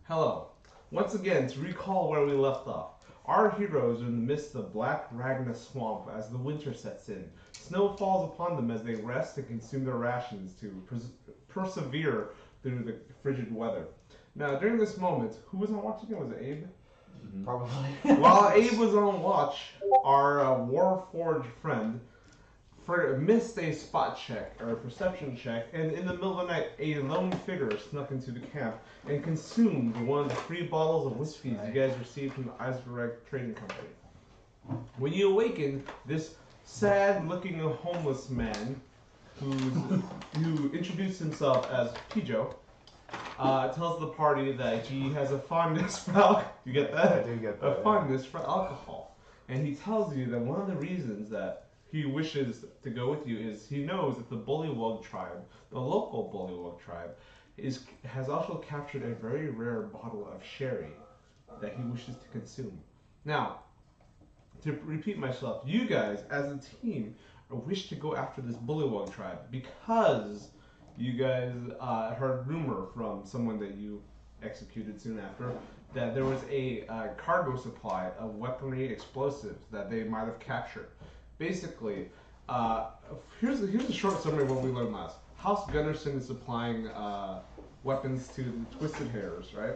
Hello. Once again, to recall where we left off, our heroes are in the midst of Black Ragna Swamp as the winter sets in. Snow falls upon them as they rest and consume their rations to persevere through the frigid weather. Now, during this moment, who was on watch again? Was it Abe? Probably. While Abe was on watch, our Warforged friend missed a spot check or a perception check, and in the middle of the night, a lone figure snuck into the camp and consumed one of the 3 bottles of whiskey you guys received from the Iceberg Trading Company. When you awaken, this sad-looking homeless man, who introduced himself as Pijo, tells the party that he has a fondness for you get that? I do get that. A fondness for alcohol, and he tells you that one of the reasons that he wishes to go with you is he knows that the bullywog tribe, the local bullywog tribe, has also captured a very rare bottle of sherry that he wishes to consume. Now, to repeat myself, you guys as a team wish to go after this bullywog tribe because you guys heard rumor from someone that you executed soon after that there was a cargo supply of weaponry explosives that they might have captured. Basically, here's a short summary of what we learned last. House Gunnarsson is supplying weapons to the Twisted Hairs, right?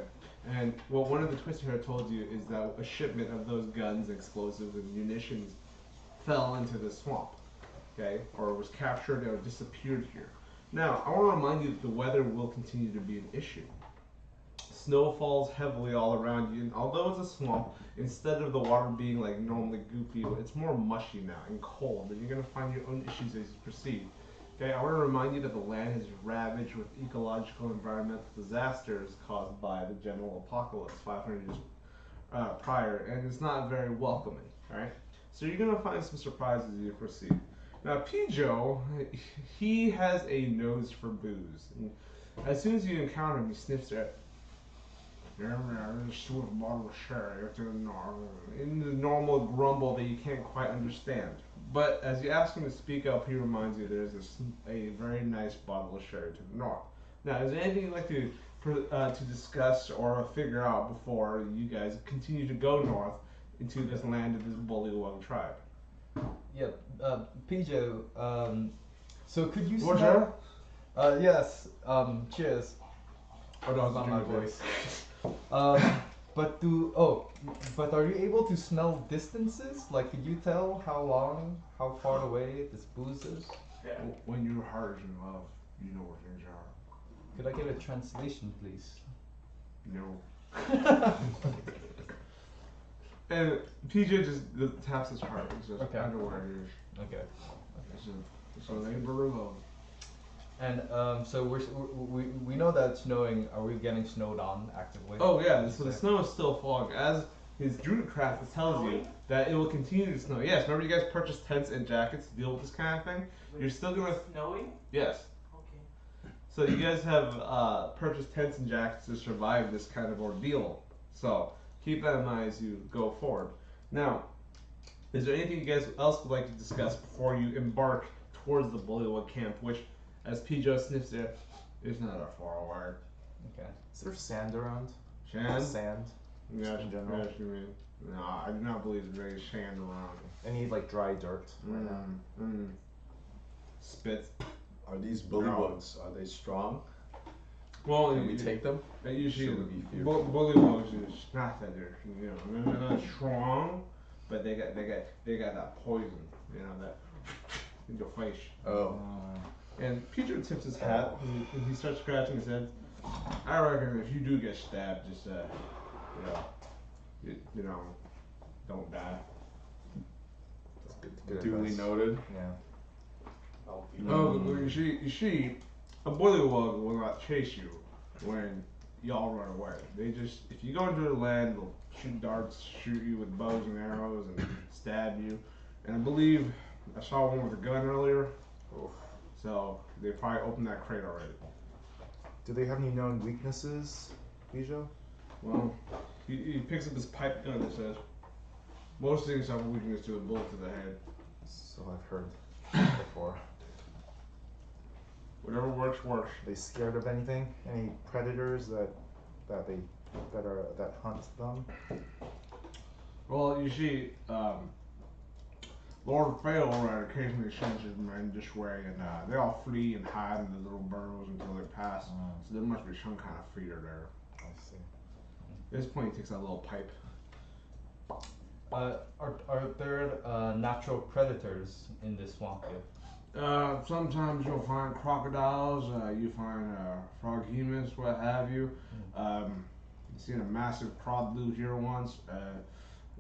And what one of the Twisted Hair told you is that a shipment of those guns, explosives, and munitions fell into the swamp, okay? Or was captured or disappeared here. Now, I want to remind you that the weather will continue to be an issue. Snow falls heavily all around you, and although it's a swamp, instead of the water being like normally goopy, it's more mushy now and cold, and you're going to find your own issues as you proceed. Okay, I want to remind you that the land is ravaged with ecological and environmental disasters caused by the general apocalypse 500 years prior, and it's not very welcoming, alright? So you're going to find some surprises as you proceed. Now, Pijo, he has a nose for booze. And as soon as you encounter him, he sniffs at sort bottle of sherry in the normal grumble that you can't quite understand. But as you ask him to speak up, he reminds you there's a very nice bottle of sherry to the north. Now, is there anything you'd like to discuss or figure out before you guys continue to go north into this land of this bullywug tribe? Yeah, Pijo, so could you Bonjour. Yes, cheers. Oh, no, That's not my voice. But are you able to smell distances? Like, could you tell how far away this booze is? Yeah. When your heart is in love, you know where things are. Could I get a translation, please? No. And PJ just taps his heart. He says, Okay. I know where it is. Okay. It's a labor of love. And so we know that it's snowing. Are we getting snowed on actively? Oh yeah, so the snow is still falling. As his Druidcraft tells you that it will continue to snow. Yes, remember you guys purchased tents and jackets to deal with this kind of thing? You're still gonna... Snowing? Yes. Okay. So you guys have purchased tents and jackets to survive this kind of ordeal. So keep that in mind as you go forward. Now, is there anything you guys else would like to discuss before you embark towards the Bullywug camp, which, as Pijo sniffs it, is not that far away? Okay. Is there sand around? Sand? Sand? Yes, in general? yes, you mean. No, I do not believe there's any sand around. Any like dry dirt right now? Spit. Are these bullywugs, are they strong? Well, Can we take them? Usually, Should we be fearful? bullywugs is not that they're not strong, but they got that poison, that in your face. Oh. And Peter tips his hat and he starts scratching his head. I reckon if you do get stabbed, just don't die. That's good Duly advice. noted. Yeah. Oh, but you see, a bullywug will not chase you when y'all run away. They just, if you go into the land, they'll shoot darts, shoot you with bows and arrows, and stab you. And I believe I saw one with a gun earlier. Oof. So they probably opened that crate already. Do they have any known weaknesses, Pijo? Well, he picks up his pipe gun and says, most things have a weakness to a bullet to the head. So I've heard before. Whatever works, works. Are they scared of anything? Any predators that they that hunt them? Well, you see, Lord Failride occasionally sends his men this way, and they all flee and hide in the little burrows until they pass. So there must be some kind of feeder there. I see. At this point, he takes out a little pipe. Are there natural predators in this swamp here? Sometimes you'll find crocodiles, you find froghemoths, what have you. I've seen a massive crawdadoo here once.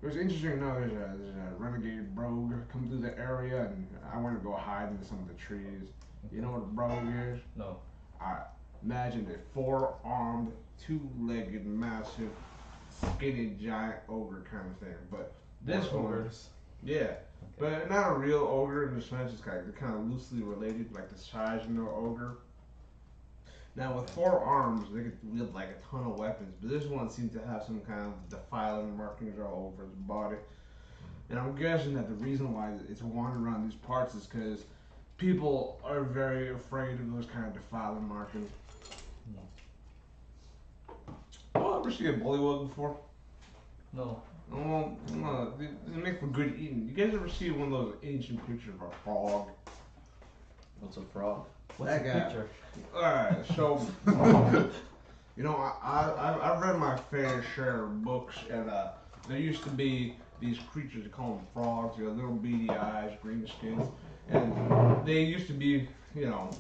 It was interesting to know there's a renegade brogue come through the area, and I went to go hide into some of the trees. You know what a brogue is? No. Alright, imagine a four-armed, two-legged, massive, skinny, giant ogre kind of thing. But this one, ogres. yeah, but not a real ogre in the sense it's kind of loosely related, like the size of no ogre. Now with four arms, they could wield like a ton of weapons, but this one seems to have some kind of defiling markings all over its body. And I'm guessing that the reason why it's wandering around these parts is because people are very afraid of those kind of defiling markings. Oh, ever see a bullywug before? No. Oh, no, they make for good eating. You guys ever see one of those ancient pictures of a frog? What's a frog? What's That the guy. picture? Alright, so you know, I've read my fair share of books, and there used to be these creatures, they call them frogs. They got little beady eyes, green skins, and they used to be, you know,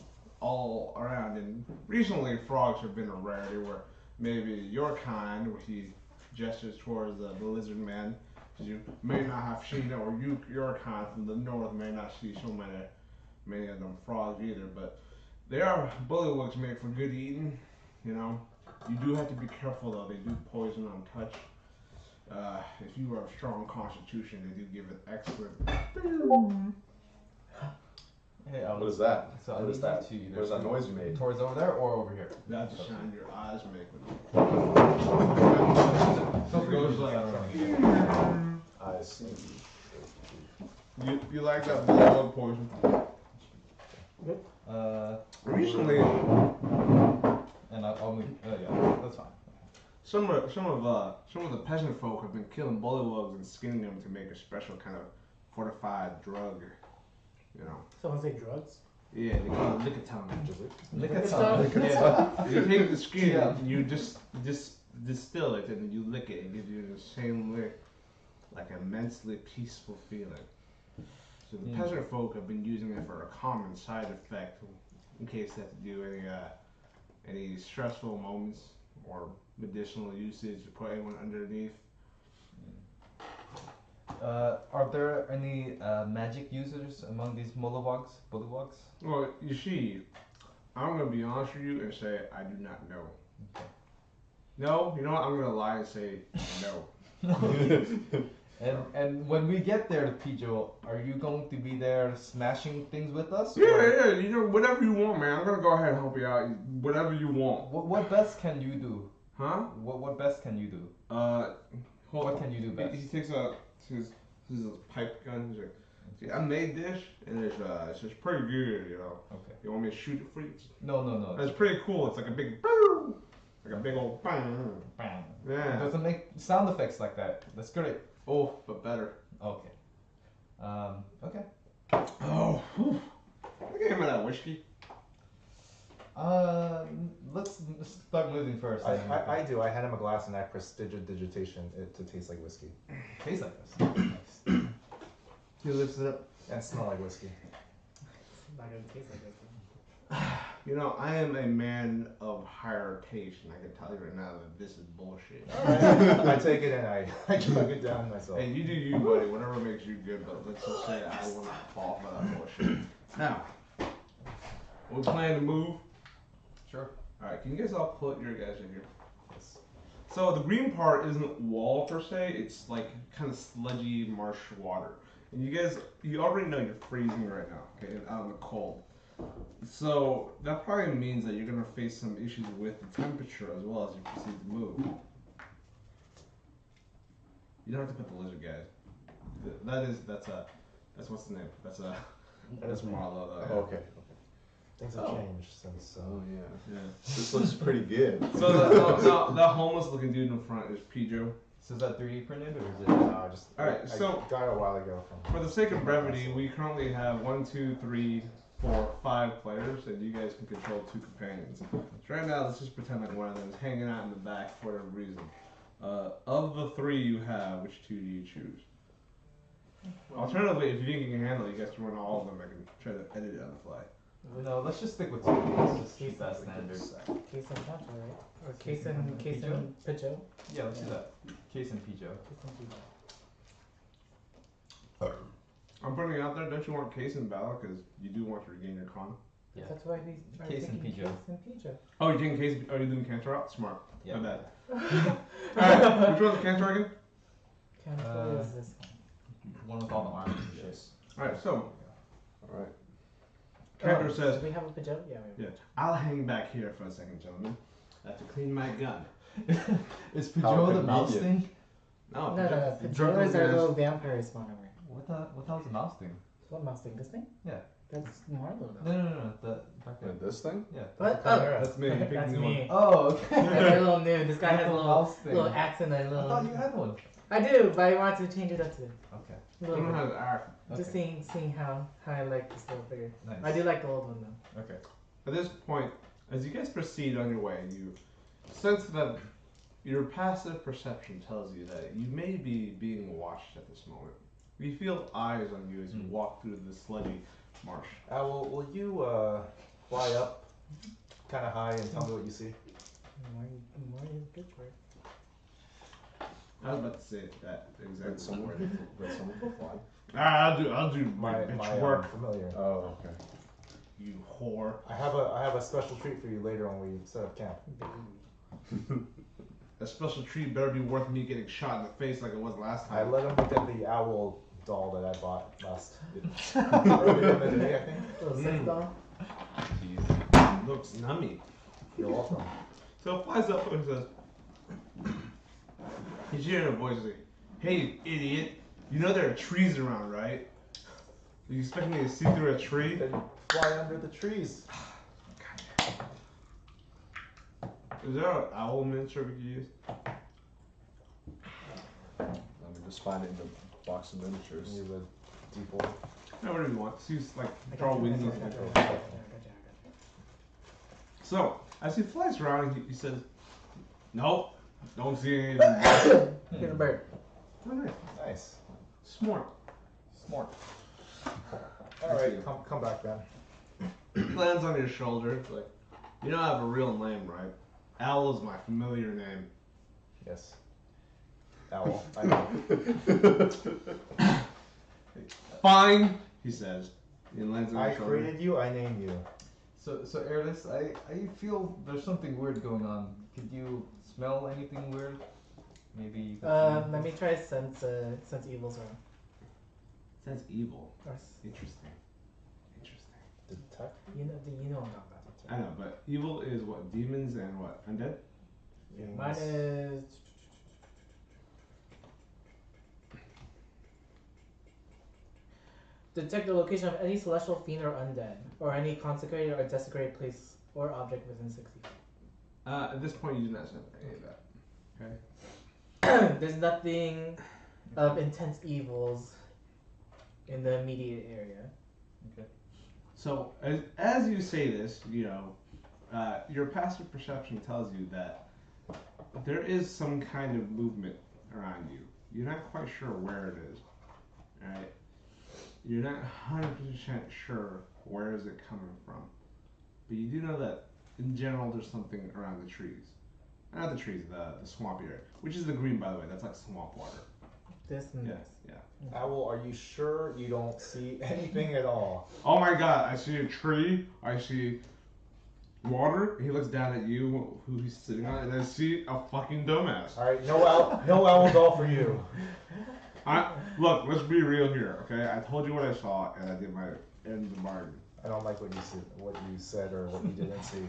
all around. And recently, frogs have been a rarity, where maybe your kind, where he gestures towards the lizard man, because you may not have seen it, or your kind from the north may not see so many of them frogs either, but they are bullywugs made for good eating, you know. You do have to be careful though, they do poison on touch. If you have a strong constitution, they do give it excellent. Hey, What is that? So What I is need that? you to What is that noise you made? towards over there or over here? That's the sound your eyes make. It goes like- I see. You like that bullywug poison? Recently, and I'll move. Yeah, that's fine. some of the peasant folk have been killing bullywugs and skinning them to make a special kind of fortified drug. You know. Someone say drugs? Yeah, they call it lickitung. Look at at some. some. Yeah, you take the skin, Yeah. and you just distill it, and you lick it. It gives you the same lick, like an immensely peaceful feeling. So the peasant folk have been using it for a common side effect, in case they have to do any stressful moments or medicinal usage to put anyone underneath. Are there any magic users among these bullywogs? Well, you see, I'm gonna be honest with you and say I do not know. Okay. No, you know what? I'm gonna lie and say no. And when we get there, Pijo, are you going to be there smashing things with us? Yeah, you know, whatever you want, man. I'm gonna go ahead and help you out. Whatever you want. What best can you do? Huh? What best can you do? What can you do best? He takes out his pipe gun. He's like, see, I made this, and it's pretty good, you know. Okay. You want me to shoot it for you? No. It's pretty cool. It's like a big, like a big old bang. Bam. It Yeah. doesn't make sound effects like that. That's great. Oh, but better. Okay. Okay. Oh, whew. Look at him with that whiskey. Let's start moving first. I do. I hand him a glass and I prestidigitation it to taste like whiskey. Tastes like this. Nice. He lifts it up. And smell like whiskey. Not gonna taste like this. You know, I am a man of higher taste, and I can tell you right now that this is bullshit. I take it and I chug it down myself. Hey, you do you, buddy. Whatever makes you good, but let's just say I will not fall for that bullshit. Now, we plan to move. Sure. All right, can you guys all put your guys in here? So the green part isn't wall per se. It's like kind of sludgy marsh water. And you guys, you already know you're freezing right now, okay, and out in the cold. So that probably means that you're gonna face some issues with the temperature as well as you proceed to move. You don't have to put the lizard guys. That's what's the name? That's Marlo. Okay. Things have changed since. Oh yeah. Yeah. This looks pretty good. So the homeless looking dude in front is Pijo. So is that 3D printed or is it? No, Alright, I so got it a while ago from. for the sake of brevity, we currently have 1, 2, 3, 4, 5 players, and you guys can control 2 companions. So right now, let's just pretend like one of them is hanging out in the back for whatever reason. Of the 3 you have, which 2 do you choose? Alternatively, if you think you can handle it, you guys can run all of them. I can try to edit it on the fly. No, let's just stick with 2. Let's just keep that standard. Case and Pacho, right? Or Case and Pijo? Yeah, let's do that. Case and Pijo. Case and Pijo. I'm putting it out there. Don't you want Case in battle? Because you do want to regain your con. Yeah. That's why we are Case and taking Pijo. Case and Pijo. Oh, you're taking Case. Oh, you're doing Cantor out? Smart. Yeah. My bad. Alright, which one's the Cantor again? Cantor is this one. One with all the arms and shit. Yes. Alright, so Alright. Cantor Do says, we have a Pijo? Yeah, we yeah, I'll hang back here for a second, gentlemen. I have to clean my gun. Is How Pijo the mouse convenient. thing? No, No, Pijo is our little vampire spawner. What the hell's the mouse thing? What mouse thing? This thing? Yeah. That's Marlo though. No. The back there. And this thing? Yeah. What? the Oh. chimera. That's me. Pick That's the me. Oh, okay. I'm a little new. This guy That's has a the little, mouse thing. little accent and a I little. thought you had one. I do, but I wanted to change it up today. Okay. A I little don't know bit. how to act. Just seeing how I like this little figure. Nice. I do like the old one though. Okay. At this point, as you guys proceed on your way, you sense that your passive perception tells you that you may be being watched at this moment. You feel eyes on you as you walk through the sludgy marsh. Will you fly up kind of high and tell me what you see? More is good for it. I was about to say that exactly. Let someone go fly. I'll do My bitch work. familiar. Oh, okay. You whore. I have a special treat for you later when we set up camp. A special treat better be worth me getting shot in the face like it was last I time. let him look at the owl doll that I bought earlier in the day, I think. Little sex doll. Looks nummy. You're welcome. So it flies up and says, he's hearing a voice like, "Hey, you idiot! You know there are trees around, right? You expect me to see through a tree?" Then fly under the trees. Is there an owl miniature we could use? Let me just find it in the box of miniatures. You would default. No, whatever you want. Just use like I got draw you, wings. I and got you, go. I got you. So as he flies around, he says, "Nope, don't see anything." Here's a bird. Oh, nice. Nice. Smart. Smart. All right, come back then. He lands on your shoulder. Like, you don't have a real name, right? Owl is my familiar name. Yes. Owl. I know. Fine, he says. He lands on I your shoulder. created you. I name you. So Airless, I feel there's something weird going on. Could you smell anything weird? Maybe you could Let me try sense evils around. That's evil. Or Interesting. Interesting. Detect. you know what I'm talking about. I know, but evil is what? Demons and what? Undead? Mine is detect the location of any celestial fiend or undead, or any consecrated or desecrated place or object within 60 feet. At this point, you do not have any of that. Okay. There's nothing of intense evils in the immediate area. So, as you say this, you know, your passive perception tells you that there is some kind of movement around you. You're not quite sure where it is. Alright? You're not 100% sure where is it coming from. But you do know that, in general, there's something around the trees. Not the trees, the swamp area. Which is the green, by the way. That's like swamp water. This and Yeah, this. yeah. Owl, are you sure you don't see anything at all? Oh my god, I see a tree, I see water, he looks down at you, who he's sitting on, and I see a fucking dumbass. All right, no owl doll for you. Look, let's be real here, okay? I told you what I saw, and I did my end of the bargain. I don't like what you said or what you didn't see.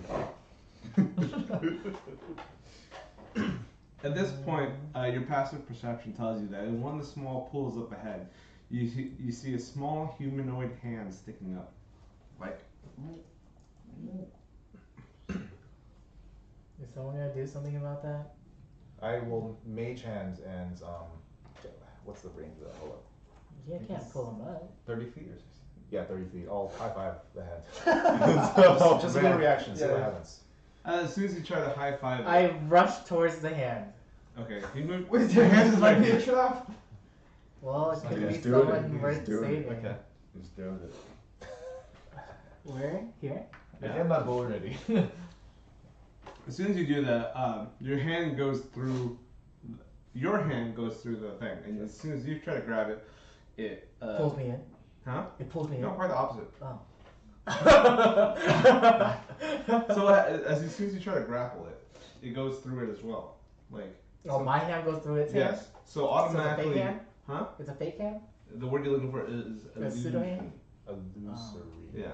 At this point, your passive perception tells you that in one of the small pools up ahead, you see a small humanoid hand sticking up. Like, Is someone gonna do something about that? I will mage hand and what's the range of that? Hold up. You can't pull him up. 30 feet or 60? Yeah, 30 feet. I'll high five the hand. Just a little reaction. See what Yeah. happens. As soon as you try to high five it. I rush towards the hand. Okay, you move. Wait, your hand is right like here. a trap? Well, it could He's be doing it. someone He's worth doing it. saving. Okay. He's doing it. Where? Here? I have my bow ready. As soon as you do that, your hand goes through. Your hand goes through the thing, and as soon as you try to grab it, it Pulls me in. Huh? It pulls me in. No, quite the opposite. Oh. So as soon as you try to grapple it, it goes through it as well. Like. Oh, my hand goes through its hand? Yes. So So it's a automatically. fake hand? Huh? It's a fake hand? The word you're looking for is A pseudo hand? Illusory. Yeah.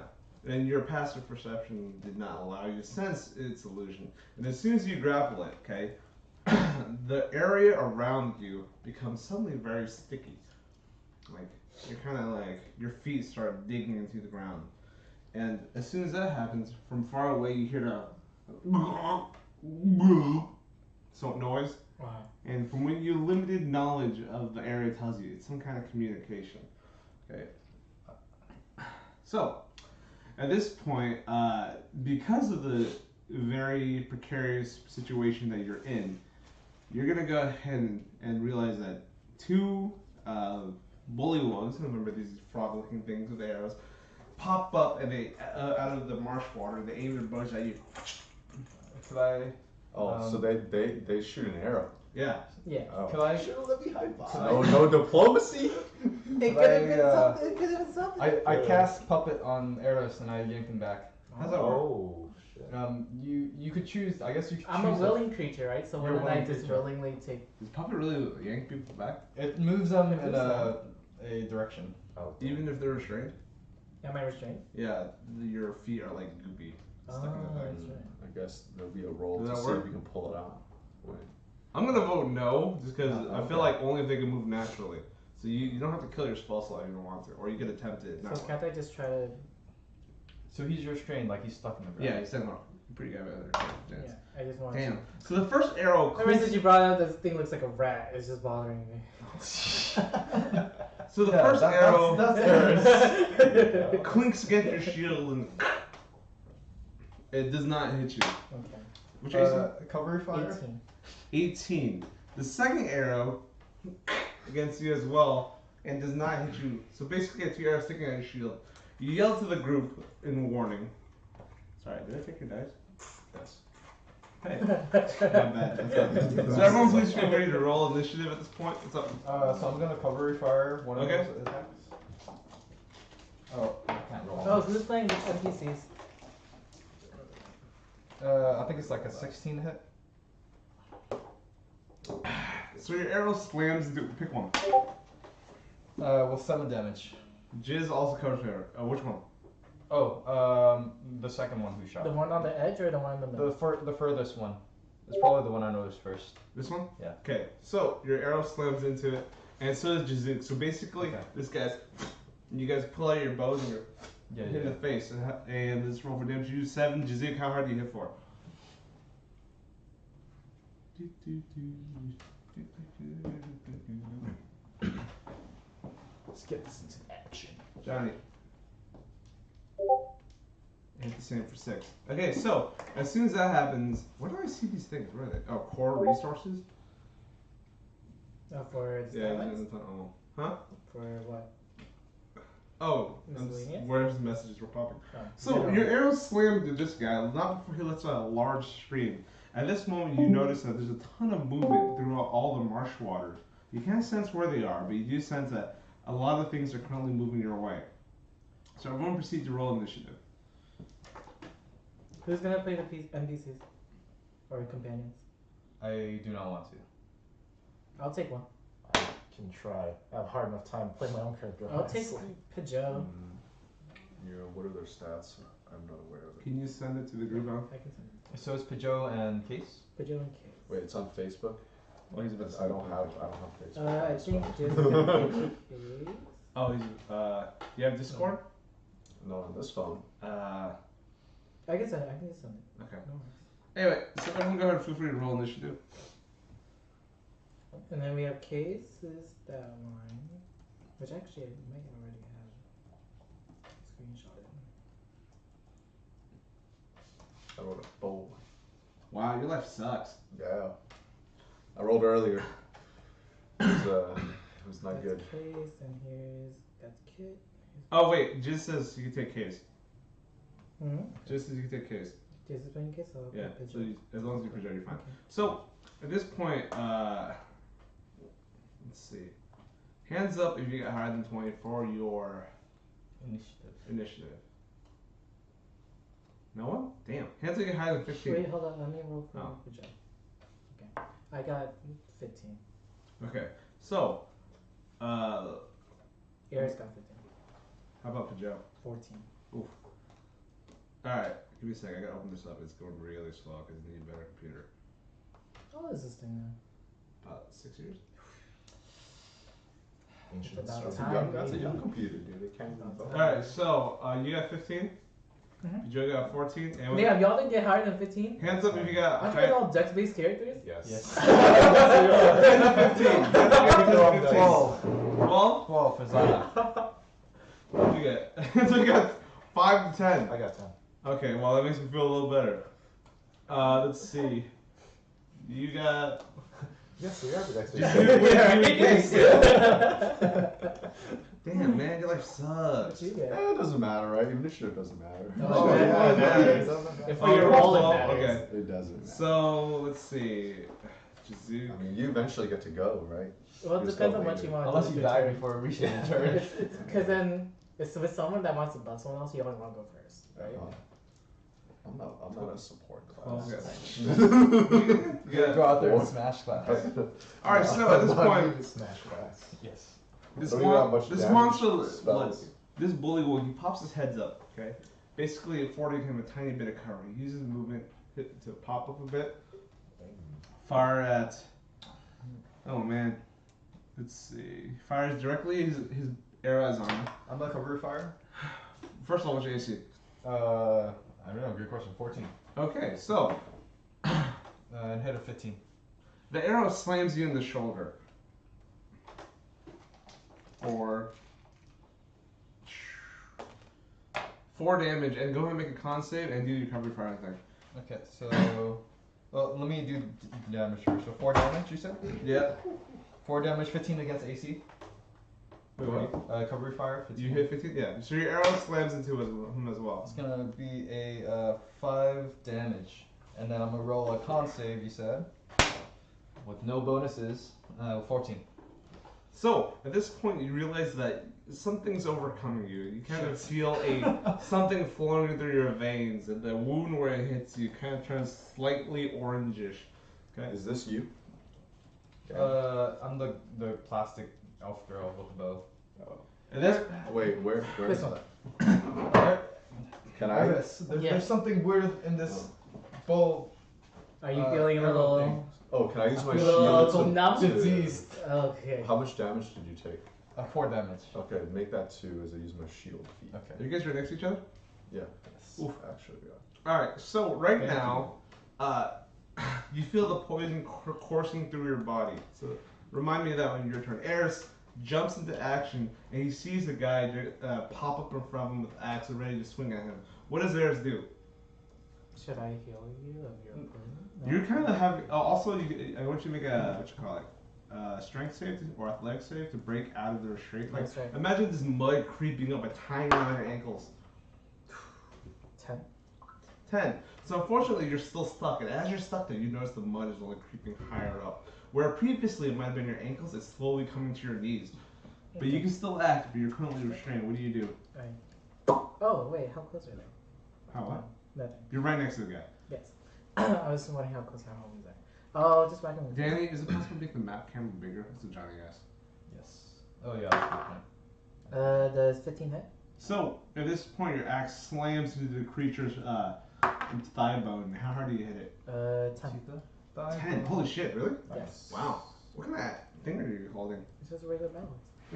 And your passive perception did not allow you to sense its illusion. And as soon as you grapple it, okay, the area around you becomes suddenly very sticky. Like, you're kind of like, your feet start digging into the ground. And as soon as that happens, from far away you hear the so noise. Wow. And from what your limited knowledge of the area tells you, it's some kind of communication. Okay. So, at this point, because of the very precarious situation that you're in, you're gonna go ahead and realize that two bullywogs, remember these frog-looking things with arrows, pop up and they out of the marsh water. They aim their bows at you. Could I? Oh, so they shoot an arrow. Yeah. Yeah. Oh. Could I? Should have let me high five. No diplomacy. It Could could have been I, something. It could have been something. I cast puppet on Eris and I yank him back. How's that work? Oh shit. You could choose. I guess you could I'm choose. a willing creature, right? So You're a wouldn't I willing just creature. willingly take? Does puppet really yank people back? It moves them It in moves a direction. Oh, Even if they're restrained? Am I restrained? Yeah, your feet are like goopy. Stuck in the thing. that's right. I guess there'll be a roll Does to that see work? if you can pull it out. Wait. I'm gonna vote no, just because Oh, I feel okay. like only if they can move naturally. So you don't have to kill your spell slot if you don't want to, or you could attempt it. Not So can't I just try to? So he's restrained, like he's stuck in the ground. yeah, you said no. Pretty good at there. Yeah, I just want. Damn. So the first arrow Ever clinks. since you brought it up, this thing looks like a rat. It's just bothering me. So the Yeah, first that- arrow That's Eris. clinks against your shield and it does not hit you. Okay. Which AC? Cover fire. 18. 18. The second arrow against you as well and does not hit you. So basically, you have two arrows sticking out your shield. You yell to the group in warning. Sorry, did I take your dice? Yes. Hey, not bad. That's not bad. So everyone, please feel ready to roll initiative at this point. What's up? So I'm gonna cover fire one of Okay. those attacks. Oh, I can't roll. Oh, who's playing which NPCs? I think it's like a 16 hit. So your arrow slams into. Pick one. With 7 damage. Jizz also covers her. Which one? Oh, the second one who shot. The one on the edge or the one in the middle? The furthest one. It's probably the one I noticed first. This one? Yeah. Okay, so your arrow slams into it, and so does Jizook. So basically, Okay. this guy's. You guys pull out your bows and you're Yeah, hit in the face. And this roll for damage. You use 7. Jizook, how hard do you hit for? let's get this into action. Johnny. Hit the same for 6. Okay, so as soon as that happens, where do I see these things? Where are they? Oh, core resources? For the Yeah, satellites? oh. Huh? For what? Oh, Miscellaneous? where's the messages were popping? Oh, So general. your arrow slammed into this guy, not before he lets out a large scream. At this moment, you notice that there's a ton of movement throughout all the marsh waters. You can't sense where they are, but you do sense that a lot of things are currently moving your way. So everyone proceed to roll initiative. Who's gonna play the NPCs? Or companions? I do not want to. I'll take one. I can try. I have hard enough time playing my own character. I'll take honestly. Pijo. What are their stats? I'm not aware of it. Can you send it to the group now? I can send So it's Pijo and Case. Pijo and Kate. Wait, it's on Facebook. Oh, he's about to I don't have Facebook. I think just Case. Oh, he's you have Discord? No, on this phone. I can send it. I can just send it. Okay. No worries. Anyway, so everyone go ahead and feel free to roll initiative. And then we have cases that line, which actually I might already have screenshotted. I rolled a bowl. Wow, your life sucks. Yeah. I rolled earlier. It was not That's good. case, and that's kit. Oh wait, just says you can take case. Mm-hmm. Just as you can take case. This is playing case, so I'll Yeah. put So Pijo. as long as you project, you're fine. Okay. So at this point, let's see. Hands up if you get higher than 20 for your initiative. No one? Damn. Hands up if you get higher than 15. Wait, hold on. Let me roll for Oh. Pijo. Okay. I got 15. Okay. So, Eris got 15. how about Pijo? 14. Oof. Alright, give me a second. I gotta open this up. It's going really slow because I need a better computer. How old is this thing now? About 6 years? Ancient It's about stuff. time, That's a maybe. young computer, dude. It can't even vote. Alright, so you got 15. Mhm. Joe got 14. And Damn, y'all didn't get higher than 15? hands up if you got Aren't they all dex-based characters? Yes. Yes. Hands up 15. Hands up 15. 12. 12? 12 for Zana. What did you get? So you got 5 to 10. I got 10. Okay, well that makes me feel a little better. Let's see. You got. Yes, we are the next Damn, man, your life What sucks. you get? It doesn't matter, right? Initiative doesn't matter. Oh, yeah, yeah, it matters. If Oh, you're roll rolling, 12? matters. Okay. It doesn't matter. So let's see. I Jizu. mean, you eventually get to go, right? Well, it You're depends still how much later. you want to Unless do you with your die turn. before reaching your turn. Because then, if with someone that wants to bust someone else, you always want to go first, right? I'm not a support Oh, class. okay. You go out there and smash class. Alright, so at this point, Smash class. Yes. this, Don't even have much this damage monster, spells. this bullywog, he pops his heads up, okay? Basically affording him a tiny bit of cover. He uses movement to pop up a bit. Fire at, oh man, let's see. Fires directly his arrow at Zana. I'm the cover fire. First of all, what's your AC? I don't know. Good question. 14. Okay, so And hit a 15. the arrow slams you in the shoulder. For 4 damage, and go ahead and make a con save and do your recovery fire thing. Okay, so well, let me do damage first. So 4 damage, you said? Yeah. 4 damage, 15 against AC. Wait, what? Recovery fire. 15. You hit 15? Yeah. So your arrow slams into him as well. It's gonna be a 5 damage, and then I'm gonna roll a con save. You said, with no bonuses, 14. So at this point, you realize that something's overcoming you. You kind of Shit. feel something flowing through your veins, and the wound where it hits you kind of turns slightly orangish. Okay. Is this you? I'm the plastic elf girl with the bow. And this, Wait, where? This one. Alright. Can I? There's something weird in this bow. Are you feeling a little Oh, can I use my a shield little to? numb? Diseased. Okay. How much damage did you take? 4 damage. Okay, make that 2 as I use my shield feat. Okay. are you guys right next to each other? Yeah. Oof. Actually, yeah. All right. So right Thank now, you feel the poison coursing through your body. So remind me of that when your turn. Eris jumps into action and he sees the guy pop up in front of him with axe ready to swing at him. What does Eris do? Should I heal you of your burn? No. You're kind of having. Also, I want you to make a what you call it, strength save or athletic save to break out of the restraint. Like, That's right. imagine this mud creeping up a tiny on your ankles. 10. 10. So unfortunately, you're still stuck, and as you're stuck there, you notice the mud is only creeping higher up. Where previously it might have been your ankles, it's slowly coming to your knees. But you can still act, but you're currently restrained. What do you do? Oh, wait, how close are they? How what? Nothing. You're right next to the guy. Yes. I was wondering how close my home is there. Oh, just whack him with Danny, is it possible to make the map camera bigger? That's what Johnny asked. Yes. Oh yeah. That's a good point. Does 15 hit? So, at this point, your axe slams into the creature's thigh bone. How hard do you hit it? 10. Cheetah. 10. Holy shit, really? Yes. Wow. What kind of thing are you holding? It's just a regular balance.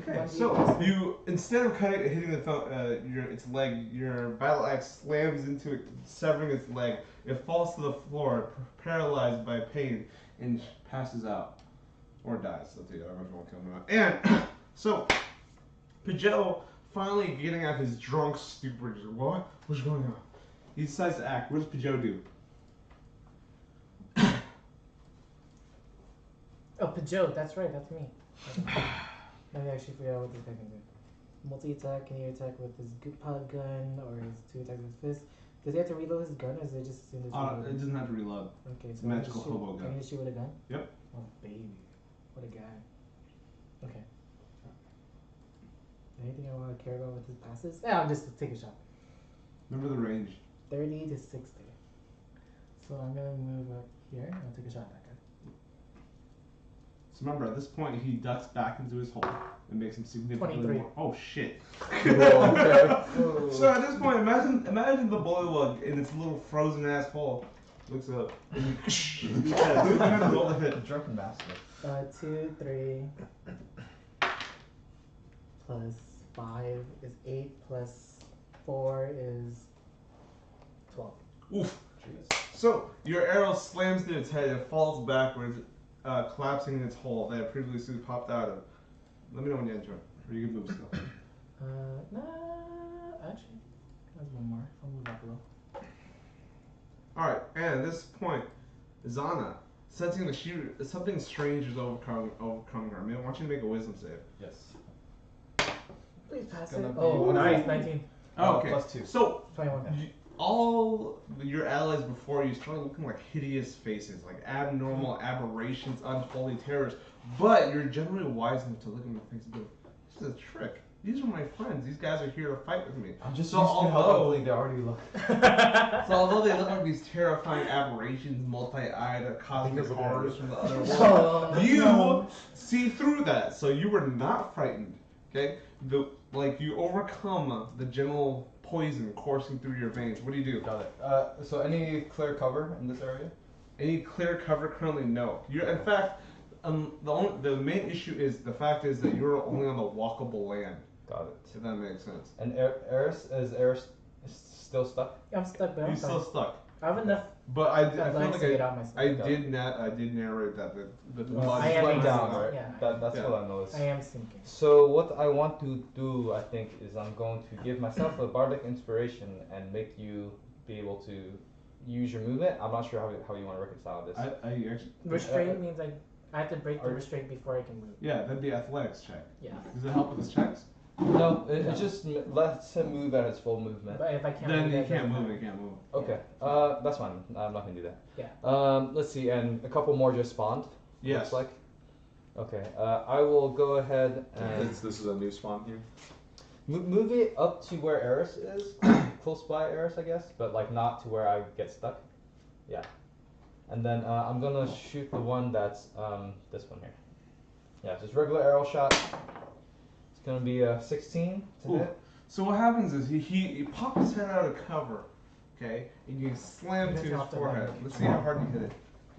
Okay, so you instead of hitting its leg, your battle axe slams into it, severing its leg. It falls to the floor, paralyzed by pain, and passes out or dies. I'll tell you, I don't know if you want to kill him or not. And so, Pijo finally getting out his drunk stupor. What? What's going on? He decides to act. What does Pijo do? Oh, Pijo, that's right, that's me. Let me actually figure out what this guy can do. Multi-attack, can he attack with his pod gun or his 2 attacks with his fist? Does he have to reload his gun or is it just assumed it's reloaded? It doesn't have to reload. Okay, so Magical hobo gun. Can you shoot with a gun? Yep. Oh, baby. What a guy. Okay. Anything I want to care about with his passes? Yeah, I'll just take a shot. Remember the range. 30 to 60. So I'm going to move up here and I'll take a shot at that guy. So remember, at this point, he ducks back into his hole and makes him significantly 23. more. Oh shit! Okay. So at this point, imagine the bullywug in its little frozen ass hole looks up. And roll the hit. Drunken master. 2, 3 plus 5 is 8 plus 4 is 12. Oof. So your arrow slams to its head and falls backwards, collapsing in its hole that it previously popped out of. Let me know when you enter. Or you can move still. Nah, actually, there's one more. I'll move up a little. Alright, and at this point, Zana, sensing that something strange is overcoming her, I want you to make a wisdom save. Yes. Please pass Gonna it. be Oh, one nice, of 19. Oh, okay. +2. So, 21. all your allies before you started looking like hideous faces, like abnormal aberrations, unholy terrors. But you're generally wise enough to look at them and think, this is a trick. These are my friends. These guys are here to fight with me. I'm just so used to how ugly they already look. So although they look like these terrifying aberrations, multi-eyed, cosmic horrors from the other world, you see through that. So you were not frightened. Okay, you overcome the general poison coursing through your veins. What do you do? Got it. So any clear cover in this area? Any clear cover currently? No. You're in fact. The main issue is the fact is that you're only on the walkable land. Got it. If that makes sense. And Eris still stuck? I'm stuck, but I'm He's fine. still stuck. I have enough. But I feel lines like to get out myself. I did narrate that the Well, mud I am Slowing is down, sinking, right? yeah. That's Yeah. what I noticed. I am sinking. So what I want to do, I think, is I'm going to give myself a bardic inspiration and make you be able to use your movement. I'm not sure how you want to reconcile this. I actually Restraint means I have to break the restraint before I can move. yeah, that'd be athletics check. Yeah. Does it help with his checks? No, it just lets him move at his full movement. But if I can't Then move, he that can't doesn't move. He matter. can't move. Okay, that's fine. I'm not gonna do that. Yeah. Let's see, and a couple more just spawned. Yes. Looks like. Okay. I will go ahead and This is a new spawn here. move it up to where Eris is, close by Eris, I guess, but like not to where I get stuck. Yeah. And then I'm gonna shoot the one that's this one here. Yeah, just regular arrow shot. It's gonna be a 16 to Ooh. hit. So what happens is he popped his head out of cover, okay, and you slam to his forehead. Let's see how hard you hit it.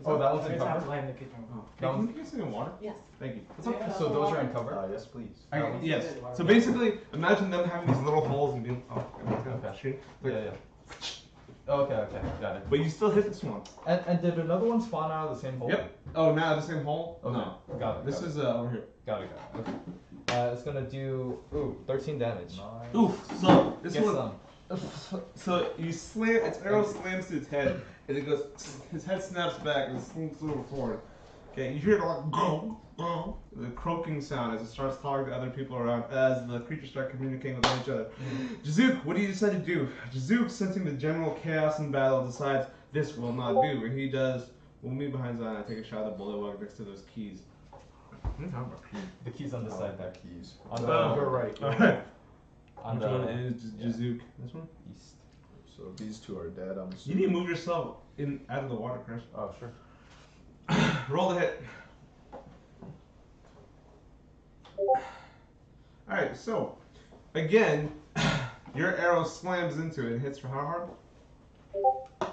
Oh, that one's in It's cover. outside in the kitchen. Oh. Hey, can you get some in water? Yes. Thank you. So those are in cover. Yes, please. Yes. So basically, imagine them having these little holes and being. Oh, Okay. shit. Yeah. Okay, got it. But you still hit this one. And did another one spawn out of the same hole? Yep. Oh, now the same hole? Okay. No. Got it. This is over here. Got it. Okay. It's gonna do 13 damage. Oof. So this Get one. some. So you slam. Its arrow slams to its head, and it goes. His head snaps back and slings a little forward. Okay. You hear it like go, the croaking sound as it starts talking to other people around, as the creatures start communicating with each other. Jazook, what do you decide to do? Jazook, sensing the general chaos in battle, decides this will not do, and he does. We'll meet behind Zana. I take a shot at the bullywug next to those keys. The keys on this side there. Keys. On Oh. your right. Alright. On Which the one is Jazook? This one? east. So these two are dead. I'm You assuming. need to move yourself out of the water, Chris. Oh, sure. Roll the hit. Alright, so again, your arrow slams into it and hits for how hard?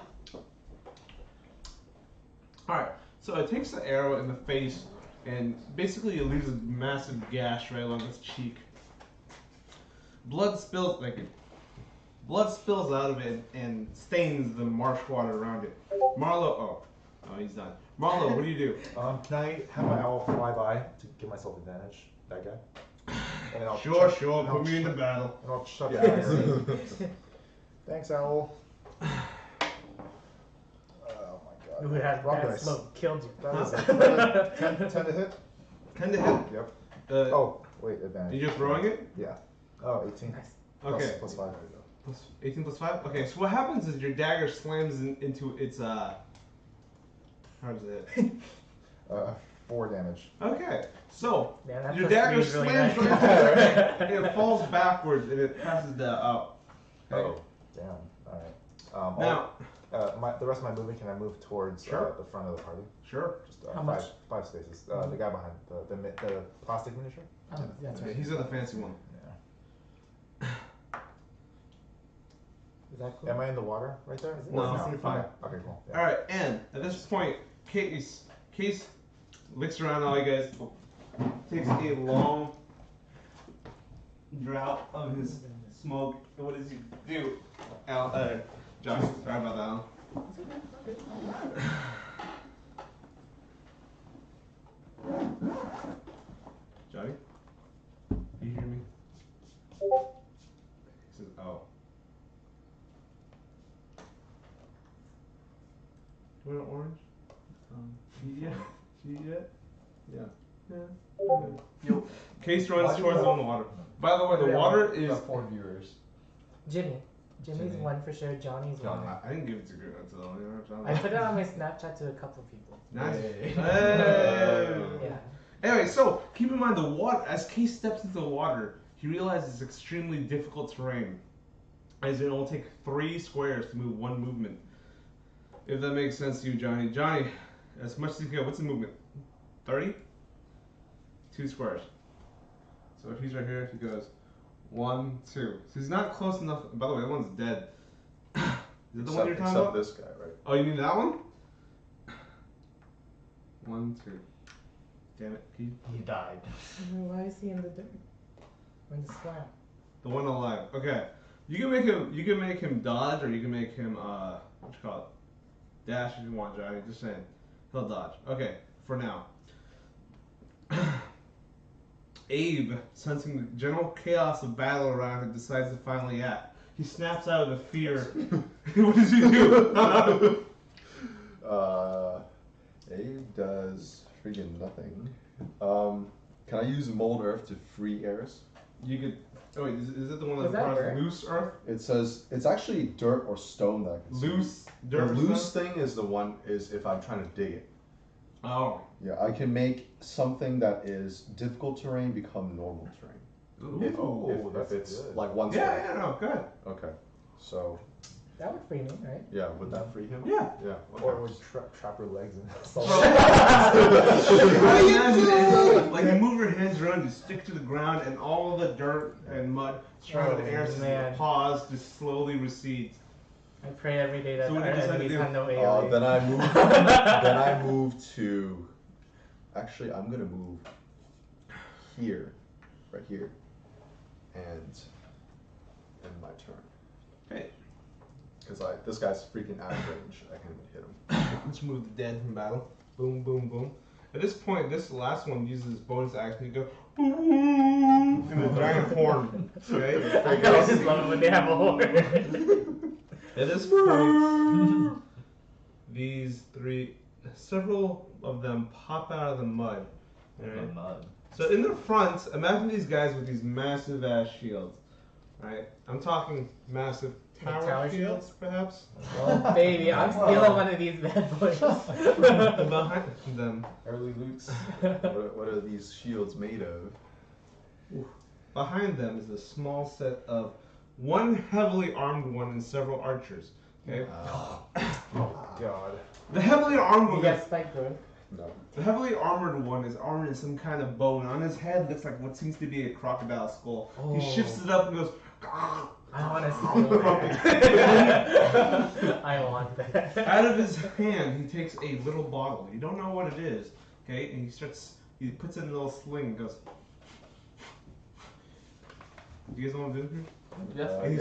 Alright, so it takes the arrow in the face and basically it leaves a massive gash right along his cheek. Blood spills out of it and stains the marsh water around it. Marlo, oh, he's done. Marlo, what do you do? Can I have my owl fly by to give myself advantage? That guy. And I'll Sure, chuck- sure. and Put I'll me in the chuck- battle. And I'll chuck Yeah. it. Thanks, owl. Oh my Who god. had Wrong bad dice. smoke killed you. That is Huh? 10 to hit. 10 to hit. Yep. Oh, Wait, advantage. you're throwing it? Yeah. Oh, 18. Nice. Okay. Plus 5. Plus 18 plus 5? Okay, so what happens is your dagger slams into its, how does it hit? 4 damage. Okay, so Yeah, that your plus dagger three is really slams nice. right into it, and it falls backwards, and it passes that out. Oh, damn. Alright. Now, The rest of my movement, can I move towards Sure. the front of the party? sure. Just How much? five spaces. The guy behind the plastic miniature. Oh, that's Okay, right. he's got the fancy one. Yeah. Is that cool? Am I in the water right there? Is it? No, Is it you're fine. Okay, cool. Yeah. Alright, and at this point, Case licks around all you guys, takes a long draught of his smoke. And what does he do? Josh, sorry about that, Alan. Johnny? You hear me? He says, oh. Do you want an orange? Yeah. Yeah. Yo, Case Why runs do towards we the have- water. By the way, the we have water like is. 4 viewers. Jimmy's Jimmy. one for sure. Johnny's one. Johnny. I didn't give it to John. I put it on my Snapchat to a couple of people. Nice. Hey. Hey. Yeah. Anyway, so keep in mind the water. As Case steps into the water, he realizes it's extremely difficult terrain, as it will take 3 squares to move 1 movement. If that makes sense to you, Johnny. Johnny, as much as you can, what's the movement? 30? 2 squares. So if he's right here, he goes 1, 2. So he's not close enough. By the way, that one's dead. Is it the one you're talking about? this guy, right? Oh, you mean that one? 1, 2. Damn it, Pete. He died. Why is he in the dirt? In the swamp. The one alive. Okay. You can make him dodge, or you can make him what you call it? Dash if you want, Johnny. Just saying. He'll dodge. Okay, for now. Abe, sensing the general chaos of battle around him, decides to finally act. He snaps out of the fear. What does he do? Abe does freaking nothing. Can I use mold earth to free Eris? You could. Oh wait, is it the one Does that that requires work? loose earth? It says it's actually dirt or stone that I can see. Loose The dirt. loose stuff? thing is the one is if I'm trying to dig it. Oh. Yeah, I can make something that is difficult terrain become normal terrain. Ooh. If, Oh, if that's it's good. like one Yeah, square. yeah, no, good. Okay. So That would free me, right? yeah, would that free him? Yeah. Yeah. Or Okay. would trap her legs and I imagine it, like you move your hands around, you stick to the ground, and all of the dirt and mud surrounding the air man. paws just slowly recedes. I pray every day that So what our do you decide to enemies do? have no AI. Then I move. Then I move to. Actually, I'm gonna move here, right here, and end my turn. Okay. Because this guy's freaking out of range. I can hit him. Let's move the dead from battle. Boom, boom, boom. At this point, this last one uses bonus action to go boom in a giant horn. Okay. I just love it when they have a horn. At this point, these 3, several of them pop out of the mud. Alright? Mud. So in the front, imagine these guys with these massive ass shields. Right? I'm talking massive Like tower, tower shields, shields? perhaps. Oh, baby, I'm stealing one of these bad boys. And behind them, early loots. What are these shields made of? behind them is a small set of one heavily armed one and several archers. Okay. Oh God. The heavily armed You one. got spike, bro. No. The heavily armored one is armored in some kind of bone. On his head looks like what seems to be a crocodile skull. Oh. He shifts it up and goes. I want to see Crumpet. I want that. Out of his hand, he takes a little bottle. You don't know what it is, okay? And he starts he puts it in a little sling and goes. Do you guys know what I'm doing here? Yes. And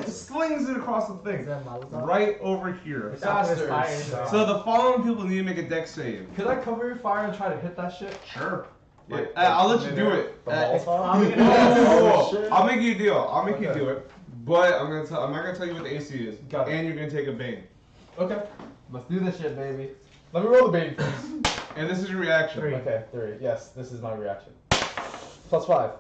he slings it across the Is thing. that Molotov? Right over here. It's after Bastards. fire. So the following people need to make a dex save. Could I cover your fire and try to hit that shit? Sure. Like, I'll let you do it. The It's Molotov? probably Whoa, gonna whoa, shit. whoa. I'll make you a deal. I'll make you Okay. do it. But I'm not gonna tell you what the AC is. Got it. And you're gonna take a bane. Okay. Let's do this shit, baby. Let me roll the baby, please. And this is your reaction. 3. Okay, 3. Yes, this is my reaction. Plus 5.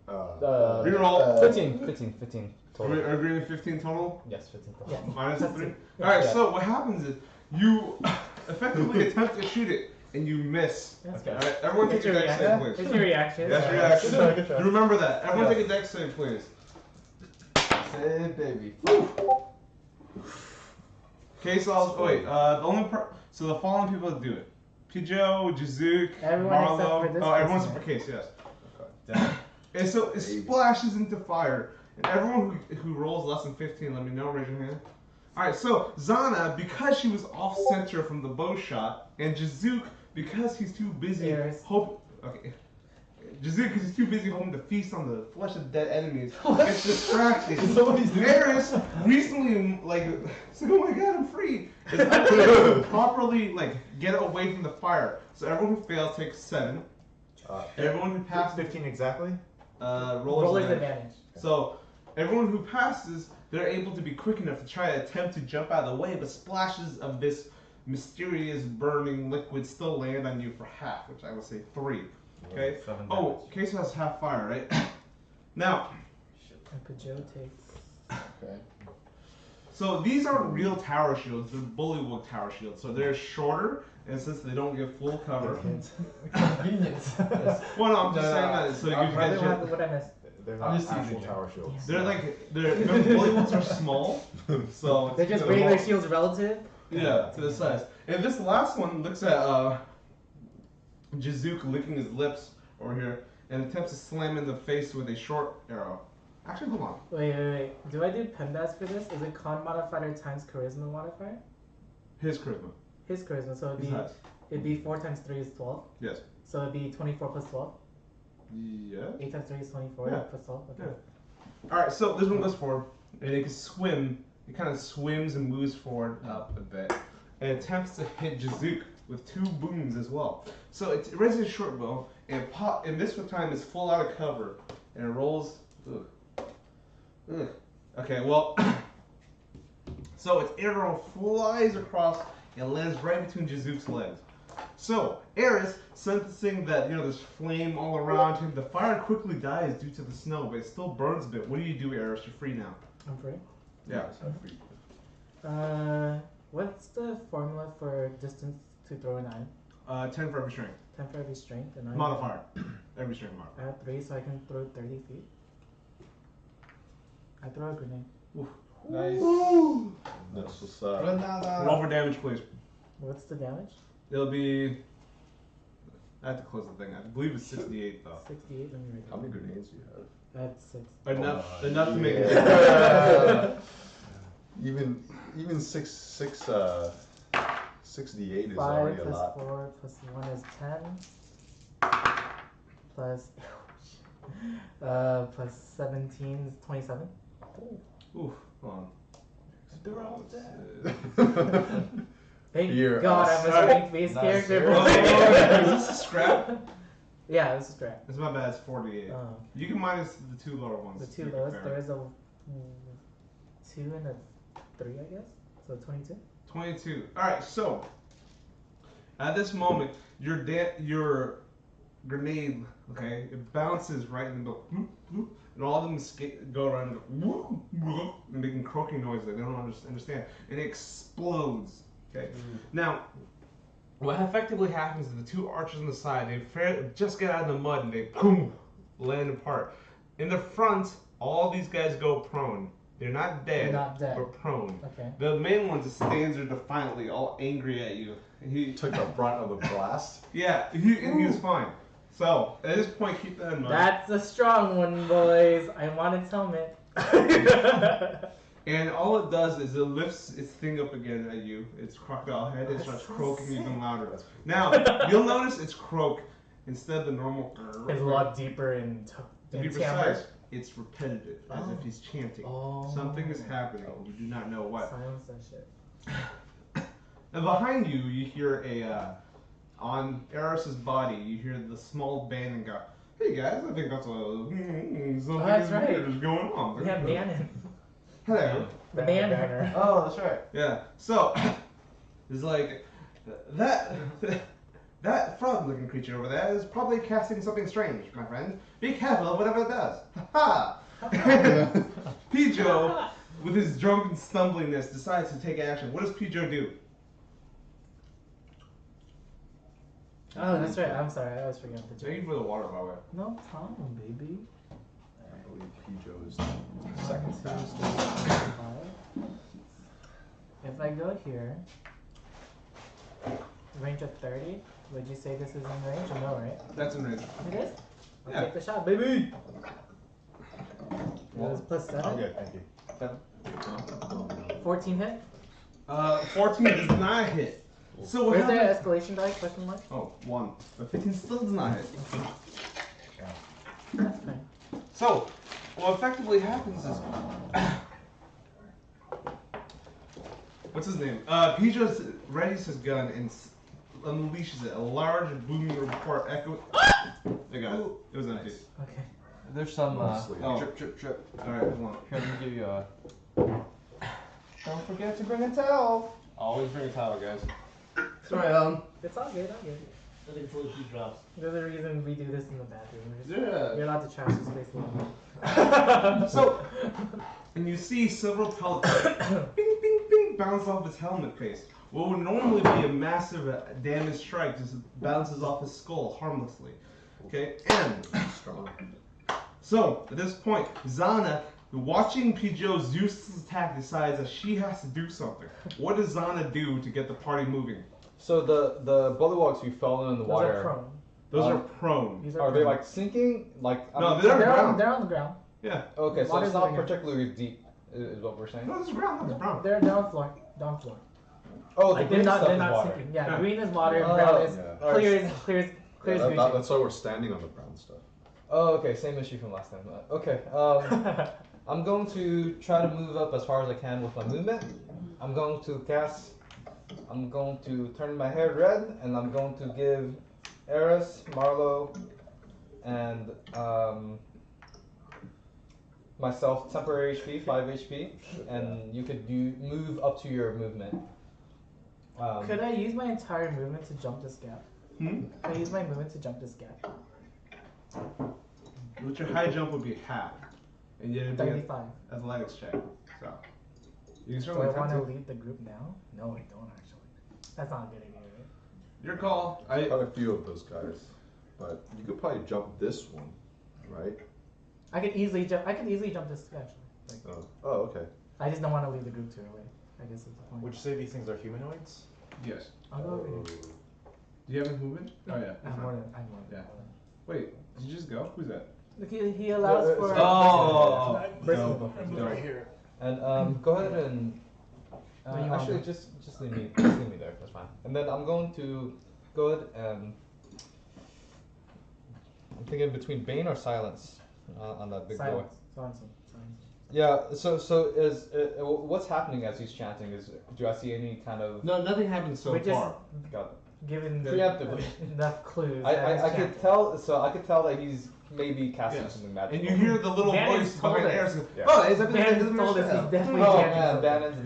Reroll. 15 Are we total. agreeing 15 total? Yes, 15 total. Yeah. Minus That's 3? it. Alright, Yeah. so what happens is you effectively attempt to shoot it and you miss. That's Okay. good. Alright, everyone take It's a your dex reaction. save, It's please. your reaction. That's your Yeah. reaction. Good try, good try. You remember that. Everyone Yeah. take a dex save, please. Say baby. Okay, so the only so the following people do it. Pijo, Jazook, Everyone except Marlo. for this Oh, everyone person. except for Case, yes. Damn. And so it splashes into fire. And everyone who rolls less than 15, let me know, raise your hand. Alright, so Zana, because she was off center from the bow shot, and Jazook, because he's too busy Eris. Jazook, because he's too busy hoping to feast on the flesh of dead enemies, gets distracted. Somebody's doing Eris recently, it's like, oh my god, I'm free. Is unable to properly, get away from the fire. So everyone who fails takes 7. Everyone who passes, 15 exactly? Roller's advantage. So everyone who passes, they're able to be quick enough to try to attempt to jump out of the way, but splashes of this mysterious burning liquid still land on you for half, which I would say 3. Okay. 7 Oh, Queso has half fire, right? Now, And Pijo takes. Okay. so these aren't real tower shields; they're bullywog tower shields. So they're shorter, and since they don't give full cover. Convenience. Well, no, I'm just saying that so you Brother, guys. what I missed? They're I'm not just actual teasing you. tower shields. They're bullywugs are small, so They're just to the regular wall. shields relative. Yeah, to the size. And this last one looks at Jazook licking his lips over here and attempts to slam in the face with a short arrow. Actually, hold on. Wait. Do I do PEMDAS for this? Is it con modifier times charisma modifier? His charisma. His charisma, so His highest. it'd be 4 times 3 is 12. Yes. So it'd be 24 plus 12. Yeah. 8 times 3 is 24 Yeah. plus 12. Okay. Yeah. All right. So this one goes forward, and it can swim. It kind of swims and moves forward up a bit, and attempts to hit Jazook with 2 booms as well. So it raises a short bow, and and this time is full out of cover, and it rolls. Ugh. Okay, well, so its arrow flies across and lands right between Jazook's legs. So Eris, sensing that there's flame all around him, the fire quickly dies due to the snow, but it still burns a bit. What do you do, Eris? You're free now. I'm free. Yeah. What's the formula for distance to throw an iron? 10 for every strength. 10 for every strength. And Modifier. Every strength I modifier. have 3, so I can throw 30 feet. I throw a grenade. Nice. That's what's up. Roll for damage, please. What's the damage? It'll be. I have to close the thing. I believe it's 68 though. 68. Let me write How that. many grenades do you have? I have 6. Enough to make it. Yeah. even 68 is 5 already a plus lot. 4 plus 1 is 10. Plus. Plus 17 is 27. Oof. Hold on. They're all Thank You're God us. I'm a strength-based Nice. character. Oh, is this a scrap? Yeah, this is correct. It's my bad. It's 48. You can minus the 2 lower ones. The 2 to make it lowest, fair. there is a 2 and a 3, I guess. So 22. 22. All right. So at this moment, your grenade, okay, it bounces right in the middle, and all of them go around and go, and making croaking noises that they don't understand, and it explodes. Okay. Now, what effectively happens is the 2 archers on the side, they just get out of the mud and they boom, land apart. In the front, all these guys go prone. They're not dead, They're not dead. but prone. Okay. The main one just stands there defiantly, all angry at you. He Took the brunt of the blast. Yeah, he was fine. So, at this point, keep that in mind. That's a strong one, boys. I want its helmet. And all it does is it lifts its thing up again at you, its crocodile head, and That's starts so croaking sick. even louder. Now, you'll notice its croak, instead of the normal, It's a lot deeper in to be timbre. precise, it's repetitive, as if he's chanting. Oh. Something is happening, you do not know what. Silence that shit. And behind you, you hear on Eris's body, you hear the small band and go, "Hey guys, I think that's something that's right. weird is going on." We have Bannon. Hello. The Banner. Oh, that's right. Yeah. So it's like that frog-looking creature over there is probably casting something strange, my friend. Be careful of whatever it does. Ha! Pijo, with his drunken stumblingness, decides to take action. What does Pijo do? Oh, that's right. I'm sorry. I always forget the Thank joke. you for the water, by the way. No problem, baby. I believe Pijo is the second fastest. If I go here, range of 30, would you say this is in range or no, right? That's in range. It is? I'll Yeah. take the shot, baby! It was plus 7. Okay, thank you. 14 hit? 14 does not hit. So what Where's the happens? escalation die? Question mark? Oh, 1. But 15 still does not hit. That's fine. So, what effectively happens is... What's his name? Pijo readies his gun and unleashes it. A large booming report echoes... I got it. It was empty. Okay. There's some. Mostly. Oh. Drip, drip, drip. Alright, hold on. Here, let me give you a. Don't forget to bring a towel. Always bring a towel, guys. Sorry, It's all good, all good. I think it's only 2 drops. There's a reason we do this in the bathroom. Yeah. You're allowed to trash the space a little. So, and you see several pellets bing, bing, bing, bounce off his helmet case. What would normally be a massive damage strike just bounces off his skull harmlessly. Okay, and Strong. so at this point, Zana, watching Pijo's useless attack, decides that she has to do something. What does Zana do to get the party moving? So the bullywogs who fell in the Those water. are prone. Those Um, are prone. These Are prone. they like sinking? Like I No, mean- they're on the They're on, ground. they're on the ground. Yeah. Okay, so Water's it's not moving. particularly deep, is what we're saying. No, this is ground. That's brown. They're down floor. Down floor. Oh, the Like green they're not stuff they're is not water. sinking. Yeah, Yeah. green is water, Oh, brown is yeah. clear is Yeah, green. that's why we're standing on the brown stuff. Oh, okay, same issue from last time. Okay, I'm going to try to move up as far as I can with my movement. I'm going to turn my hair red, and I'm going to give Eris, Marlo, and myself temporary HP, 5 HP, and you could move up to your movement. Could I use my entire movement to jump this gap? Hmm? Could I use my movement to jump this gap? Which your high jump would be half, and yet it'd be an 35. athletics check. So you can Do certainly I want to attempt it. lead the group now? No, I don't actually. That's not a good idea, right? Your call. Quite a few of those guys, but you could probably jump this one, right? I could easily jump this actually. Like, Oh, okay. I just don't want to leave the group too early. I guess that's the point. Would you say these things are humanoids? Yes. I'll go over here. Do you have any movement? Oh yeah. I'm more than Yeah. Wait, did you just go? Who's that? Look, he allows for. Oh. Burst No. movement. No. Right here. And go ahead and Where you want actually me? just leave me there. That's fine. And then I'm going to go ahead and I'm thinking between Bane or Silence on that big boy. Silence. Silence. Yeah. So is what's happening as he's chanting? Do I see any kind of No, nothing happened so We're just far. got given Preemptively. enough clues. I that I it's could tell I could tell that he's maybe casting Yes. something magical. And you hear the little Bannon's voice told behind us. Eris go, Yeah. "Oh, is that Bannon's told us he's definitely Oh chanting man, something. Bannon's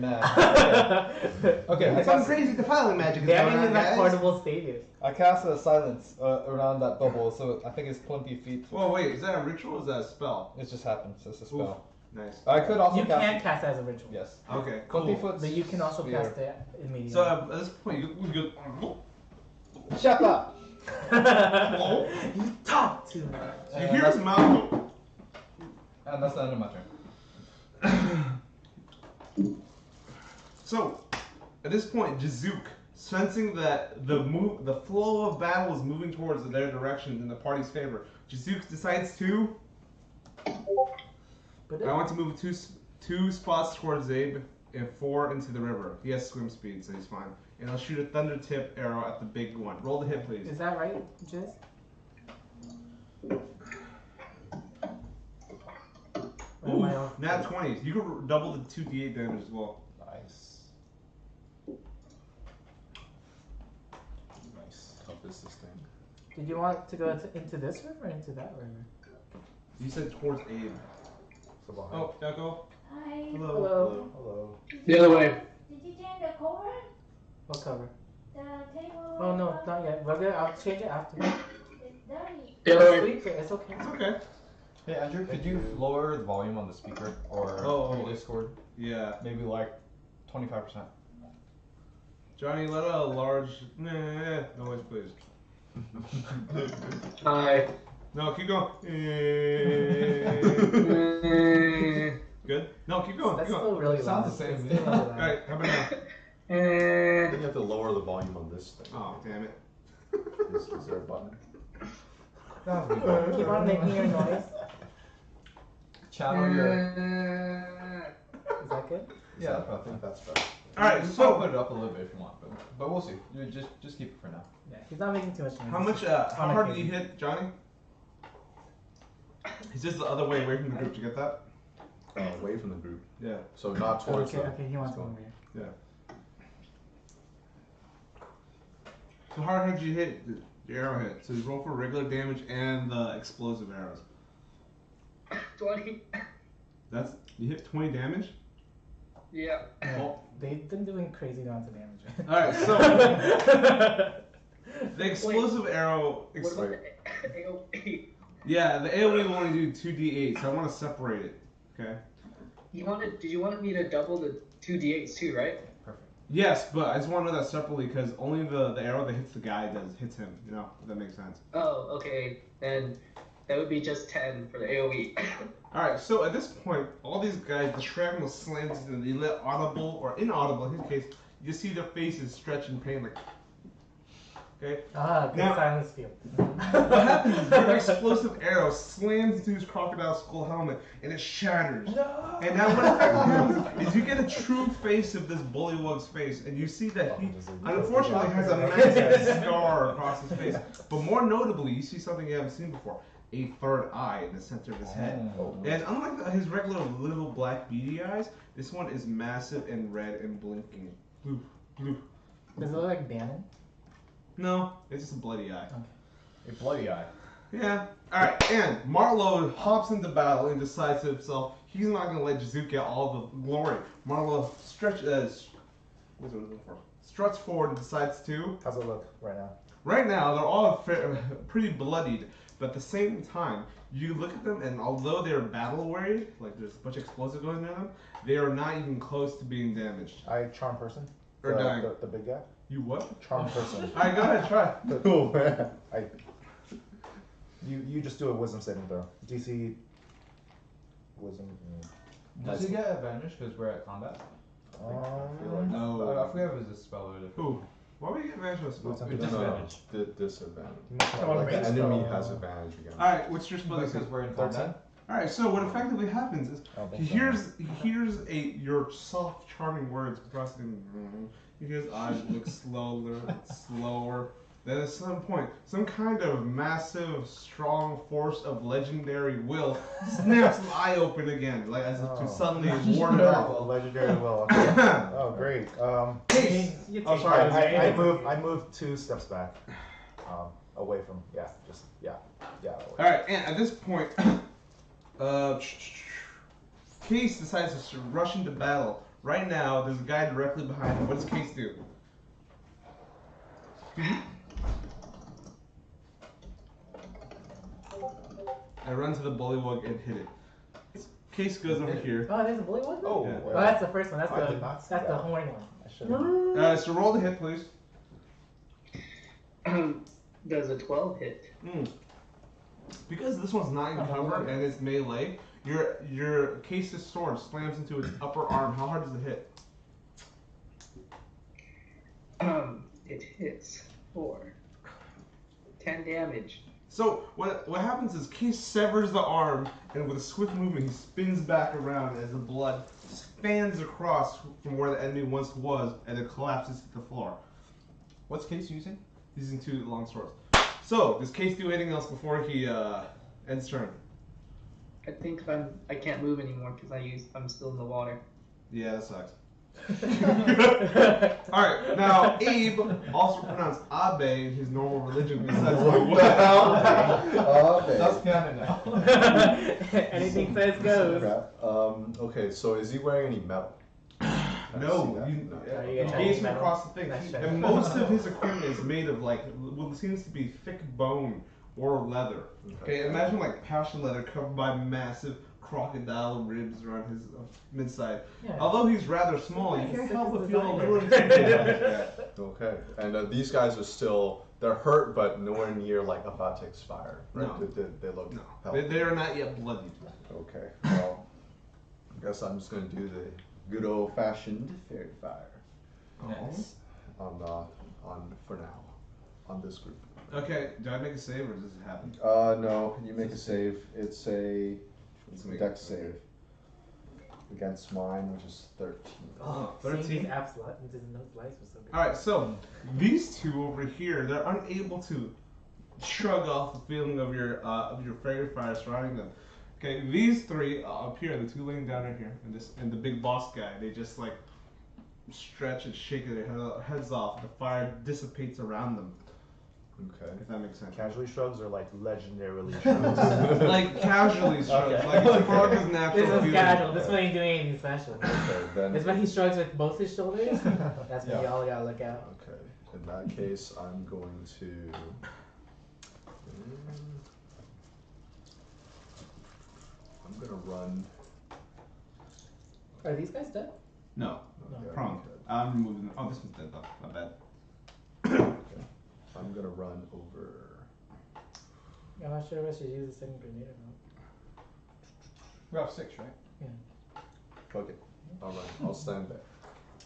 mad. Okay, I Some cast, crazy defiling magic is going Bannon on, is at guys. portable stadium. I cast a silence around that bubble, so I think it's 20 feet. Whoa, wait, is that a ritual or is that a spell? It just happens. It's a spell. Nice. I could also You cast. can cast it as a ritual. Yes. Okay, 20 cool. foot. But you can also sphere. cast it immediately. So at this point, you go. Shut up. You talk too much. You hear his mouth go. And that's the end of my turn. So, at this point, Jizook, sensing that the flow of battle is moving towards their direction in the party's favor, Jizook decides to. But I want to move 2 2 spots towards Zabe and 4 into the river. He has swim speed, so he's fine. And I'll shoot a thunder tip arrow at the big one. Roll the hit, please. Is that right, Jizz? Or am I Ooh, off? nat 20. You can double the 2d8 damage as well. Nice. Nice. How tough is this thing? Did you want to go into this river or into that river? You said towards Abe. So behind. Oh, Echo. Hi. Hello. Hello. Hello. The other way. Did you change the cover? What cover? The table? Oh no, not yet. We're good. I'll change it after. It's dirty. The other way. It's okay. It's okay. Hey Andrew, could you lower the volume on the speaker or Oh. your Discord? Yeah. Maybe like 25%. Johnny, let a large noise, please. Hi. No, keep going. Good? No, keep going. That's Keep still going. really It loud. sounds the same. It's still really loud. Alright, how about now? Then you have to lower the volume on this thing. Oh, damn it. Is there a button? Keep on making your noise. Channel your. Is that good? Yeah, I think that's better. Alright, You can so put it up a little bit if you want, but we'll see. You just keep it for now. Yeah, he's not making too much noise. how much how hard did you hit, Johnny? He's just the other way away from the group. Did you get that? Away from the group. Yeah. So not Oh, towards okay, them. okay, he wants one over here. Yeah. So how hard did you hit the arrowhead? So you roll for regular damage and the explosive arrows. 20. That's you hit 20 damage? Yeah. Oh. They've been doing crazy amounts of damage. Alright, so the explosive arrow What about the AOE? yeah, the AoE will only do 2d8, so I want to separate it. Okay? Did you want me to double the 2d8s too, right? Perfect. Yes, but I just want to know that separately because only the arrow that hits the guy hits him, you know, if that makes sense. Oh, okay. Then that would be just 10 for the AOE. Alright, so at this point, all these guys, the shrapnel slams into them, they let audible or inaudible, in his case, you just see their faces stretch in pain, like. Okay? Ah, good Now- silence field. What happens is your explosive arrow slams into his crocodile skull helmet and it shatters. No! And now what happens is you get a true face of this bullywug's face, and you see that he unfortunately has a massive scar across his face. But more notably, you see something you haven't seen before. A third eye in the center of his head. Oh. And unlike his regular little black beady eyes, this one is massive and red and blinking. Blue, blue. Does it look like Bannon? No, it's just a bloody eye. A bloody eye. Yeah. Alright, and Marlowe hops into battle and decides to himself he's not going to let Jizuke get all the glory. Marlowe struts forward and decides to. How's it look right now? Right now, they're all pretty bloodied, but at the same time, you look at them, and although they're battle weary, like there's a bunch of explosives going near them, they are not even close to being damaged. I charm person. Or dying. The big guy. You what? Charm person. Alright, go ahead, try. Oh man. You just do a wisdom saving throw. DC. Wisdom. Does he get advantage because we're at combat? No. I forget if it was a spell or a Who? Why would you get advantage on a spell? Wisdom. Disadvantage. Disadvantage. Like The an enemy spell. has advantage again. Alright, what's your spell? Because we're in 13. combat. Alright, so what effectively happens is I don't he think so. hears your soft, charming words crossing. He hears eyes look slower. Then at some point, some kind of massive, strong force of legendary will snaps an eye open again, like as if to Oh. suddenly ward it off. Oh, legendary will. Okay. Oh, great. Case. You Oh, take sorry. it. I move 2 steps back. Away from. Yeah. Just. Yeah. Yeah. Away. All right, and at this point, Case decides to rush into battle. Right now, there's a guy directly behind him. What does Case do? I run to the bullywug and hit it. Case goes over here. Oh, there's a bully one? Oh. Yeah. Oh, that's the first one. That's I the did not see that's the that. horn one. I should. So roll the hit, please. Does a 12 hit? Because this one's not in cover and it's melee, your Case's sword slams into its upper arm. How hard does it hit? It hits for 10 damage. So what happens is Case severs the arm, and with a swift movement, he spins back around as the blood spans across from where the enemy once was, and it collapses to the floor. What's Case using? He's using 2 long swords. So does Case do anything else before he ends turn? I think I can't move anymore because I'm still in the water. Yeah, that sucks. Alright, now Abe, also pronounced Abe in his normal religion, besides What the hell? Abe. That's canon now. Anything says goes. Crap. Okay, so is he wearing any metal? No, I see you that. you get engage him metal? across the thing. That's right. And most of his equipment is made of like what seems to be thick bone or leather. Okay, imagine like passion leather covered by massive crocodile ribs around his midside. Yeah. Although he's rather small, you He's can't sick help as but a feel a designer. little intimidated. Yeah. Okay, and these guys are still, they're hurt, but nowhere near like about to expire, right? No. They look No, healthy. they are not yet bloodied. Okay, well, I guess I'm just gonna do the good old fashioned fairy fire Nice. on for now, on this group. Okay, do I make a save or does it happen? No, you make a save. It's a make dex save against mine, which is 13. Oh, 13. seeing these apps those lights were so good. Alright, so these two over here, they're unable to shrug off the feeling of your fairy fire surrounding them. Okay, these 3 up here, the 2 laying down right here, and the big boss guy, they just like stretch and shake their heads off. The fire dissipates around them. Okay. If that makes sense. Casually shrugs or like legendarily shrugs? Like casually shrugs, Okay. like it's part of his natural This one's feeling. casual. This one ain't doing anything special. Okay, then. It's when he shrugs with both his shoulders. That's when Yeah. y'all gotta look out. Okay. In that case, I'm going to. I'm gonna run. Are these guys dead? No, No. Yeah, prone. okay. I'm removing. Oh, this one's dead though. Not bad. I'm gonna run over. I'm not sure if I should use the second grenade or not. We're up 6, right? Fuck it. I'll run. I'll stand there.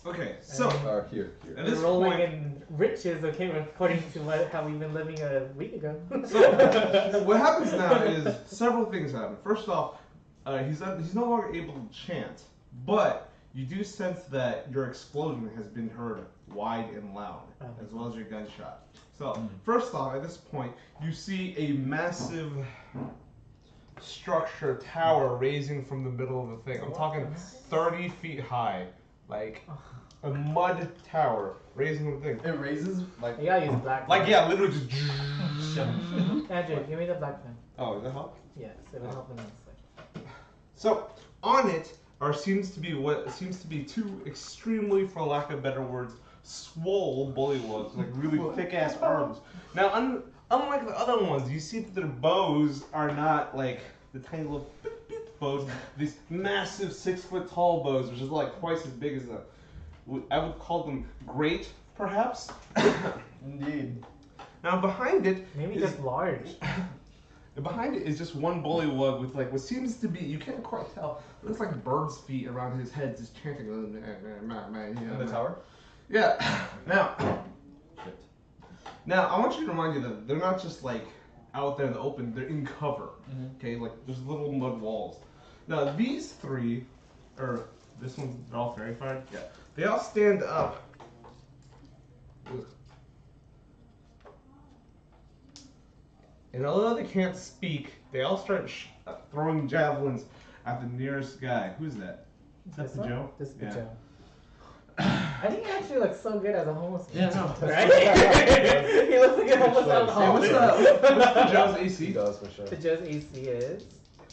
Okay, so Here. at We're this rolling point, in riches, okay, according to how we've been living a week ago. so what happens now is several things happen. First off, he's no longer able to chant, but you do sense that your explosion has been heard wide and loud, as well as your gunshot. So first off, at this point, you see a massive structure tower raising from the middle of the thing. I'm talking 30 feet high, like a mud tower raising from the thing. It raises like. You gotta use black. Like yeah, literally just. Andrew, give me the black pen. Oh, is that hot? Yes, it will help in this way. So on it seems to be what seems to be 2 extremely, for lack of better words, swole bullywogs, like really thick ass arms. Now, unlike the other ones, you see that their bows are not like the tiny little beep, beep bows. These massive 6-foot tall bows, which is like twice as big as them. I would call them great, perhaps. Indeed. Now behind it, Maybe is- just large. behind it is just one bullywug with like what seems to be, you can't quite tell, it looks like birds' feet around his head, just chanting. In the tower? Yeah. Now I want you to remind you that they're not just like out there in the open; they're in cover. Okay, like there's little mud walls. Now these 3, or this one's they're all fairy fired. Yeah, they all stand up. Ugh. And although they can't speak, they all start throwing javelins at the nearest guy. Who's that? Is that This the one? Joe? This is the Yeah. Joe. I think he actually looks so good as a homeless man. Yeah, no. Right? He looks like a homeless choice. alcoholic. Hey, what's the Joe's He AC? does for sure. The Joe's AC is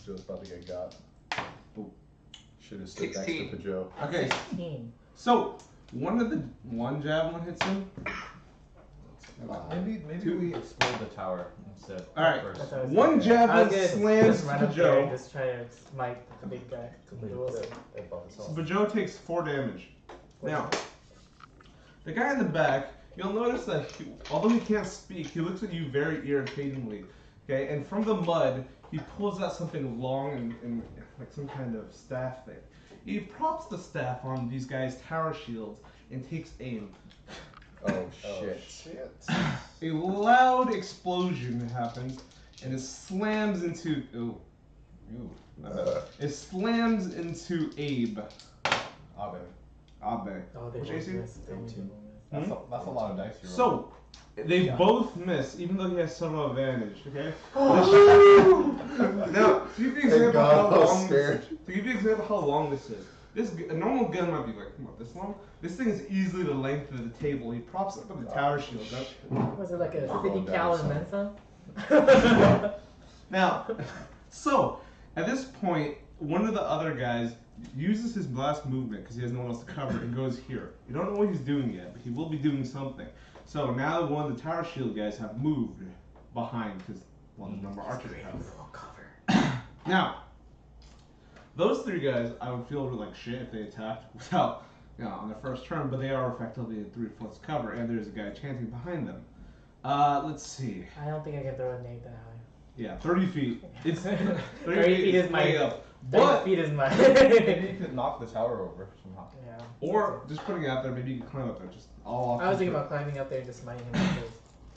Joe's about to get got. Should have stood next 16. to Joe. Okay, 16. so one javelin hits him. Maybe Two. we explode the tower instead. All right. First. That's what I was One thinking. I was javelin gonna slams just run to up there and Joe. just try to smite the big guy. But Joe takes 4 damage. Now, the guy in the back, you'll notice that although he can't speak, he looks at you very irritatingly. Okay, and from the mud, he pulls out something long and like some kind of staff thing. He props the staff on these guys' tower shields and takes aim. Oh shit. A loud explosion happens, and it slams into. Ooh. It slams into Abe. Abe. Abe. Oh, they Which both AC? missed. They 18. both missed. That's a lot of dice. So, they both miss, even though he has subtle advantage. Okay. Now, to give you an example God, how I was long. scared. To give you an example how long this is. A normal gun might be like, come on, this long. This thing is easily the length of the table. He props up the tower shield. Was it like a We're 50 going down, cal son. and then some? Now, so at this point, one of the other guys uses his last movement because he has no one else to cover and goes here. You don't know what he's doing yet, but he will be doing something. So now one of the tower shield guys have moved behind because there's no more archers have. Now, those three guys, I would feel like shit if they attacked without, on their first turn, but they are effectively in 3 foot cover, and there's a guy chanting behind them. Let's see. I don't think I can throw a nade that high. Yeah, 30 feet. It's 30 feet is my- way up. 30 But feet is my. Maybe you could knock the tower over somehow. Yeah. or just putting it out there, maybe you can climb up there. Just all off. I was thinking about climbing up there and just smiting him with this.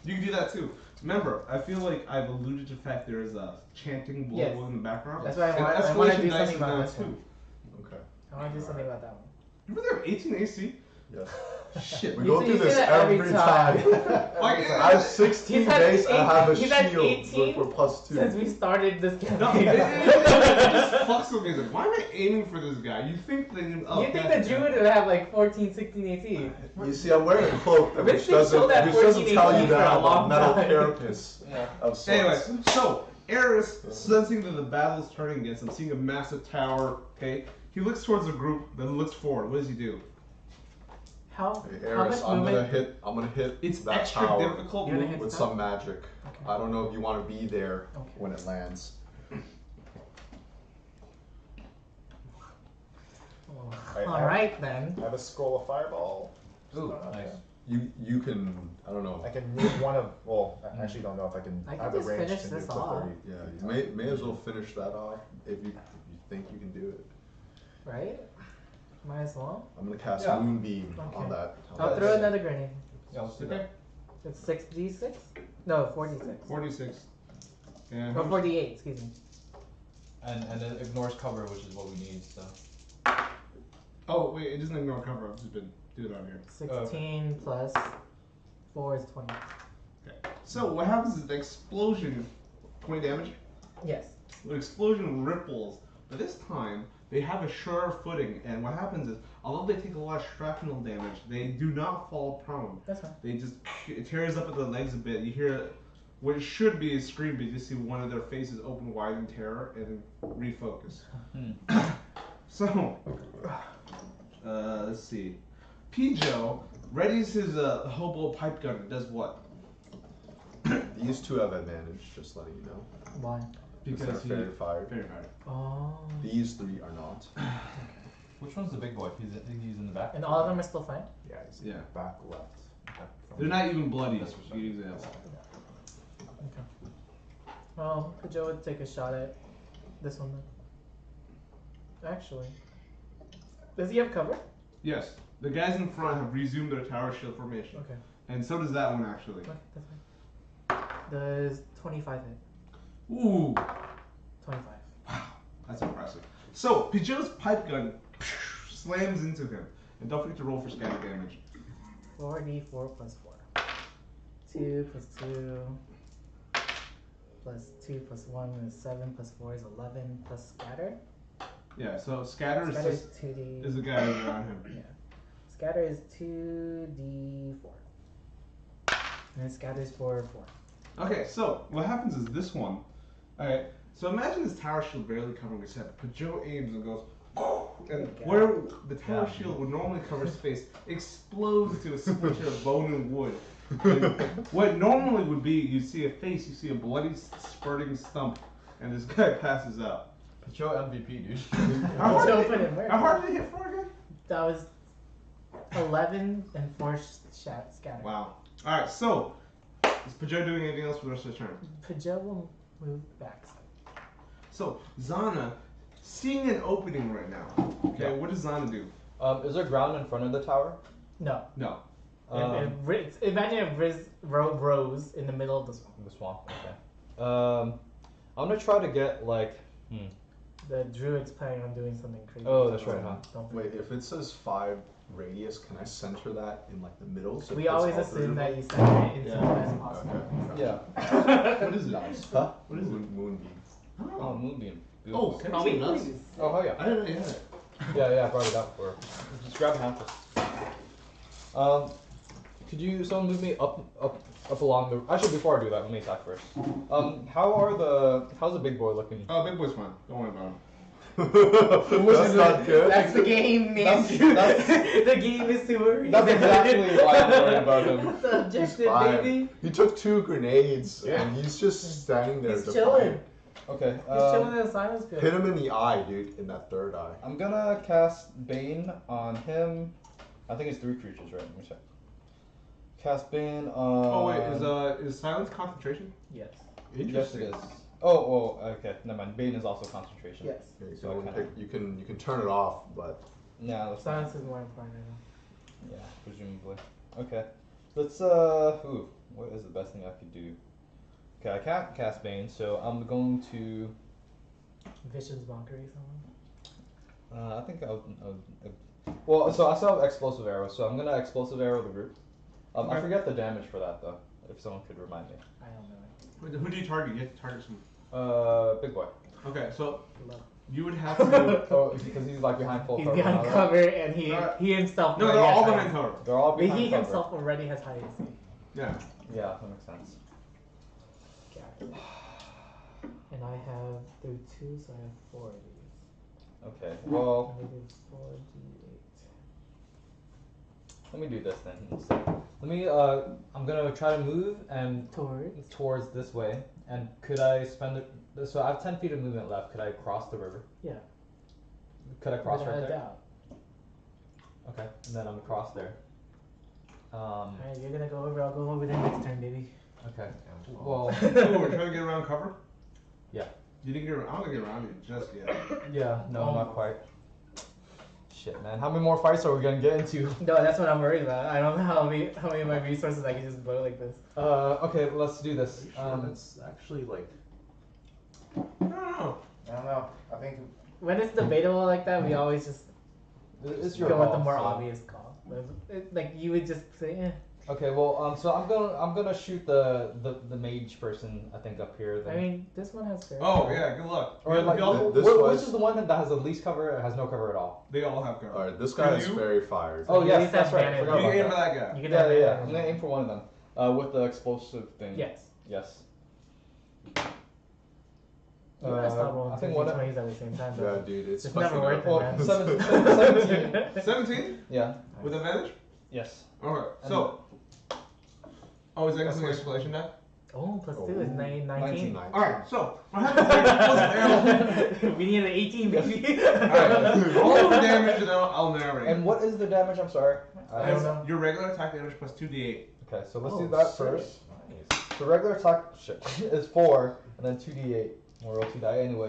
You can do that too. Remember, I feel like I've alluded to the fact there is a chanting Yes. bullet in the background. That's why And I want to escalation do dice something is about down this one. Okay. I want to do something about that one. You really have 18 AC? Yes. Shit. We You go say- through you say this that every every time. time. Like, I have 16 He's at base and I have a 18 he's at shield 18 with +2. Since we started this No, campaign. it just fucks with me. Like, why am I aiming for this guy? You think they You think the druid would have like 14, 16 AC? You see, I'm wearing a cloak I've which been doesn't, told that which doesn't 14 tell you AC that for a I have a long metal time. Yeah. carapace of sorts. Anyway, so Eris, sensing that the battle is turning against him, seeing a massive tower, okay, he looks towards the group, then looks forward. What does he do? How, Hey, how much Eris, I'm movement? gonna hit It's that extra tower difficult You're gonna hit move. with the some magic. Okay. I don't know if you want to be there Okay. when it lands. Alright then. I have a scroll of fireball. Ooh, nice. You can, I don't know. I can move one of. Well, I actually don't know if I can. I can have the just range finish to this do clip off. 30. Yeah, you may as well finish that off if you think you can do it. Right? Might as well. I'm gonna cast Yeah. Moonbeam Okay. on that. I'll throw another grenade. Yeah, let's do Okay. that. It's 6d6? No, 4d6. 46. And Or 48, excuse me. And it ignores cover, which is what we need. So. oh wait, it doesn't ignore cover. I've just been doing it on here. 16 plus 4 is 20. Okay. So what happens is the explosion, 20 damage. Yes. The explosion ripples, but this time they have a surer footing. And what happens is, although they take a lot of shrapnel damage, they do not fall prone. That's fine. They just it tears up at the legs a bit. You hear what should be a scream, but you see one of their faces open wide in terror and then refocus. So, let's see. Pijo readies his hobo pipe gun and does what? These two have advantage, just letting you know. Why? Because he they're fired. very hard. Oh. These three are not. Which one's the big boy? He's in the back. And all of them are still fine? Yeah, he's Yeah. back left. Okay. They're not even bloody. That's what's up. You example. Okay. Well, Pijo would take a shot at this one then. Actually. Does he have cover? Yes, the guys in front have resumed their tower shield formation, Okay. and so does that one actually. Okay, that's fine. Does 25 hit? Ooh, 25. that's impressive. So Pijo's pipe gun slams into him, and don't forget to roll for scatter damage. 4d4 plus 4. 2 plus 2 plus 2 plus 1 is 7 plus 4 is 11 plus scatter. Yeah, so scatter Scatter is is 2d. the guy around him. Yeah. Scatter is 2d4. And then scatter is for 4. Okay, so what happens is this one. Alright, so imagine this tower shield barely covering his head, but Pijo aims and goes, and where the tower shield would normally cover his face explodes into a splinter of bone and wood. And what normally would be, you see a face, you see a bloody spurting stump, and this guy passes out. Pijo MVP, dude. How hard, Pijo did put it, in work. how hard did it hit for again? That was 11 and 4 scatter. Wow. Alright, so, is Pijo doing anything else for the rest of the turn? Pijo will move back. So, Zana, seeing an opening right now, okay, Yeah. what does Zana do? Is there ground in front of the tower? No. No. Imagine if Rose in the middle of the swamp. The swamp. Okay. I'm gonna try to get like. The druid's planning on doing something crazy. Oh, that's right, huh? Don't Wait, forget. if it says 5 radius, can I center that in like the middle? So it We puts always all three assume of that them? you center it into Yeah. the best possible. Okay. Yeah. What is it? Nice. Huh? What is it? Moonbeam. Oh, moonbeam. Oh, can I see nuts? Oh, hell yeah. I didn't know you had it. Yeah, I brought it up for. Just grab a handful. Could you someone move me up along the? Actually, before I do that, let me attack first. How's the big boy looking? Oh, big boy's fine. Don't worry about him. That's not good. That's the game, man. The game is to worry. That's exactly why I'm worried about him. That's the objective, Fine. baby. He took 2 grenades Yeah. and he's just standing there. He's defiant. chilling. Okay. He's chilling in the silence pit. Hit him in the eye, dude, in that third eye. I'm gonna cast Bane on him. I think it's 3 creatures, right? Let me check. Cast Bane on. Oh wait, is silence concentration? Yes. Yes, it is. Oh, okay. Never mind. Bane is also concentration. Yes. Yeah, you, So can I only kinda- pick, you can turn it off, but Yeah, that's Silence is more important right now. Yeah, presumably. Okay. Let's what is the best thing I could do? Okay, I can't cast Bane, so I'm going to Vision's mockery, someone. I think well, so I still have explosive arrow, so I'm gonna explosive arrow the group. I Okay. forget the damage for that though. If someone could remind me. I don't know. Who do you target? You have to target someone. Big boy. Okay, so Love. you would have to. Oh, because he's like behind full He's cover. behind now, right? cover and he Alright. he himself. No, already they're has all high- behind cover. They're all But behind he cover. himself already has high AC. Yeah. Yeah, that makes sense. Got it. And I have through 2, so I have 4 of these. Okay. Well, Let me do 4d8. let me do this then instead. Let me. I'm gonna try to move and towards this way. And could I spend it? So I have 10 feet of movement left. Could I cross the river? Yeah. Could I cross Without right a there? doubt. Okay. And then I'm across there. Alright, you're gonna go over. I'll go over there next turn, baby. Okay. Well. Oh, we're trying to get around cover. Yeah. You didn't get. I'm gonna get around you just yet. Yeah. No, not quite. Shit, man. How many more fights are we gonna get into? No, that's what I'm worried about. I don't know how many of my resources I can just blow like this. Okay. Let's do this. that's actually like. I don't know. I don't know. I think When it's debatable like that, we always just It's your go with call, the more so- obvious call. Like you would just say, eh. Okay. Well. So I'm gonna shoot the mage person. I think up here. I Then. mean, this one has fair. Oh yeah, good luck. Or like, They all, This which was- is the one that has the least cover? Or has no cover at all. they all have cover. Alright, this guy is You? very fired. Oh You yes, use that's right. I advantage. forgot You about aim for that. that guy. You can Yeah, have yeah. advantage. I'm gonna aim for one of them. With the explosive thing. Yes. Yes. You gotta stop I rolling think two one. d20s at the same time. Yeah, Though. dude, it's It's fucking never worth it, up. man. 17. 17 Yeah. with advantage. Yes. Okay, so. Oh, is that gonna be explanation die? Oh, plus 2 is 19. 19. Alright, so what happens is explosive arrow. We need an 18, baby. Alright, roll for damage and I'll narrate. And what is the damage? I'm sorry. I don't know. Your regular attack damage plus 2d8. Okay, so let's Oh, do that shit. first. So regular attack is 4, and then 2d8. We'll roll 2 die anyway.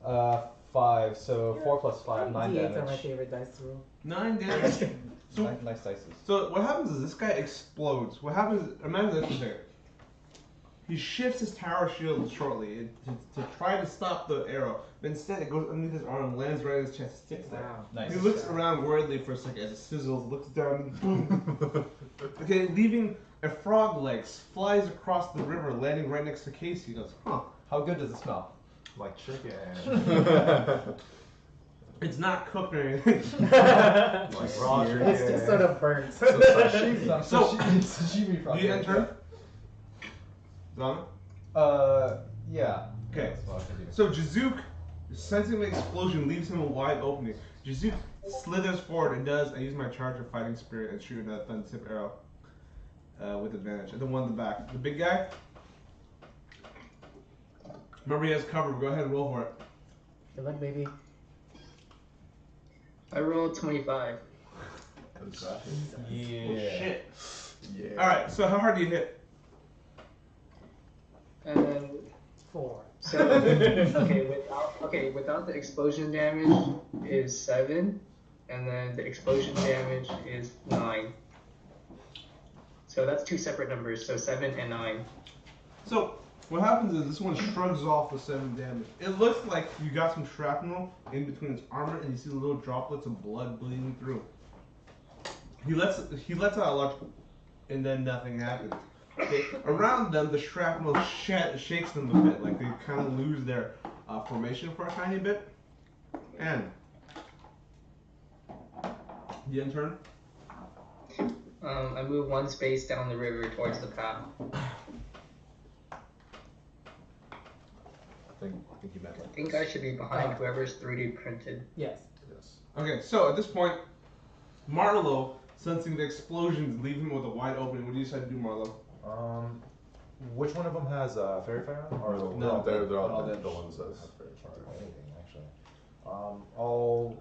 5. So 4 plus 5, 9 D8s are my damage. favorite dice to roll. 9 damage. So, Nice dices. so what happens is this guy explodes. What happens is, imagine this for a second. He shifts his tower shield shortly to try to stop the arrow, but instead it goes underneath his arm, lands right in his chest, sticks there. Wow. Nice. He looks around worriedly for a second as it sizzles, looks down, and boom. Okay, leaving a frog leg flies across the river, landing right next to Casey. He goes, huh. How good does it smell? Like chicken. It's not cooked or anything. Like raw Seared. chicken. It's just sort of burnt. So- sashimi Do you enter? Zana? Yeah. Okay. That's what I figured. So Jizook, sensing the explosion, leaves him a wide opening. Jizook slithers forward and does. I use my charge of fighting spirit and shoot a fun tip arrow with advantage. And the one in the back. The big guy. Remember he has cover. Go ahead and roll for it. Good luck, baby. I rolled 25. Yeah. Oh, shit. Yeah. All right. So how hard do you hit? And then 4. so without the explosion damage is 7, and then the explosion damage is 9. So that's 2 separate numbers. So 7 and 9. So What happens is this one shrugs off the 7 damage. It looks like you got some shrapnel in between its armor, and you see the little droplets of blood bleeding through. He lets out a large, and then nothing happens. Around them, the shrapnel shakes them a bit, like they kind of lose their formation for a tiny bit. And the intern. I move 1 space down the river towards the path. I think you meant I like think I should be behind whoever's 3D printed. Yes. this. Okay, so at this point, Marlowe, sensing the explosions leave him with a wide opening. What do you decide to do, Marlowe? Which one of them has fairy fire on? Or No, they're all all dead. dead. The ones that have Can't do anything actually. I'll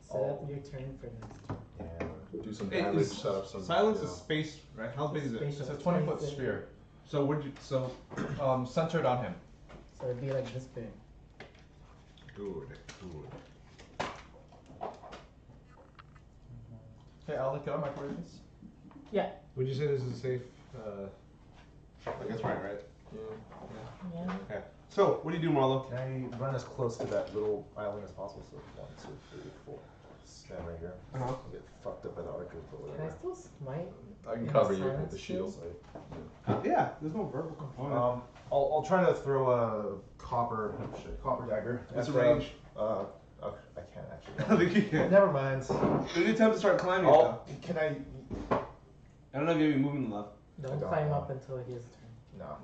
Set up your turn for next turn. yeah. do some Hey, damage, is set up some. silence you is know. space, right? How big is it? Space. It's a 20-foot sphere, So where'd you? So centered on him. So it'd be like this big. good. Okay, I'll look at my coordinates. Would you say this is a safe? Like that's right? Yeah. Okay. So what do you do, Marlowe? Can I run as close to that little island as possible? So 1, 2, 3, 4. Stand right here. Uh-huh. I'll get fucked up by the archers or Can I whatever. still smite? I can in cover the you with silence the shield. Yeah, there's no verbal component. I'll try to throw a copper dagger. What's at the range? I can't actually. I think you can. Never mind. Did you attempt to start climbing it though? Can I? I don't know if you have any movement left. Don't don't climb know. up until it is turn. No.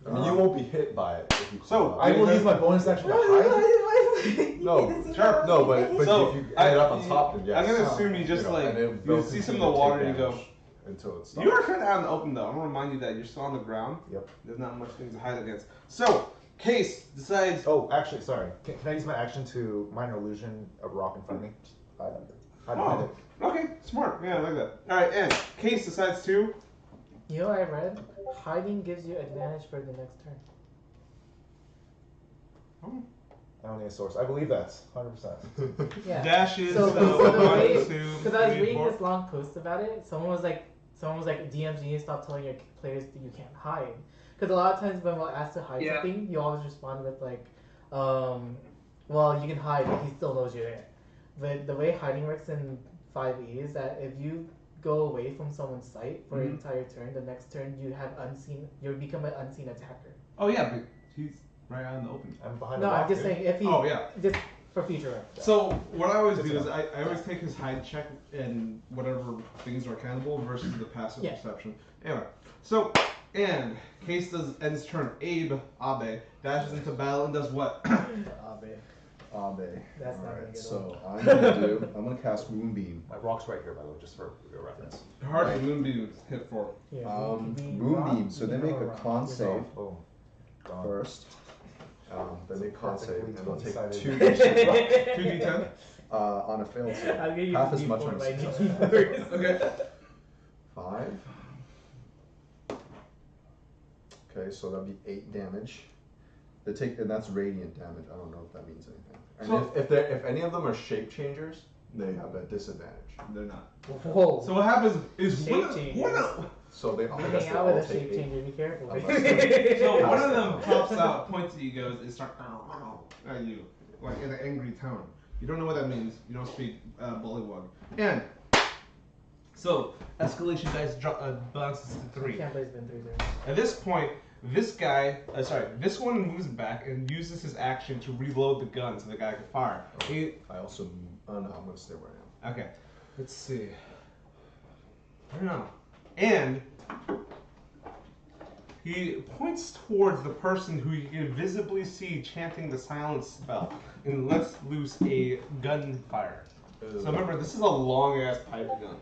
I mean, you won't be hit by it if you. So, climb I up. will use my bonus action to hide. No, sure. No, but So, if you end up on top, then yes. I'm gonna assume you just You know, like and it you will see some of continue the to water take and you go. damage until it stops. You are kind of out in the open though. I'm gonna remind you that you're still on the ground. Yep. There's not much things to hide against. So, Case decides. Oh, actually, sorry. Can I use my action to minor illusion a rock in front of me? Hide behind it. Okay, smart. Yeah, I like that. All right, and Case decides to. You know what I read? Hiding gives you advantage for the next turn. I don't need a source. I believe that. 100%. Yeah. Dashes. So the 1, way, 2, because I was 3, reading 4. this long post about it, someone was like, DMs, you need to stop telling your players that you can't hide. Because a lot of times when we're asked to hide Yeah. something, you always respond with like, well, you can hide, but he still knows you're there. But the way hiding works in 5e is that if you go away from someone's sight for an entire turn, the next turn you become an unseen attacker. Oh yeah, but he's right out in the open. I'm behind No, the rock. I'm just dude. saying if he, Oh yeah. just for future reference. So what I always Good do to is know. I always take his hide check and whatever things are cannibal versus the passive Yeah. perception. Anyway, so and Case ends turn. Abe dashes into battle and does what? Abe. That's not Alright, gonna get so old. I'm gonna cast Moonbeam. My rock's right here, by the way, just for your reference. Hard Moonbeam hit for. Here, Moonbeam. So they make a con save Boom. Gone. first. Then they con save, and they'll take Perfectly 2d10 2d10. on a failed save. I'll give you Half the as much D4 on by a success. D4. Okay. 5. Okay, so that'd be 8 damage. They take, and that's radiant damage. I don't know if that means anything. And So- if any of them are shape changers, they have a disadvantage. They're not. Whoa. So what happens is Shape one changers. of So they, I Hanging guess they out all with a take shape 8. changer, be careful. so one of them pops out, points at you, goes, and starts at you, like in an angry tone. You don't know what that means. You don't speak bullywug. And so escalation dice bounces to 3. Can't believe it's been 3 turns. At this point, this one moves back and uses his action to reload the gun so the guy can fire. I also, oh no, I'm gonna stay where I am. Okay, let's see. I don't know. And he points towards the person who you can visibly see chanting the silence spell and lets loose a gunfire. So remember, this is a long ass pipe gun.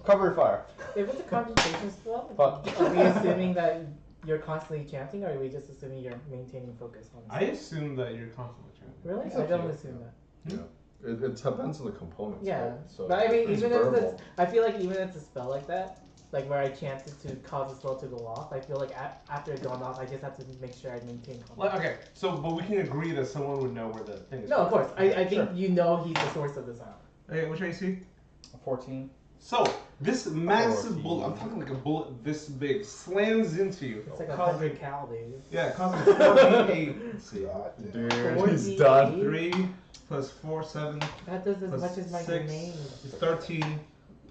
Cover fire. If it's a concentration spell, Fuck. are we assuming that you're constantly chanting, or are we just assuming you're maintaining focus on I it? assume that you're constantly chanting. Really? It's I up to don't you. assume that. Yeah. It depends on the components. Yeah, Right? So but I mean, it's even if verbal. it's, I feel like even if it's a spell like that, like where I chanted to cause the spell to go off, I feel like after it's gone off, I just have to make sure I maintain Well, concentration. okay, so but we can agree that someone would know where the thing is. No, of course. I think Sure. you know he's the source of the sound. Okay, which AC? 14. So this massive 14. bullet, I'm talking like a bullet this big, slams into you. It's like a causing, 100 cal, dude. yeah, causing 48. Let's see. Dude, 48? he's done. 3 plus 4, 7. That does as Plus much as my 6 grenade. is 13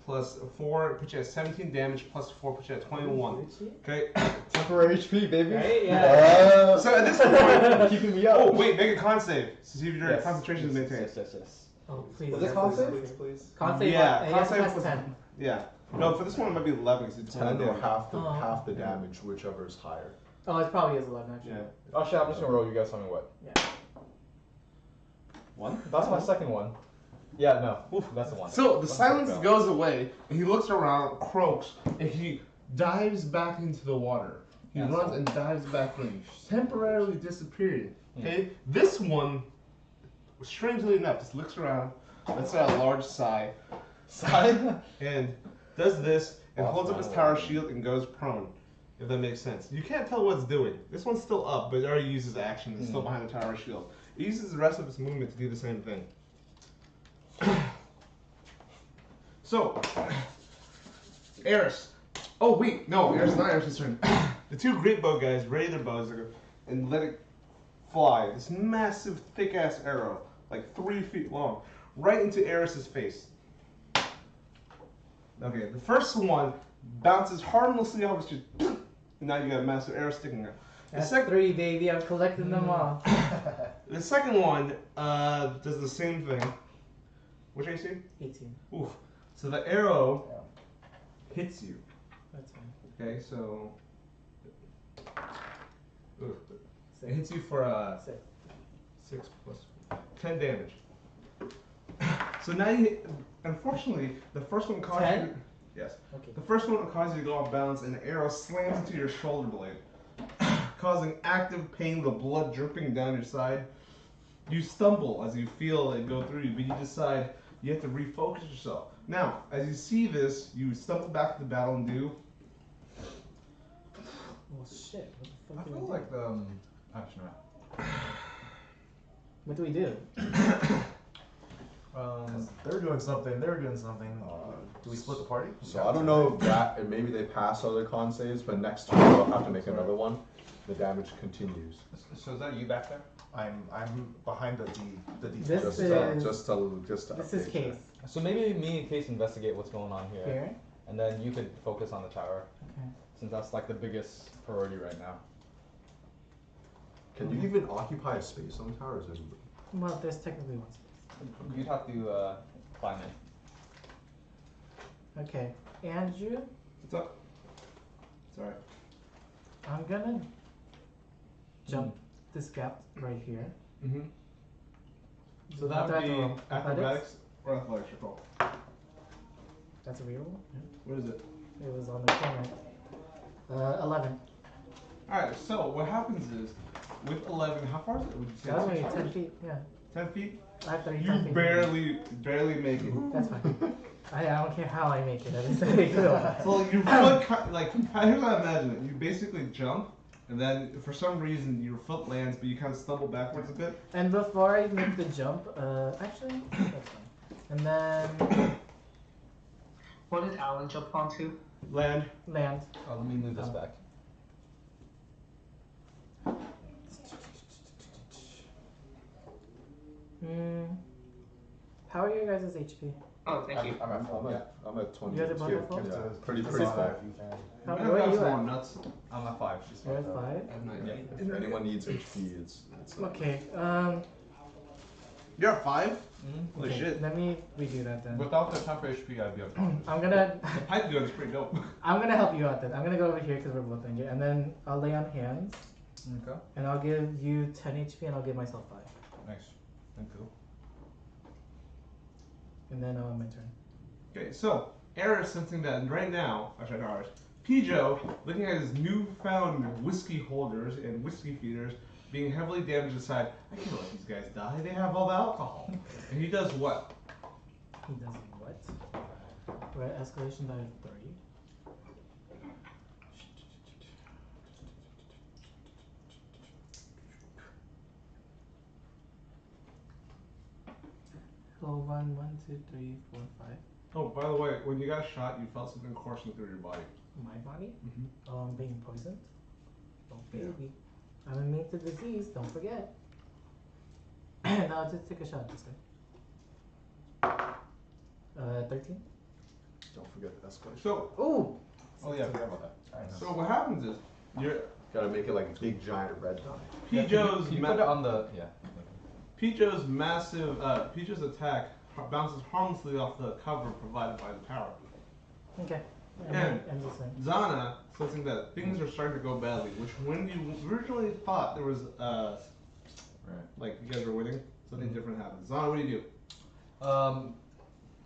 plus 4 puts you at 17 damage plus 4 puts you at 21. Okay. Temporary HP, baby. Right? Yeah. So at this point, keeping me up. oh wait, make a con save to see if your Yes. concentration is maintained. Yes. Oh, please. Was it yes, con please, save? please. Please. Con save, Yeah, yes, con save plus was- 10. Yeah. No, for this one it might be 11 because it's 10 or half the Oh. half the damage, whichever is higher. Oh, it probably is 11 actually. Yeah. Oh shit, I'm just gonna roll. You guys tell me what. Yeah. 1. That's my second one. Yeah, no. Oof, that's the one. So the That's silence good. goes away, and he looks around, croaks, and he dives back into the water. He Asshole. runs and dives back in, temporarily disappearing. Okay, this one, strangely enough, just looks around, lets out a large sigh, and does this, and holds up his tower shield and goes prone. If that makes sense. You can't tell what it's doing. This one's still up, but it already uses action. It's still behind the tower shield. It uses the rest of its movement to do the same thing. So, Eris. Oh wait, no, Eris not Eris' turn. The two great bow guys ready their bows and let it fly. This massive, thick ass arrow, like 3 feet long, right into Eris' face. Okay, the first one bounces harmlessly off his chest, and now you got a massive arrow sticking out. The That's second, 3, baby. I'm collecting them all. the second one does the same thing. Which AC? 18. Oof. So the arrow hits you. That's fine. Okay, so oof. It 6. hits you for 6. 6 plus 10 damage. So now you, unfortunately, the first one caused 10? you. Yes. Okay. The first one will cause you to go off balance, and the arrow slams into your shoulder blade, causing active pain, the blood dripping down your side. You stumble as you feel it go through you, but you decide you have to refocus yourself. Now, as you see this, you stumble back to the battle and do. Well, shit. I What the fuck do feel we do? like actually no. What do we do? They're doing something. They're doing something. Do we split the party? So I don't know if that, and maybe they pass other con saves, but next turn they'll have to make another one. The damage continues. So is that you back there? I'm behind the D. This Just, is- just to This is update Case. So maybe me and Case investigate what's going on here, Here. and then you could focus on the tower, Okay. since that's like the biggest priority right now. Can you even occupy a space on the tower? Or is it- Well, there's technically one space. You'd have to climb in. Okay. Andrew, What's up? Sorry. I'm gonna jump this gap right here. Mm-hmm. So Do that I would have to be roll acrobatics or athletics, your call. That's a reroll? Yeah. What is it? It was on the corner. 11. Alright, so what happens is, with 11, how far is it? Would you say That was it's only 10 feet? feet. Yeah. 10 feet? I have 35 You feet. barely make it. That's fine. I don't care how I make it. I just make it. So like, your foot, here's how I imagine it. You basically jump, and then for some reason your foot lands, but you kind of stumble backwards a bit. And before I make the jump, actually, that's fine. And then What did Alan jump onto? Land. land. Oh, let me move this back. How are your guys' HP? Oh, thank you. I'm at full. I'm at 20. You guys are both at full? Yeah, pretty Just full. five, you can. How, You where guys are you got some at? more nuts. I'm at 5. She's You're at 5? I have no idea. If anyone needs HP, it's Okay, You're at 5? Mm-hmm. Holy okay, shit. let me redo that then. Without the temporary HP, I'd be unconscious. I'm gonna The pipe gun is pretty dope. I'm gonna help you out then. I'm gonna go over here because we're both injured, and then I'll lay on hands, Okay. and I'll give you 10 HP, and I'll give myself 5, Nice. Thank you. and then my turn. Okay, so Eris sensing that right now, actually not ours, Pijo, looking at his newfound whiskey holders and whiskey feeders being heavily damaged inside, I can't let these guys die. They have all the alcohol. And he does what? He does what? We're at escalation die of 3. Roll 1, 1, 2, 3, 4, 5. Oh, by the way, when you got shot, you felt something coursing through your body. My body? Mhm. Oh, I'm being poisoned? Oh, Yeah. baby. I'm immune to disease, don't forget. And I'll just take a shot this time. 13? Don't forget the escalation. So, Ooh! Oh yeah, I forgot about that. Nice. so what happens is your Gotta make it like a big giant red dot. Pijo's Can you put it on the Pijo's massive Pijo's attack bounces harmlessly off the cover provided by the tower. Okay. And I'm listening. Zana sensing that things are starting to go badly, which when you originally thought there was like you guys were winning, something different happened. Zana, what do you do?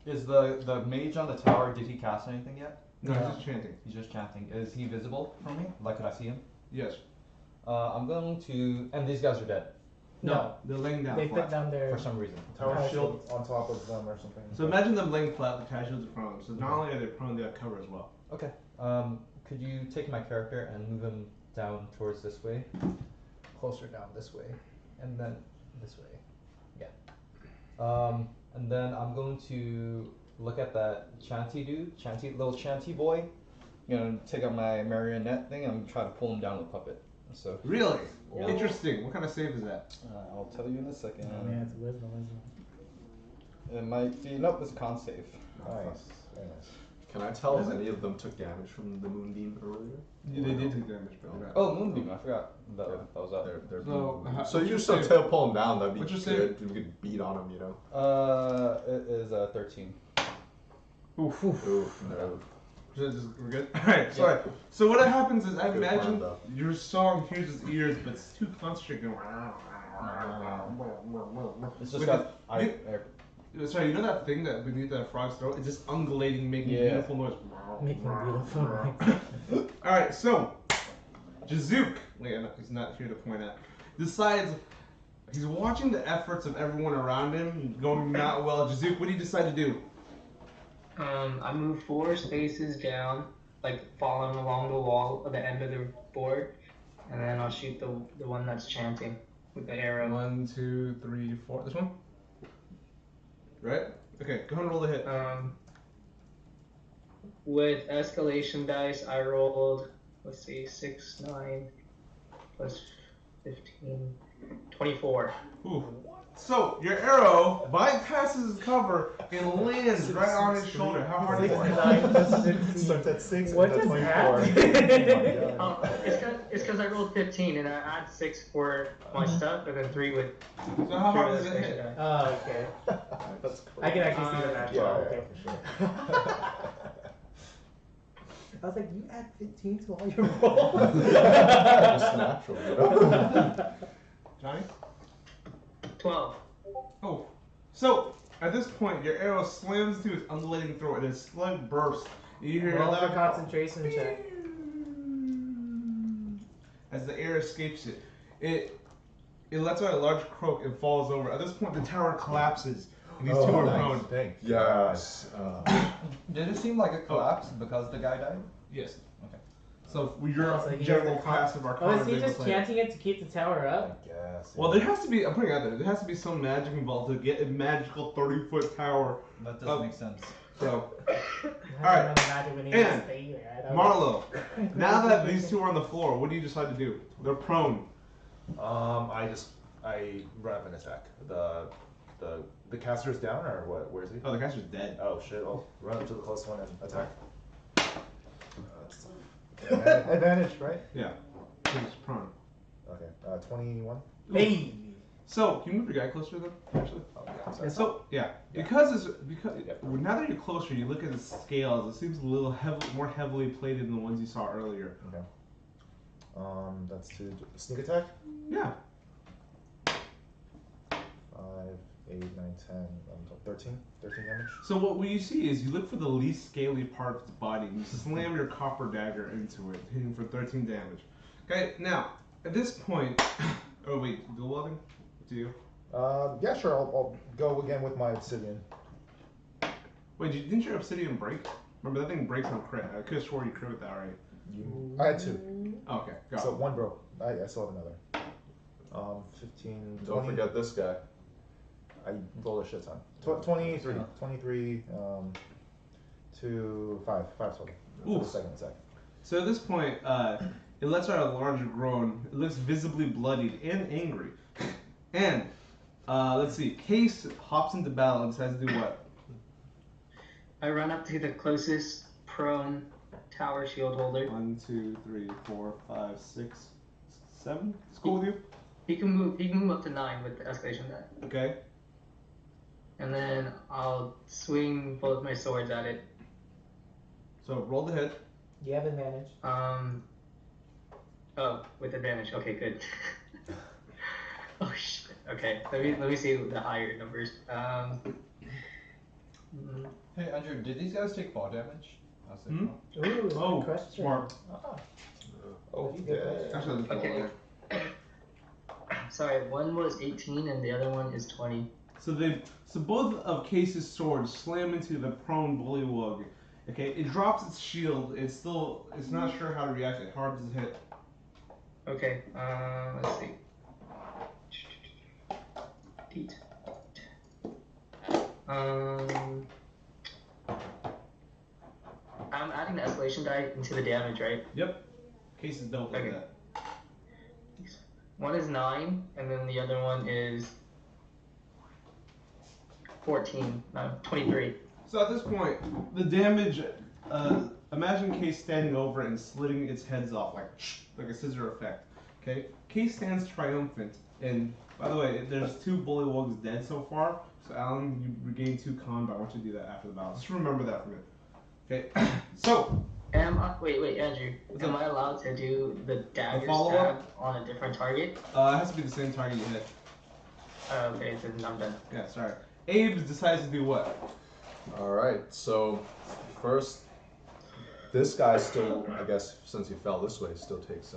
Is the mage on the tower? Did he cast anything yet? No, he's just chanting. He's just chanting. Is he visible from me? Like, could I see him? Yes. I'm going to, and these guys are dead No. They're laying down They flat. put down their. for some reason. Tower Tower shield on top of them or something. So imagine them laying flat with tower shields in front of them. So not only are they prone, they have cover as well. Okay. Could you take my character and move him down towards this way, closer down this way, and then this way. Yeah. And then I'm going to look at that chanty dude, little chanty boy. You know, take out my marionette thing and try to pull him down with a puppet. So Really? Yeah. Interesting. What kind of save is that? I'll tell you in a second. Oh, yeah, it's wisdom, isn't it? It might be nope. It's a con save. Nice. Very nice. Can I tell if any of them took damage from the moonbeam earlier? Yeah, they did take damage, but they're not. Oh, moonbeam. I forgot that was up. They're So, so you what's just your so save? pull them down. That'd be What's your good. We could beat on them, you know. It is 13. Oof. Oof, no. We're good? Alright, sorry. So what happens is, I Good imagine plan, though. your song hears his ears, but it's too concentrated. It's just With got Sorry, you know that thing that beneath that frog's throat? It's just undulating, making Yeah. beautiful noise. Making beautiful noise. Alright, so Jazook, he's not here to point at, decides he's watching the efforts of everyone around him going not well. Jazook, what do you decide to do? I move 4 spaces down, like following along the wall at the end of the board, and then I'll shoot the one that's chanting with the arrow. 1, 2, 3, 4. This one? Right? Okay, go ahead and roll the hit. With escalation dice, I rolled, let's see, 6, 9, plus 15, 24. Ooh. So, your arrow bypasses his cover and lands right on his shoulder. How hard is it? Starts at 6 What and just at 24. happened? It's because I rolled 15 and I add 6 for my stuff and then 3 with. So how hard with does it hit? escalation dice. Oh, okay. That's cool. I can actually see the natural. Yeah, Okay. yeah, for sure. I was like, you add 15 to all your rolls? Just natural, you know? Johnny? 12. Oh. So, at this point, your arrow slams into his undulating throat and a slight burst. You hear a Roll for loud concentration check. as the air escapes it. It lets out a large croak and falls over. At this point, the tower collapses and these two are prone. Thank you. Yes. Did it seem like it collapsed because the guy died? Yes. Okay. So your So he general has a passive Oh, arcana is he is able just to play it. chanting it to keep the tower up? I guess. Well, there has to be. I'm putting it out there. There has to be some magic involved to get a magical 30-foot tower. That doesn't make sense. So, Alright. And Marlo, now that these two are on the floor, what do you decide to do? They're prone. I run up and attack. The caster's down or what? Where is he? Oh, the caster's dead. Oh shit! I'll run up to the close one and attack. Advantage, right? Yeah. He's prone. Okay. 21. Hey! So, can you move your guy closer then? Actually. Oh yeah. Sorry. So yeah, because now that you're closer, you look at the scales. It seems a little more heavily plated than the ones you saw earlier. Okay. That's to sneak attack. Yeah. 5, 8, 9, 10, 13 damage. So what you see is you look for the least scaly part of its body and you slam your copper dagger into it, hitting for 13 damage. Okay, now at this point, oh wait, dual welding? Do you? Yeah, sure. I'll go again with my obsidian. Wait, didn't your obsidian break? Remember that thing breaks on crit. I could have swore you crit with that, right? I had 2. Oh, okay, got So it. 1 broke. I still have another. 15. Don't 20. forget this guy. I rolled a shit ton. 23. 23. to 5 total. For Oof. the second attack. So at this point, it lets out a large groan. It looks visibly bloodied and angry. And let's see, Case hops into battle and decides to do what? I run up to the closest prone tower shield holder. 1, 2, 3, 4, 5, 6, 7. It's cool with you? He can move up to 9 with the escalation die. Okay. And then I'll swing both my swords at it. So roll the hit. You have advantage. Oh, with advantage. Okay, good. Oh shit. Okay, let me see the higher numbers. Hey Andrew, did these guys take fall damage? How's it Hmm? going? Ooh, Oh, good question. smart. Oh, Good yeah. question. Actually, the Okay. Sorry, one was 18 and the other one is 20. So both of Case's swords slam into the prone bullywug. Okay, it drops its shield. It's not sure how to react. It hard to hit. Okay, let's see. Eight. I'm adding the escalation die into the damage, right? Yep. Cases don't like Okay. that. One is 9, and then the other one is 14. No, 23. So at this point, the damage. Imagine Case standing over and slitting its heads off like a scissor effect. Okay. Case stands triumphant, and by the way, there's 2 bullywugs dead so far. So Alan, you regain 2 con, but I want you to do that after the battle. Just remember that from it. Okay. So. Wait, Andrew. What's Am up? I allowed to do the dagger follow-up? stab on a different target? It has to be the same target you hit. Oh, okay, then I'm done. Yeah, sorry. Abe decides to do what? Alright, so first, this guy still, I guess, since he fell this way, still takes,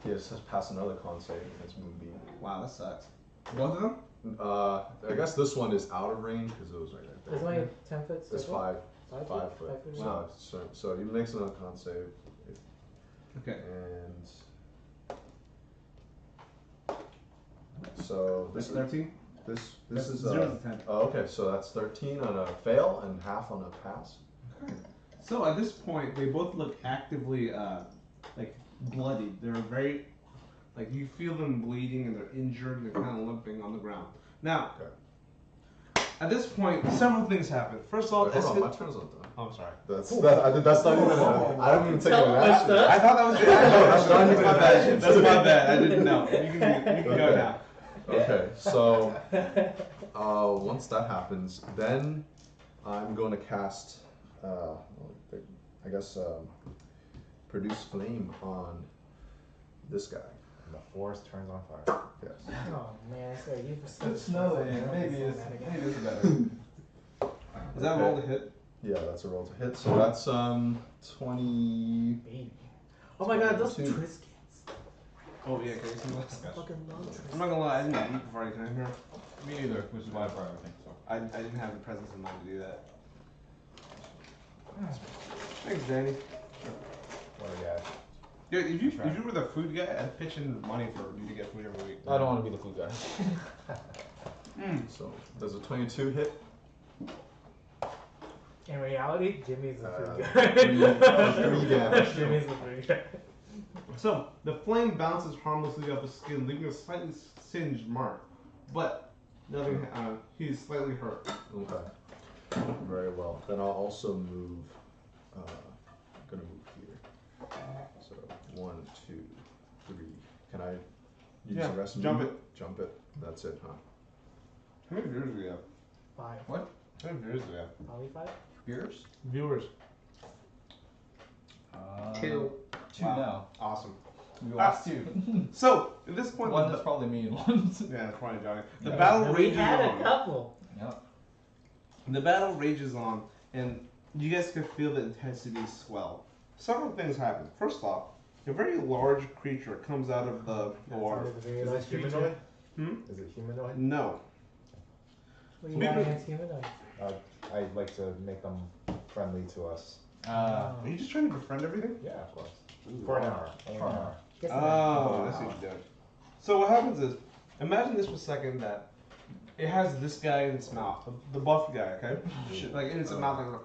he has to pass another con save against Moonbeam. Wow, that sucks. Both of them? I guess this one is out of range because it was right there. Is my 10 foot It's circle? 5 5 foot. foot? Wow. So he makes another con save. Okay. And so That's this 13? this That's is 0 to 10. oh, okay, so that's 13 on a fail and half on a pass. So at this point, they both look actively, like, bloodied. They're very, like, you feel them bleeding and they're injured and they're kind of limping on the ground. Now, at this point, several things happen. First of all, Wait, hold on, my turn's not done. Oh, I'm sorry. That's not even. I don't even take an action. I thought that was the action. That's my bad. That's my bad. I didn't know. You can go now. Okay, so once that happens, then I'm going to cast, I guess, produce flame on this guy. And the forest turns on fire. Yes. Oh man, I swear you were so It's snowing. Maybe it's better. Is that roll to hit? Yeah, that's a roll to hit. So that's 20. baby. Oh my god, those 22. Triscuits. Oh, yeah, okay. So let's I fucking love Triscuits. I'm not gonna lie, I didn't eat before I came here. Me neither, which is why I brought everything. So. I didn't have the presence of mind to do that. Thanks, Danny. What a guy. Dude, if you were the food guy, I'd pitch in money for you to get food every week. I don't want to be the food guy. So does a 22 hit? In reality, Jimmy's the food three guy. damage. Jimmy's the food guy. So, the flame bounces harmlessly off his skin, leaving a slightly singed mark. But, nothing, he's slightly hurt. Okay. Very well. Then I'll also move. I'm gonna move here. So 1, 2, 3. Can I use Yeah, the rest? jump move? it. Jump it. That's it, huh? How many viewers do we have? 5. What? How many viewers do we have? Probably 5. Beers? Viewers. 2. 2 Wow. now. Awesome. We lost 2. So, at this point, One that's probably me and one. yeah, that's probably Johnny. The Yeah. battle We rages had on. a couple. Yep. The battle rages on, and you guys can feel the intensity swell. Several things happen. First off, a very large creature comes out of the water. That's a very Is large it humanoid? Hmm? Is it humanoid? No. What do you got against humanoids? I'd like to make them friendly to us. Are you just trying to befriend everything? Yeah, of course. For an hour. Only an hour. Guess Oh, I see what you did. So what happens is, imagine this for a second that it has this guy in its mouth, the buff guy, okay? Like in its mouth, like,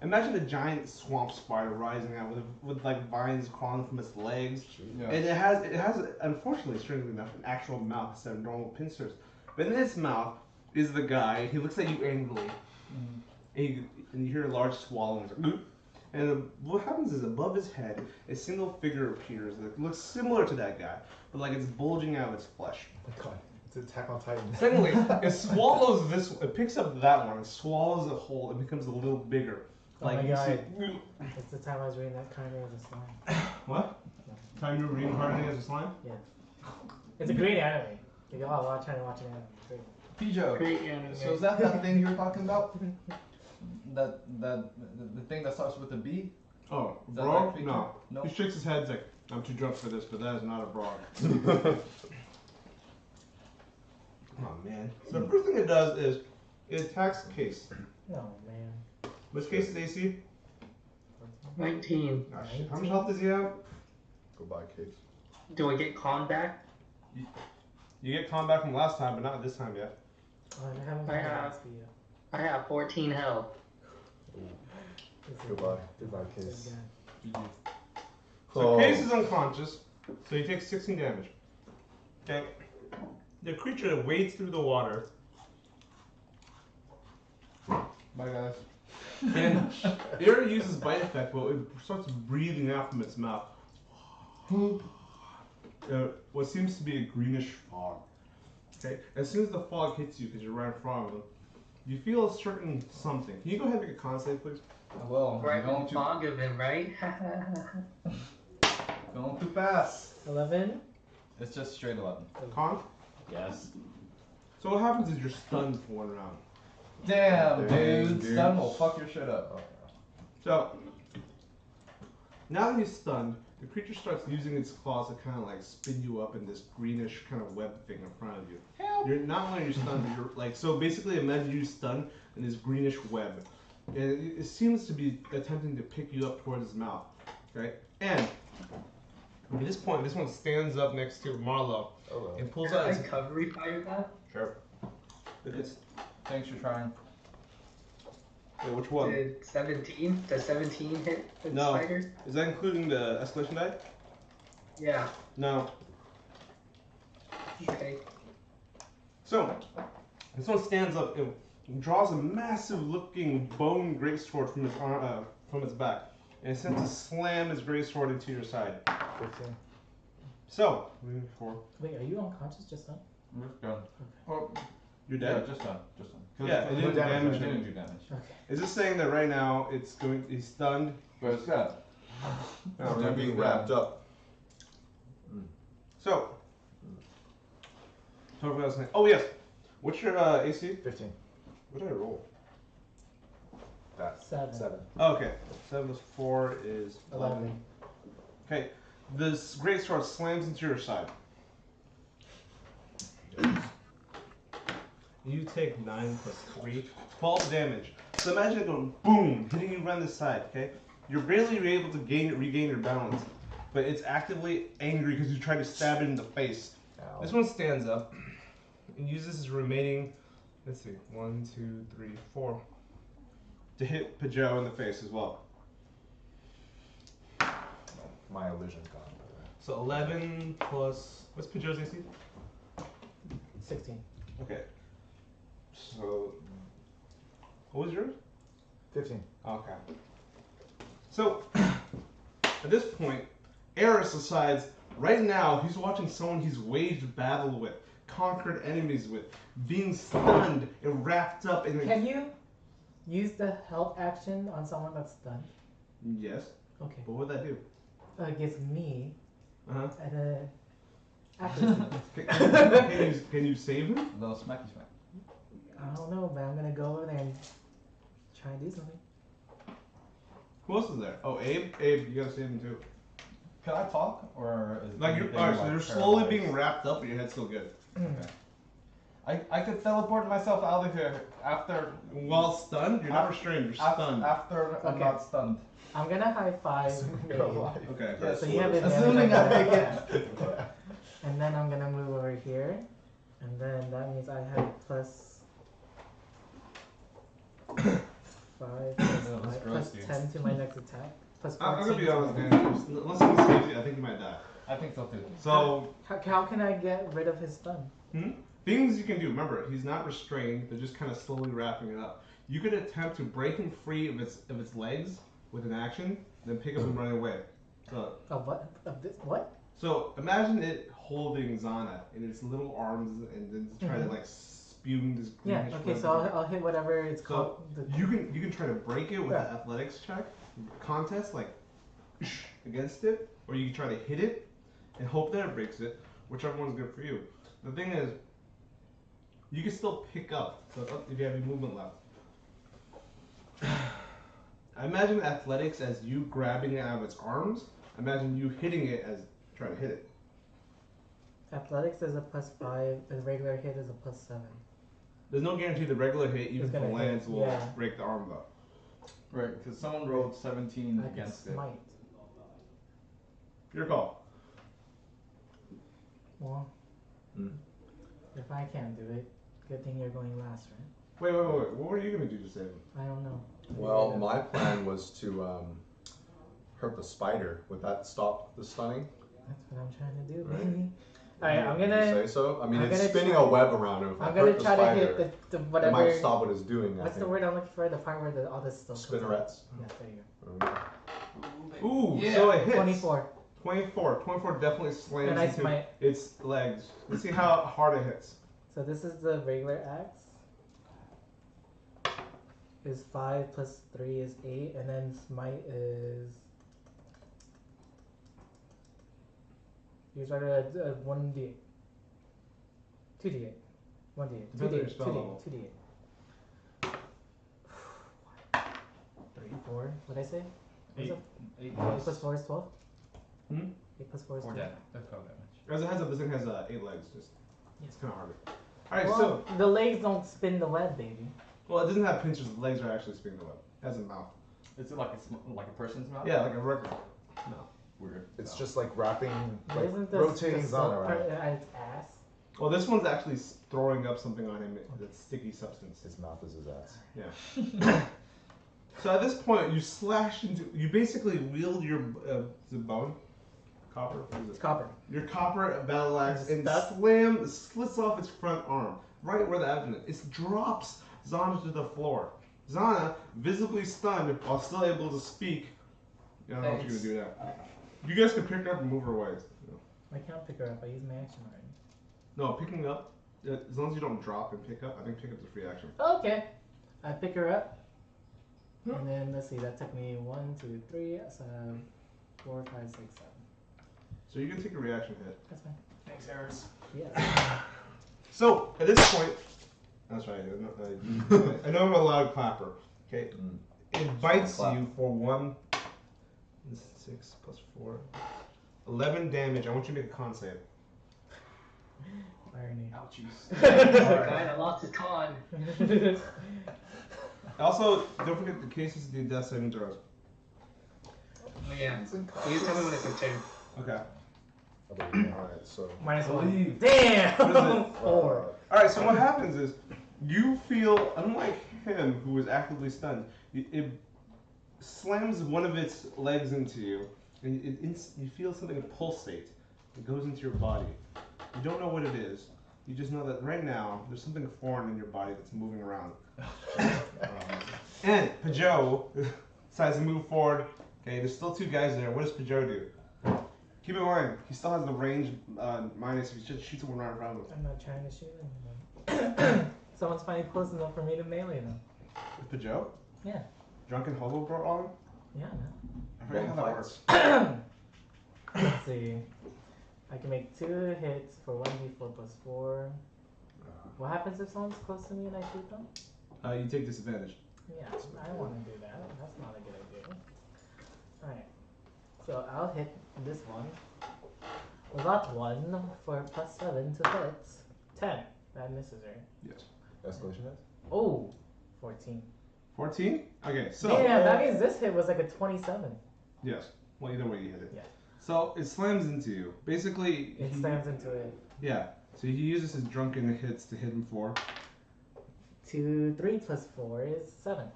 Imagine a giant swamp spider rising out with like vines crawling from its legs, Yeah. and it has unfortunately, strangely enough, an actual mouth instead of normal pincers. But in its mouth is the guy. He looks at you angrily, and you hear a large swallowing. And what happens is above his head, a single figure appears that looks similar to that guy, but like it's bulging out of its flesh. God, it's Attack on Titan. Secondly, it swallows this. It picks up that one and swallows it whole. It becomes a little bigger. Oh Like my you God. see. It's the time I was reading that Kyrie as a slime. What? Time you were reading Hardening as a Slime? Yeah. It's a great anime. If y'all are trying to watch an anime, it's great. Pijo. Great anime. So is that thing you were talking about? The thing that starts with a B? Oh, Is that Brog? that feature? No. No. He shakes his head. He's like, I'm too drunk for this, but that is not a Brog. Oh man. So the first thing it does is it attacks Case. No, man. What's Case's AC? 19. Oh, shit. How much health does he have? Goodbye, Case. Do I get con back? You get combat from last time, but not this time yet. Oh, I haven't I got have. that for you. I have 14 health. This is Goodbye. good. Goodbye, This is Case. good. So Case is unconscious, so he takes 16 damage. Okay. The creature wades through the water. Bye guys. And it uses bite effect, but it starts breathing out from its mouth. What seems to be a greenish fog. Okay, as soon as the fog hits you, because you're right in front of them, you feel a certain something. Can you go ahead and make a con save, please? Well, Right you're in going the too, fog of him, right? going too fast. 11? It's just straight 11. Con? Yes. So what happens is you're stunned for one round. Damn, Dang, dude. dude. Stun will fuck your shit up. So, now that he's stunned, the creature starts using its claws to kind of like spin you up in this greenish kind of web thing in front of you. You're not only are you stunned, but you're like, so basically imagine you stunned in this greenish web. And it seems to be attempting to pick you up towards his mouth. Okay? And at this point, this one stands up next to Marlo Oh, and pulls Can out I his. recovery fire that? Sure. It's, Thanks for trying. wait, which one? Did 17? Does 17 hit the No. spider? Is that including the escalation die? Yeah. No. Okay. So, this one stands up and draws a massive looking bone greatsword from its arm, from its back, and it sends to slam his greatsword into your side. 15. So, moving forward. Wait, are you unconscious just now? We're done. Oh, You're yeah, dead? just done. Just done. Yeah, it didn't damage It him. didn't do damage. Okay. Is this saying that right now he's stunned? But it's good. Oh, they're being wrapped up. So, totally else. Oh yes. What's your AC? 15. What did I roll? That. 7. 7. Okay, 7 plus 4 is 11. 11. Okay, this greatsword slams into your side. You take 9 plus 3, 12 damage. So imagine it going boom, hitting you around the side, okay? You're barely able to regain your balance, but it's actively angry because you tried to stab it in the face. Ow. This one stands up and uses his remaining, let's see, 1, 2, 3, 4, to hit Pijo in the face as well. My illusion's gone. So 11 plus, what's Pijo's AC? 16. Okay. So, what was yours? 15. Okay. So, at this point, Eris decides right now he's watching someone he's waged battle with, conquered enemies with, being stunned and wrapped up in. Can you use the help action on someone that's stunned? Yes. Okay. What would that do? It gives me Uh-huh. an accuracy. Can you save him? Little smacky smack. I don't know, but I'm gonna go over there and try and do something. Who else is there? Oh, Abe. Abe, you gotta save him too. Can I talk, or is Like anything, alright, so like, you're slowly paralyzed? being wrapped up, but your head's still good. I could teleport myself out of here after. While stunned, you're not restrained. You're stunned. After I'm Okay. not stunned. I'm gonna high five. You're alive. Okay. Yeah, So you have advantage assuming on I make that. it. And then I'm gonna move over here, and then that means I have plus 5 plus, No, that's 5 gross, plus dude. 10 to my next attack. Plus I'm 14 gonna be to honest, my man. next attack. Unless someone saves you, I think you might die. I think so too. So, How can I get rid of his stun? things you can do. Remember, he's not restrained. They're just kind of slowly wrapping it up. You could attempt to break him free of its legs with an action, then pick up and run away. So, What? Of this? What? so imagine it holding Zana in its little arms and then try to like spewing this Yeah. greenish Okay. red So liquid. I'll hit whatever it's So called. The, you can try to break it with Yeah. an athletics check contest, like against it, or you can try to hit it and hope that it breaks it, whichever one's good for you. The thing is, you can still pick up, so if you have any movement left. I imagine athletics as you grabbing it out of its arms. Imagine you hitting it as trying to hit it. athletics is a +5. The regular hit is a +7. There's no guarantee the regular hit, even It's if it gonna hit, lands, will yeah. break the arm though. Right, because someone rolled 17 I can against it. smite. Your call. Well, Hmm. if I can't do it, good thing you're going last, right? Wait. What were you gonna do to save him? I don't know. Well, my plan was to hurt the spider. Would that stop the stunning? That's what I'm trying to do, Right. baby. Alright, I'm Would you gonna. say so? I mean, I'm it's gonna spinning try- a web around it. If I I'm gonna hurt the try to spider, hit the it whatever. might stop what it's doing. I What's the think. word I'm looking for? The part where all this stuff. comes out. Spinnerets. Yeah, there you go. Ooh, Yeah. so it hits. 24. 24 definitely slams And I into smite. its legs. Let's see how hard it hits. So this is the regular axe. Is 5 plus 3 is 8, and then smite is. You started at 1d8. 2d8. 1d8. Depends on your 2d8. spell 2d8. level. 2d8. 3, 4. What did I say? What's 8, up? 8 8 plus plus 4 is 12? Hmm? 8 plus 4 is 4 12. damage. That's 12 damage. As a heads up, this thing has 8 legs. Just Yes. it's kind of harder. All right, Well, the legs don't spin the web, baby. well, it doesn't have pinches. The legs are actually spinning the web. It has a mouth. Is it like like a person's mouth? Yeah, like a record. No. Weird. It's No. just like wrapping, But like isn't the rotating the silk Zana part around. at its ass? Well, this one's actually throwing up something on him. That's sticky substance. His mouth is his ass. Yeah. So at this point, you slash into. You basically wield your the bone, copper. What is It's it? copper. Your copper battle axe and That's- slits off its front arm, right where the abdomen. It drops Zana to the floor. Zana, visibly stunned while still able to speak. I don't know what you're gonna do now. You guys can pick her up and move her away. I can't pick her up. I used my action already. No, picking up. As long as you don't drop and pick up, I think pick up is a free action. Okay. I pick her up. And then let's see. That took me 1, 2, 3, so 4, 5, 6, 7. So you can take a reaction hit. That's fine. Thanks, Eris. Yeah. So at this point, that's right. I know I'm a loud clapper. Okay, it bites Clap. you for 1, 6 plus 4, 11 damage. I want you to make a con save. Irony. Ouchies. The guy that lost his con. Also, don't forget the cases of the death saving throws. Oh, yeah. Please tell me when it's your turn. Okay. Alright, so. -1. Leave. Damn! What is 4. All right. So what happens is, you feel unlike him, who was actively stunned. It slams one of its legs into you, and you feel something pulsate. It goes into your body. You don't know what it is. You just know that right now there's something foreign in your body that's moving around. And Pijo decides to move forward. Okay, there's still 2 guys there. What does Pijo do? Keep in mind, he still has the range minus if he just shoots someone right in front of him. I'm not trying to shoot anyone. Someone's finally close enough for me to melee them. With Pijo? Yeah. Drunken hobo brought on him? Yeah, man. I forget how that works. Let's see. I can make 2 hits for 1d4 plus 4. What happens if someone's close to me and I shoot them? You take disadvantage. Yeah, I don't want to do that. That's not a good idea. Alright. So I'll hit this one. We got 1 for plus 7 to hit. 10. That misses, right? Yes. Escalation dice? Oh! 14. 14? Okay, so. Yeah, that means this hit was like a 27. Yes. Well, either way you hit it. Yeah. So it slams into you. Basically. It slams into it. Yeah. So he uses his drunken hits to hit him for. 2, 3 plus 4 is 7.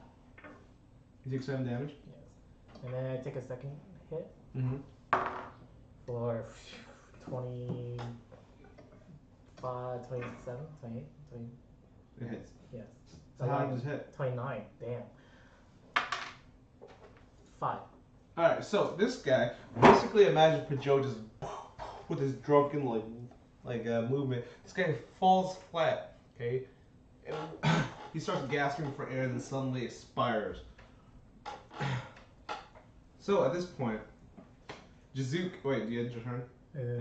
You take 7 damage. Yes. And then I take a second hit Mm-hmm. for 25, 27, 28, 20. It hits. Yes. So how does it hit? 29. Damn. 5. Alright, so this guy, basically imagine Pijo just with his drunken movement. This guy falls flat, okay? And he starts gasping for air and then suddenly expires. So at this point, Jizook, wait, you had your turn?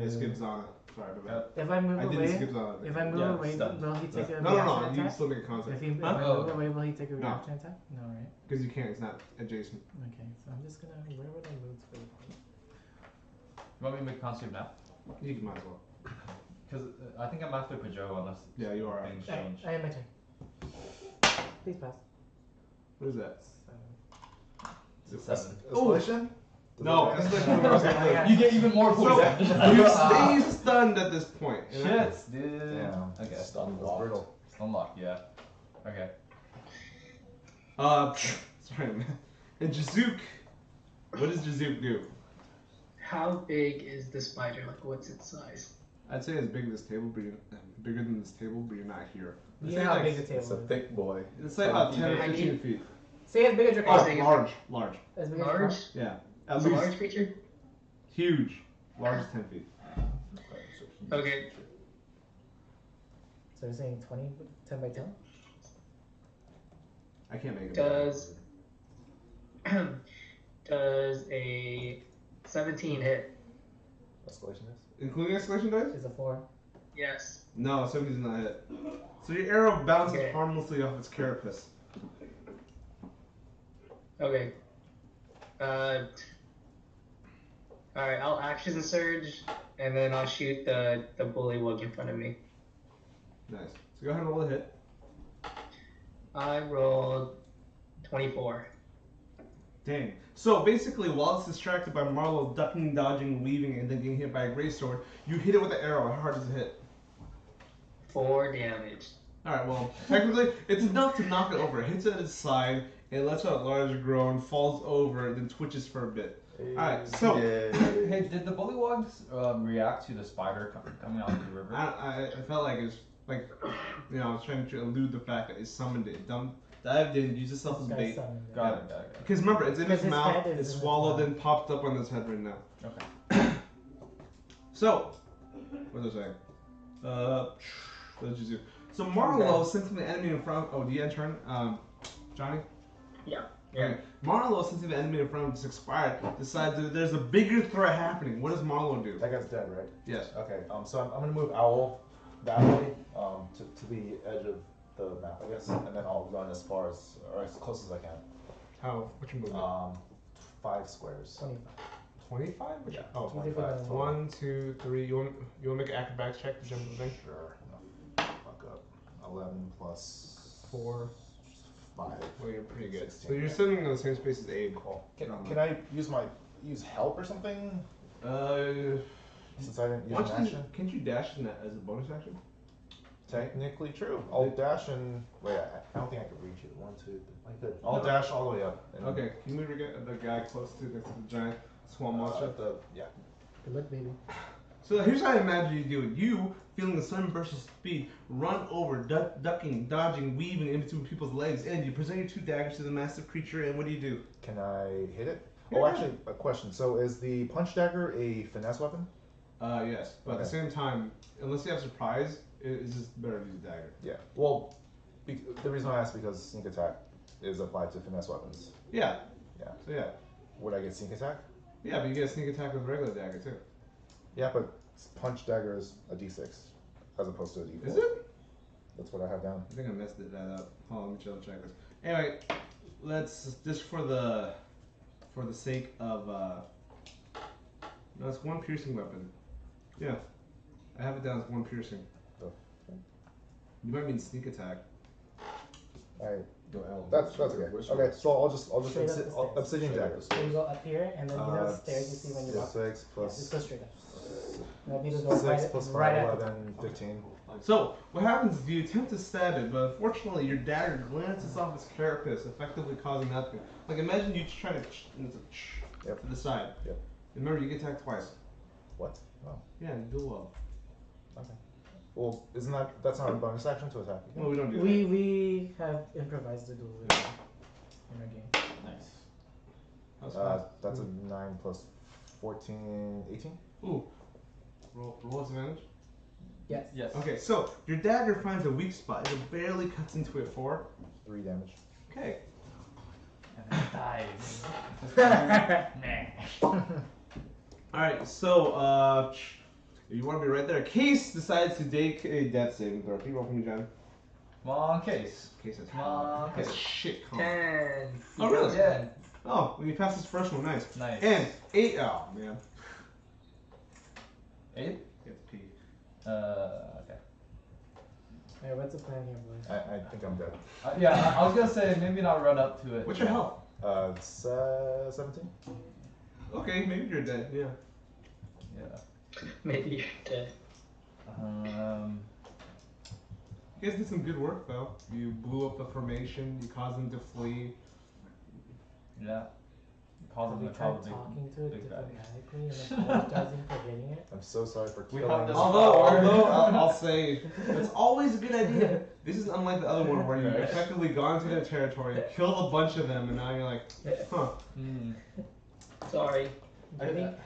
I skipped Zana. Sorry about that. If I move I didn't away, skip Zana. if I move Yeah, away, it's done. will he take a No, reaction you attack? still make a contact. If I Huh? move away, will he take a No. reaction attack? No, right? Because you can't, it's not adjacent. Okay, so I'm just gonna. Where would I move to? You want me to make concept now? You might as well. Because I think I'm after Pijo unless Yeah, you are. things I change. am my turn. Please pass. What is that? 7. It's a 7. Escalation? Does No, that that's count? not You get even more So, points. you stay stunned at this point. and Shit, dude. Damn. Okay. Stun brutal. Unlock, yeah. Okay. Sorry, man. And Jizook, what does Jizook do? How big is the spider? Like, what's its size? I'd say as big as this table, but bigger than this table, but you're not here. You It's know like, how big the It's a table is. thick boy. it's like about 10 or I 15 need- feet. Say as big as your Oh, car. so you- Large. As big as your Large? car. Yeah. At It's a least large creature? huge. Large as 10 feet. Okay. So you're saying 20, 10 by 10? I can't make it. Does does a 17 hit? Escalation is? Including escalation dice? Is a 4. Yes. No, 17 is not hit. So your arrow bounces Okay. harmlessly off its carapace. Okay. Alright, I'll action surge, and then I'll shoot the bullywug in front of me. Nice. So go ahead and roll a hit. I rolled 24. Dang. So basically, while it's distracted by Marlowe ducking, dodging, weaving, and then getting hit by a great sword, you hit it with an arrow. How hard does it hit? 4 damage. Alright, well, technically, it's enough to knock it over. It hits it at its side, it lets out a large groan, falls over, then twitches for a bit. Alright, so, Hey, did the bullywogs react to the spider coming out of the river? I felt like it's, like, I was trying to elude the fact that it summoned it. Dived in, used itself as This bait. guy's summoned it. Got it. Because remember, it's in Because its his mouth, head is it's in its swallowed, mouth. and popped up on its head right now. Okay. So, what was I saying? What did you do? So Marlowe, sensing the enemy in front. Oh, do you end turn? Johnny? Yeah. Okay. Marlowe, sensing the enemy in front of him just expired, decides that there's a bigger threat happening. What does Marlowe do? That guy's dead, right? Yes. Okay, so I'm gonna move Owl that way, to the edge of the map, I guess, and then I'll run as far as, or as close as I can. How? What's your movement? 5 squares. 25. 25? Yeah. Oh, You did 25. the- 1, 2, 3. You want to make an acrobatics check to jump the thing? Sure. No, fuck up. 11 plus 4. 5. Well, you're pretty good. 16, So you're yeah. sitting in the same space as Abe. Cool. Can I use help or something? Since I didn't use an action? Can't you dash in that as a bonus action? Technically true. I'll dash and wait. I don't think I could reach it. 1, 2, 3. I could. I'll dash all the way up. And Okay, can you move the guy close to next to the giant swamp monster? Yeah. Good luck, baby. So here's how I imagine you do it. You, feeling the sudden burst of speed, run over, ducking, dodging, weaving in between people's legs, and you present your 2 daggers to the massive creature, and what do? Can I hit it? Yeah. Oh, actually, a question. So is the punch dagger a finesse weapon? Yes, but at the Okay. same time, unless you have surprise, it's just better to use a dagger. Yeah. Well, the reason I asked because sneak attack is applied to finesse weapons. Yeah. Yeah. So yeah. Would I get sneak attack? Yeah, but you get a sneak attack with a regular dagger too. Yeah, but punch dagger is a d6 as opposed to a d4. Is it? That's what I have down. I think I messed that up. Hold on, let me double check this. Anyway, let's just for the sake of no, it's 1 piercing weapon. Yeah, I have it down as 1 piercing. Oh. You might mean sneak attack. Alright. No, Alan, That's okay. Okay, so I'll just Straight up the stairs. obsidian dagger. So you go up here, and then you know the stairs you see when you walk. 6 Yeah, just go plus straight up. That'll be the door 6 right, plus 5, right at the 11, 15. So, what happens is you attempt to stab it, but unfortunately your dagger glances off its carapace, effectively causing nothing. Like, imagine you try to Yep. to the side. Yep. Remember, you get attacked twice. What? Oh. Yeah, you do well. Okay. Well, isn't that's not a bonus action to attack? Well, we don't do that. We have improvised the duel in our game. Nice. That's fast. That's a 9 plus 14, 18? Ooh. Roll advantage? Yes. Yes. Okay, so your dagger finds a weak spot. It barely cuts into it for 3 damage. Okay. And then it dies. Alright, so, you want to be right there. Case decides to take a death saving throw. Can you roll for me, John? Come on, Case. Case is Come on, That's Case. shit. Con. 10. Oh, really? Yeah. Oh, well, you passed this first one. Nice. Nice. And 8. Oh, man. 8? You have to pee. Okay. Alright, what's the plan here, boys? I think I'm dead. Yeah, I was gonna say maybe not run up to it. What's your health? It's 17? Okay, maybe you're dead. Yeah. Yeah. Maybe you're dead. You guys did some good work, though. You blew up the formation. You caused them to flee. Yeah. Cause We them to tried call the talking to it big bad. diplomatically and apologizing for hitting it. I'm so sorry for We killing have this- Although I'll say, it's always a good idea. This is unlike the other one where you've effectively gone to their territory, killed a bunch of them, and now you're like, huh. Mm. Sorry.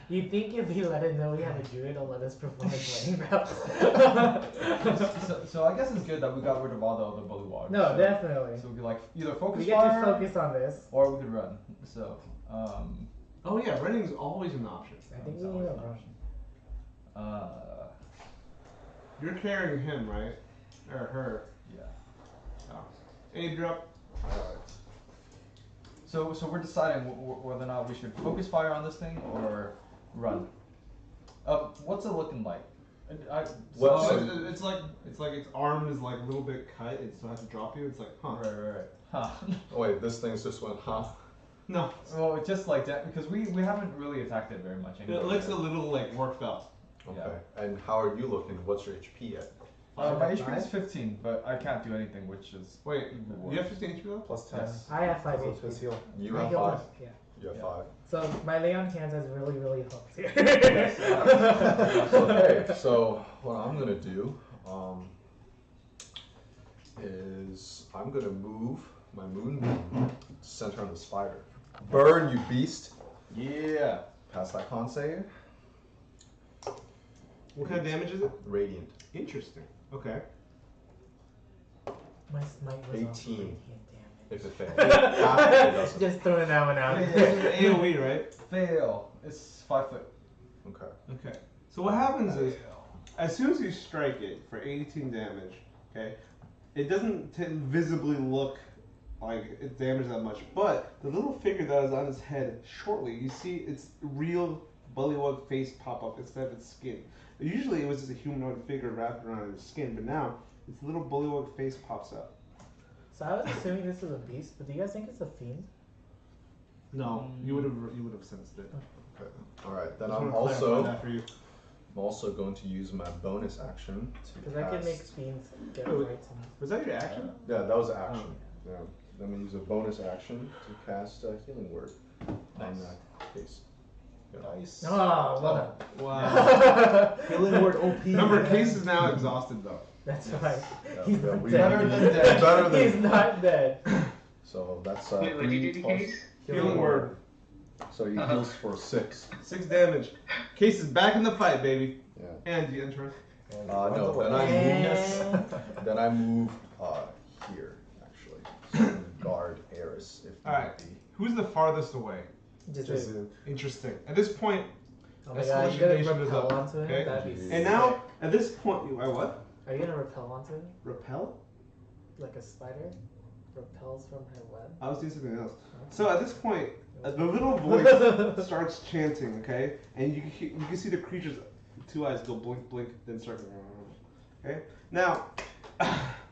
You think if we let it know we have a druid, it'll let us perform playing routes? So I guess it's good that we got rid of all the other bullywogs. No, so, definitely. So we could like either focus We get fire, to focus on this. or we could run. So Oh yeah, running's always an option. I think that's we need always a an run. option. You're carrying him, right? Or her. Yeah. Oh. Hey, drop. So we're deciding whether or not we should focus fire on this thing or run. What's it looking like? What- So it's like its arm is like a little bit cut. It still has to drop you. It's like, huh? Right. Huh. Oh wait, this thing's just went, huh? No. Well, just like that because we haven't really attacked it very much. It looks a little like worked up. Okay. Yeah. And how are you looking? What's your HP at? My HP is 15, but I can't do anything, which is Wait, even you have worse. 15 HP though? Plus 10. Yes. I have 5 Plus his HP. heal. You My have heal 5. is- Yeah. You have Yeah. 5. So my lay on hands has really helped here. Okay, so what I'm gonna do is I'm gonna move my moon beam to center on the spider. Burn, you beast! Yeah. Pass that con save. What kind of damage is it? Radiant. Interesting. Okay. My smite was 18. also radiant If it fails. Half if it doesn't. Just throwing that one out. This is AoE, right? Fail. It's 5 foot. Okay. Okay. So what happens is, as soon as you strike it for 18 damage, okay, it doesn't visibly look like it damaged that much, but the little figure that is on its head, shortly, you see its real bullywug face pop up instead of its skin. Usually it was just a humanoid figure wrapped around its skin, but now its little bullywug face pops up. So I was assuming this is a beast, but do you guys think it's a fiend? No, you would have sensed it. Okay. Alright, then Just I'm wanna clarify also that for you. going to use my bonus action to Because I can make fiends get Wait, right to me. Was that your action? Yeah, that was action. Yeah. Then I'm gonna use a bonus action to cast a healing word on that case. Nice. Oh, what Wow. Healing word OP. Remember, Case is now exhausted though. That's right. Yeah, He's yeah, not we- dead. Better than dead. Better than He's not dead. So that's Wait, what'd you do 3 to plus. Case? Healing word. So he heals for 6. 6 damage. Case is back in the fight, baby. Yeah. And the intern. No, then I move here actually. So I'm gonna guard Eris if need Alright. be. Who's the farthest away? Just Interesting. At this point, oh my god, you're Escalation gonna is repel up, onto him? okay? That'd be and now at this point, I what? Are you gonna repel onto him? Repel? Like a spider repels from her web? I was doing something else. So at this point, the little voice starts chanting, okay, and you can see the creature's 2 eyes go blink, blink, then start. Okay. Now,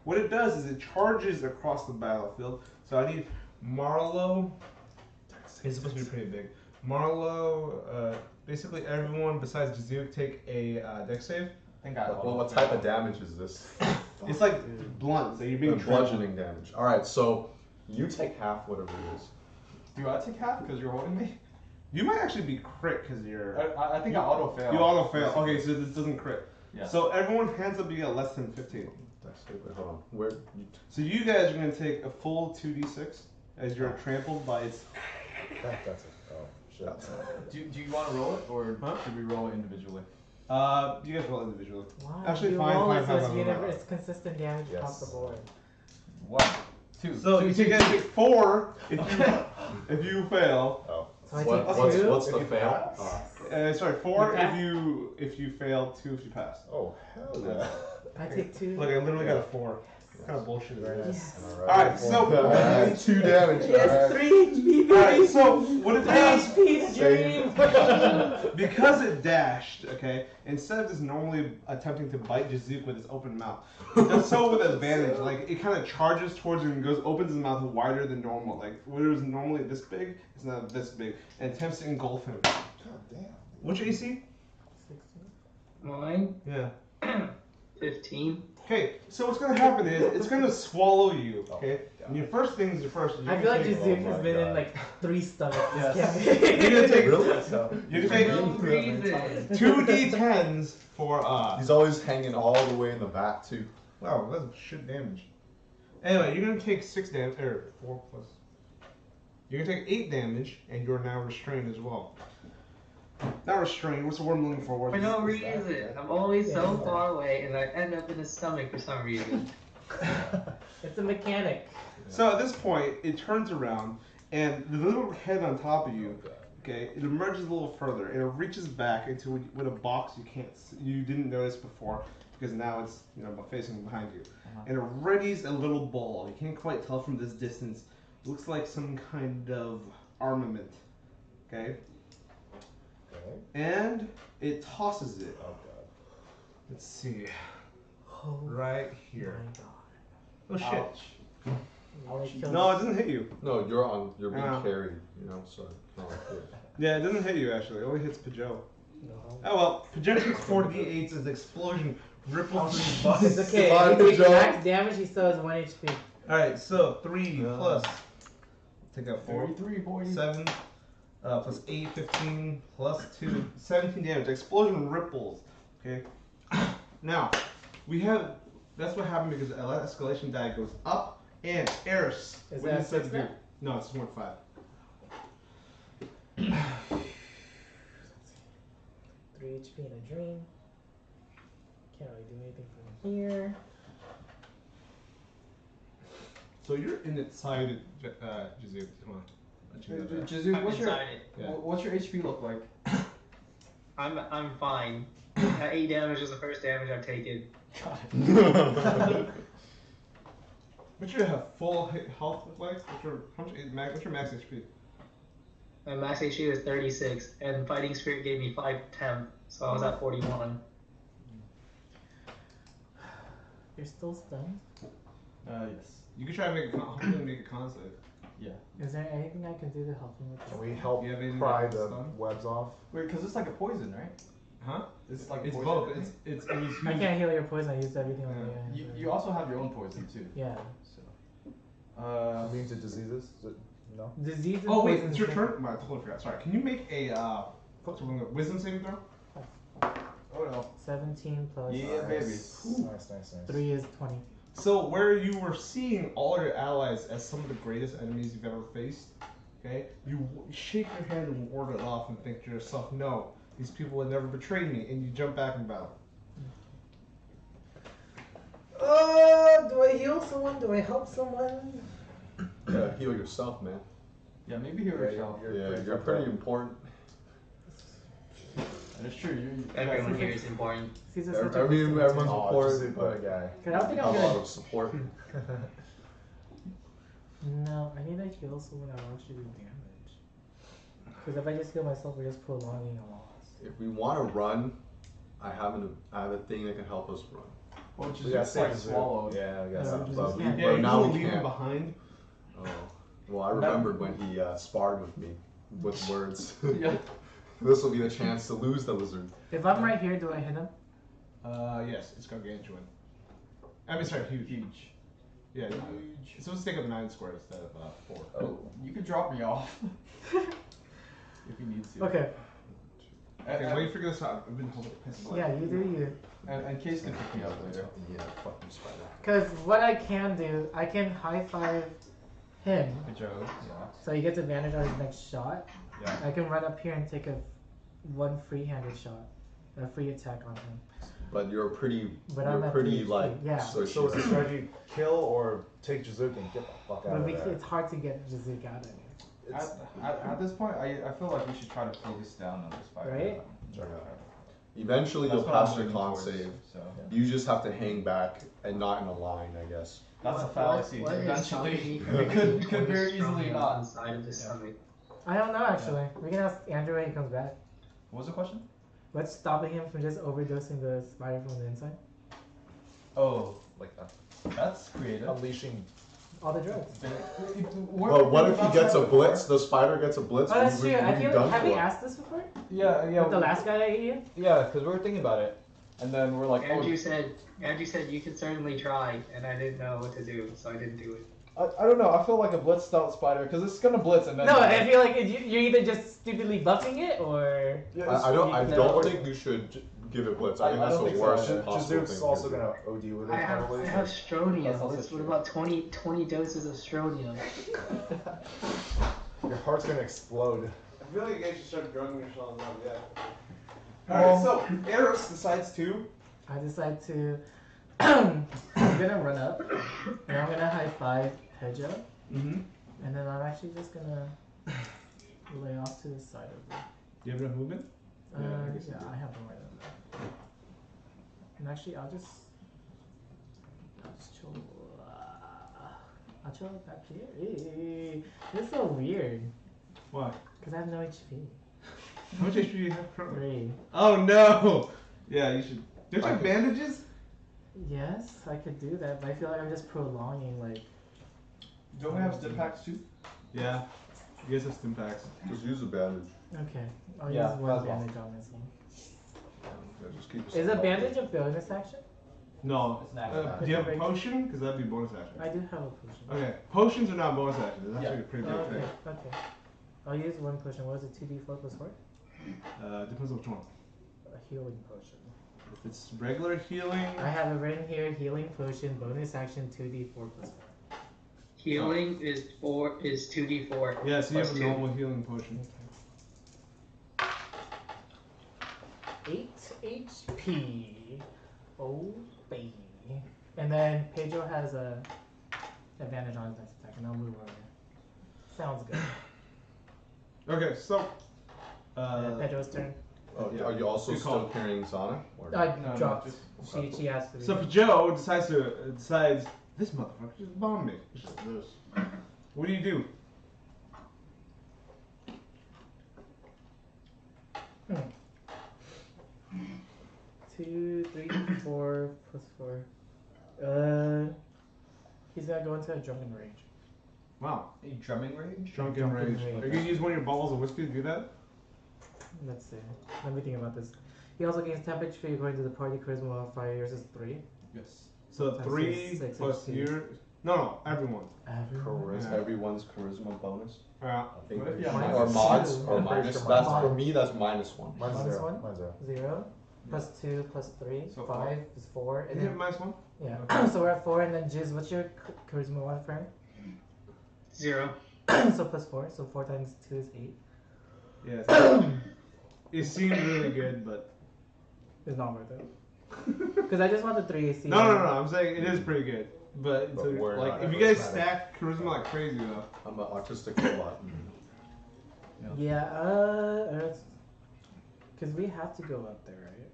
what it does is it charges across the battlefield. So I need Marlowe. It's supposed to be pretty big. Marlowe, basically everyone besides Jazook take a dex save. think I. Well, what type of damage is this? It's like blunt, so you're being bludgeoning damage. All right, so you take half, whatever it is. Do I take half because you're holding me? You might actually be crit because you're. I think I auto fail. You auto fail. Okay, so this doesn't crit. Yeah. So everyone hands up. You get less than 15. Wait, hold on. Where? So you guys are gonna take a full 2d6 as you're trampled by its. That's it. Oh, shit. Do you want to roll it or should we roll it individually? You guys roll individually. Why? Actually, you fine, roll fine, it fine, so fine, it's, fine. it's consistent damage across the board. 1, 2. So you take 4 if you fail. Oh. So I take What's the If you fail? pass? Sorry, 4 You if you fail, 2 if you pass. Oh, hell yeah. I take 2. Look, I literally got a 4. What kind of bullshit is this? Yes. Alright, so 2 damage. Yes, 3 HP. Alright, so what it does, 3 HP to dream. because it dashed, okay, instead of just normally attempting to bite Jizook with its open mouth, it does so with advantage. Like, it kind of charges towards you and opens its mouth wider than normal. Like, what it was normally this big, it's now this big, and attempts to engulf him. God damn. What's your AC? 16. Mine, Yeah. 15. Okay, so what's gonna happen is it's gonna swallow you. Okay, and your first things are first. I feel like you're Jizook my has been in God. like 3 stomachs. Yes. gonna take Really? you For take no reason. 2d10s for He's always hanging all the way in the back too. Wow, that's shit damage. Anyway, you're gonna take 6 damage, or 4 plus. You're gonna take 8 damage, and you're now restrained as well. Not restrained. What's the word I'm looking for? For no reason. I'm always so far away and I end up in the stomach for some reason. It's a mechanic. So at this point, it turns around, and the little head on top of you, okay, it emerges a little further, and it reaches back into with a box you didn't notice before, because now it's facing behind you, and it readies a little ball. You can't quite tell from this distance. It looks like some kind of armament, okay, and it tosses it. Oh, God. Let's see, Oh right here. my god. Oh shit! Ouch. No, it doesn't hit you. No, you're being Ah. carried, so. Oh, Yeah, it doesn't hit you actually. It only hits Pijo. No. Oh well, projections 4d8s as the explosion ripples through the It's bus. okay. Goodbye, If he takes Pijo. max damage, he still has 1 HP. Alright, so 3 plus. Take out 4. 33, boy. 7 plus 8, 15 plus 2, 17 damage. Explosion ripples. Okay. Now, we have. That's what happened because the escalation die goes up and Eris. Is what that you said 6 do? now? No, it's 1.5. 3 HP in a dream. Can't really do anything from here. So you're inside Jizu. Come on. Let you know that. Jizook, I'm what's your inside it. Yeah. what's your HP look like? I'm fine. That 8 damage is the first damage I've taken. What's your full health look like? What's your max HP? My max HP was 36, and Fighting Spirit gave me 5 temp, so I was at 41. You're still stunned? Yes. You can try to make a con save. Yeah. Is there anything I can do to help him with Can this? we help You have anything pry that's the stun? webs off? Wait, because it's like a poison, right? Huh? It's like It's poison. both. It was I can't heal your poison. I used everything on the You also have your own poison too. Yeah. So. Immune to diseases? Is it, no? Disease and Oh wait, poison it's your is turn. I totally forgot. Sorry. Can you make a wisdom saving throw? Oh no. 17 plus Yeah, baby. Nice. 3 is 20. So where you were seeing all your allies as some of the greatest enemies you've ever faced, okay, you shake your hand and ward it off and think to yourself, no, these people would never betray me, and you jump back in battle. Do I heal someone? Do I help someone? Yeah, heal yourself, man. Yeah, maybe heal yourself. You're pretty important. And it's true. Everyone here is important. Caesar's I such a mean, person. everyone's Oh, important, just but a guy. I don't think a I'm lot gonna. of support. No, I need to heal someone that will actually do damage. Because if I just heal myself, we're just prolonging a loss. If we want to run, I have a thing that can help us run. Well, which is We got just like saved. swallowed. Yeah, we got Yeah, saved. just- But, yeah. but now you we leave him can't. behind. Oh. Well, I remembered when he sparred with me with words. Yeah. This will be the chance to lose the lizard. If I'm right here, do I hit him? Yes, it's gargantuan. I mean, sorry, huge. Huge. Yeah, huge. It's supposed to take up 9 squares instead of 4. Oh, you could drop me off. If you need to. Okay. Okay, while you figure this out, I've been holding piss. Yeah, you do you. And Case can pick me up later. Yeah, fucking spider. Because what I can do, I can high five him. Pijo, yeah. So he gets advantage on his next shot. Yeah. I can run up here and take one free-handed shot, a free attack on him. But you're pretty. But you're I'm at pretty the like. HP, yeah. So So is the strategy kill or take Jizuki and get the fuck out But of there? it's hard to get Jizuki out of it. At this point, I feel like we should try to focus down on this fight. Right? Eventually, That's you'll what I'm pass your leaning con towards, save. So. You just have to hang back and not in a line, I guess. That's a fallacy. What is Eventually, stopping me we from could very destroying easily him not. inside of the stomach? I don't know actually. We can ask Andrew when he comes back. What was the question? What's stopping him from just overdosing the spider from the inside? Oh, Like that's creative. unleashing. All the drugs. But what if he gets a blitz? The spider gets a blitz. Oh, that's we- true. we- I we feel done have we for. asked this before? Yeah, yeah. With the last guy that ate you? Yeah, because we were thinking about it, and then we're like, Andrew said you could certainly try, and I didn't know what to do, so I didn't do it. I don't know. I feel like a blitzed out spider because it's gonna blitz and then. No, I feel like you're either just stupidly buffing it or. Yeah, I don't. I No. don't think you should give it blitz. I think that's the worst possible Jizuki's thing. also to do. gonna OD with it I have probably. stronium. That's also What true. about 20 doses of stronium? Your heart's gonna explode. I feel like you guys should start drugging yourselves up, yeah. Alright, so Eros decides to. I decide to. I'm gonna run up and I'm gonna high five Pijo, Mm-hmm. and then I'm actually just gonna lay off to the side of it. Do you have enough movement? Yeah, I guess you do. I have no right of that. And actually, I'll just chill. I'll chill back here. Hey, this is so weird. Why? Cause I have no HP. How much HP do you have currently? 3. Oh no! Yeah, you should. Don't you have bandages? Yes, I could do that, but I feel like I'm just prolonging like. Don't we have zip packs too? Yeah. You guys have stim packs. Just use a bandage. Okay, I'll Yeah, use might as one well. bandage on myself. Yeah, just keep Is a bandage a bonus action? No. It's an action. Do you have a potion? Because that'd be bonus action. I do have a potion. Okay, potions are not bonus actions. It's actually Yeah. a pretty Oh, big okay, thing. okay. I'll use one potion. What is it? 2d4 plus 4? Depends on which one. A healing potion. If it's regular healing, I have it written here. Healing potion, bonus action, 2d4 plus 4. Healing is 2d4. yeah, so you plus have a 2. normal healing potion. 8 HP. Oh, baby. And then Pedro has a advantage on his next attack, and I'll move over. Sounds good. Okay, so. Pedro's turn. Oh, Yeah. are you also Good still call. carrying Zana? Or I No, dropped. just- She has to. So Joe decides this motherfucker just bombed me. It's just this. What do you do? Hmm. 2, 3, 4 plus 4. He's gonna go into a drunken rage. Wow. A drumming rage? Drunken rage. Are you gonna use one of your bottles of whiskey to do that? Let's see. Let me think about this. He also gains temperature according to the party charisma modifier. Yours is 3. Yes. So Times 3 6 plus HP. your. No, everyone. Everyone. Is Yeah. everyone's charisma bonus? Yeah. I think What if they you have should. minus Or mods? two? Or I'm pretty minus? sure That's minus for me. That's -1. Mine's Minus 0. one? Mine's 0. 0. Plus 2 plus 3. So 5 is 4. And You have then, -1? yeah. Okay. So we're at 4. And then Jiz, what's your charisma modifier? 0. So plus 4. So 4 times 2 is 8. Yeah. so- it seemed really good, but. It's not worth it. Because I just want the 3 AC. No. I'm saying it is pretty good. But, But so, we're like, not if you guys charismatic. stack charisma like crazy though. I'm an autistic robot. Yeah, because we have to go up there, right?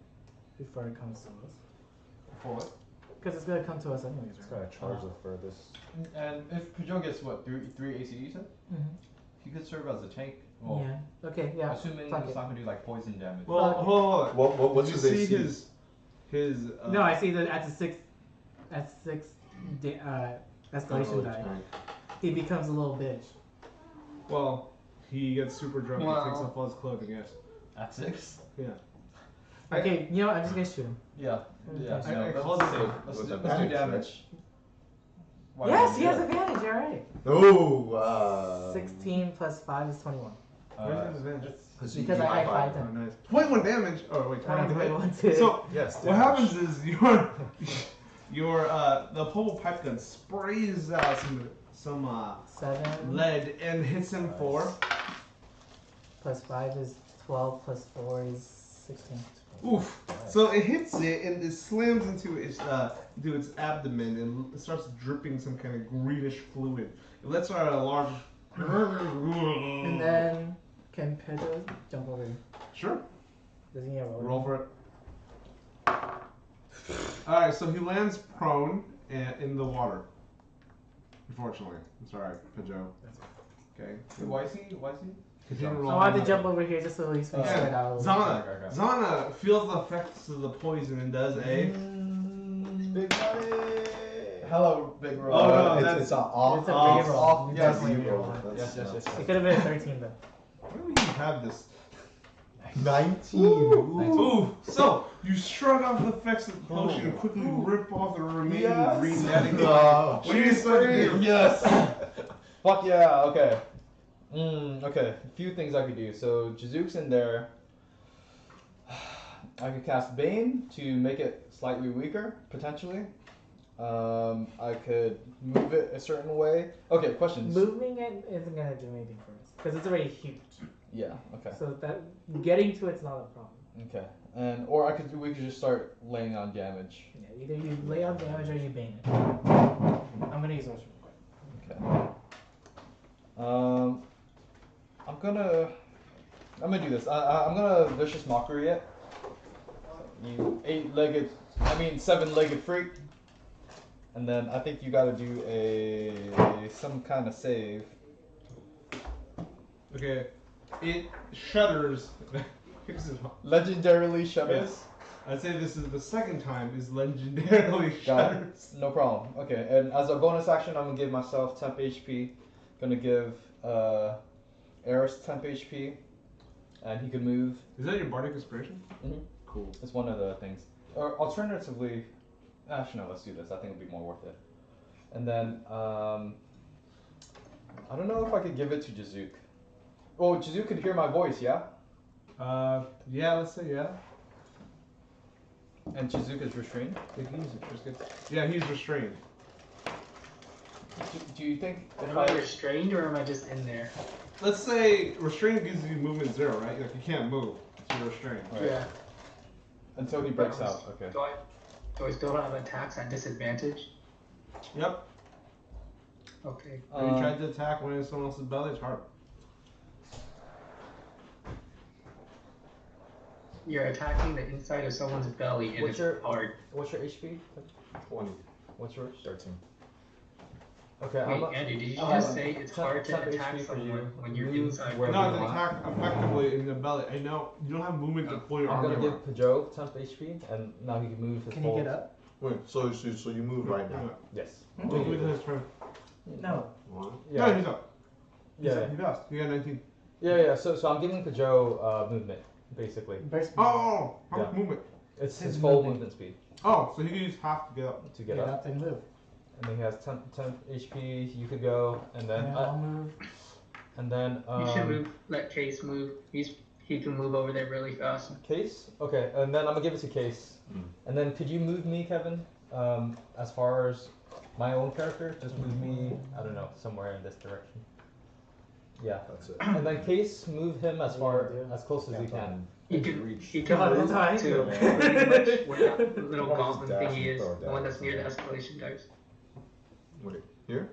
Before it comes to us. For what? Because it's gonna come to us anyways, It's right? gonna charge the furthest. And if Pijo gets what, 3 AC, you said? Mm-hmm. He could serve as a tank. Well, Yeah. Okay. Yeah. assuming fuck it's it. not gonna do like poison damage. Well, Okay. hold on. What's Did his you see AC? his No, I see that at the 6 escalation Oh, die, tank. he becomes a little bitch. Well, he gets super drunk Wow. and takes off all his clothing, yes. At 6? Yeah. Okay, you know what? I'm just gonna shoot him. Yeah. Yeah. I- No, I let's called it save. safe. Let's With do advantage, damage. Why Yes, not? he has advantage. All right. Oh, 16 plus 5 is 21. Where's his advantage? Because I had 5 Oh, times. nice. 21 damage. Oh wait, I had 21 21 hit. too. So Yes. what happens is your the pole pipe gun sprays out some 7 lead and hits him for plus 5 is 12 plus 4 is 16. oof. So it hits it and it slams into its abdomen and it starts dripping some kind of greenish fluid. It lets out a large. And then can Pedro jump over here? Sure. Does he need a roll? Roll for it. Alright, so he lands prone in the water. Unfortunately. I'm sorry, Pijo. Okay. Why is he? Why is he? Continue I rolling. wanted to jump over here just so at least we Yeah. spread out. Zana. Okay. Zana feels the effects of the poison and does a. big money. Hello, big roll. Oh, no, it's, that's- it's an off. It's a off, big roll. off, You yes, definitely zero. roll it. That's- Yes, yes, yes. It could have been a 13 though. Where do you have this? 19. Ooh, so you shrug off the effects of the potion and quickly rip off the remaining Yes. green netting. Oh, What do you decide to do? Yes. Fuck yeah. Okay. Okay. A few things I could do. So Jizook's in there. I could cast Bane to make it slightly weaker, potentially. I could move it a certain way. Okay, questions. Moving it isn't gonna do anything for us because it's already huge. Yeah. Okay. So that getting to it's not a problem. Okay. Or we could just start laying on damage. Yeah, either you lay on damage or you bane it. I'm gonna use those real quick. Okay. I'm gonna do this. I'm gonna vicious mockery it. You 7-legged freak. And then I think you gotta do some kind of save. Okay, it shudders. Legendarily shudders. I'd say this is the second time is legendarily Got it. shudders. No problem. Okay, and as a bonus action, I'm gonna give myself temp HP. Gonna give Eris temp HP, and he can move. Is that your bardic inspiration? Mhm. Cool. It's one of the things. Or alternatively, actually no, let's do this. I think it'll be more worth it. And then I don't know if I could give it to Jizook. Oh, Jizook could hear my voice, yeah? Yeah, let's say yeah. And Jizook is restrained. They can use it. Just get. Yeah, he's restrained. Do you think if Am I restrained or am I just in there? Let's say restrained gives you movement 0, right? Like you can't move, so you're restrained. Right. Yeah. Until he breaks out, okay. Do I still have attacks at disadvantage? Yep. Okay. Have you tried to attack when it's someone else's belly? It's hard. You're attacking the inside of someone's belly and What's it's your- hard. What's your HP? 20. What's yours? 13. Okay, Wait, Andy, did you just say it's hard to attack someone when you're inside? Where Not we to want. attack effectively in the belly. I know you don't have movement to pull your I'm arm gonna give around. Pijo temp HP, and now he can move his Can you whole- get up? Wait, so you move right now? Yes. Wait till his turn. No. One. No, Yeah. he's up. Yeah. He passed. He got 19. Yeah. So I'm giving Pijo movement, basically. Burst. Oh, how much Yeah. movement? It's his His full movement. movement speed Oh, so he can use half to get up. to Get get up. up and move. And then he has 10 HP. You could go, and then Yeah, I'll move. and then You should move. Let Case move. He can move over there really fast. Case. Okay, and then I'm gonna give it to Case. And then could you move me, Kevin? As far as my own character, just move me. I don't know, somewhere in this direction. Yeah. That's it. And then Case, move him as far as close as you can. He can Come on, move that's how I to feel. pretty much where that little Probably goblin just dash thingy and is, throw it the one down. that's near the escalation dice, Wait, here?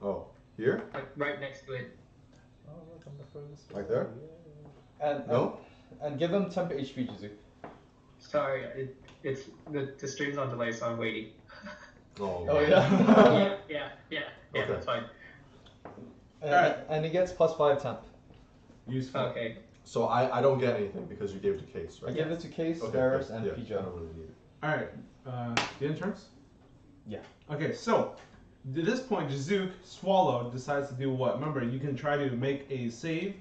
Oh, here? like right next to it. Oh, look, I'm the furthest. Right there? And No? and give him temp HP, Jizu. Sorry, it's the stream's on delay, so I'm waiting. Oh, Oh yeah, yeah. yeah, Okay. that's fine. And he gets +5 temp. Useful. Okay. So I don't get anything because you gave it to Case, I right? give it to Case, Okay, Ferris, good. and Yeah, Pijo. I don't really need it. Alright, the interns? Yeah. Okay, so, at this point, Jizook, swallowed, decides to do what? Remember, you can try to make a save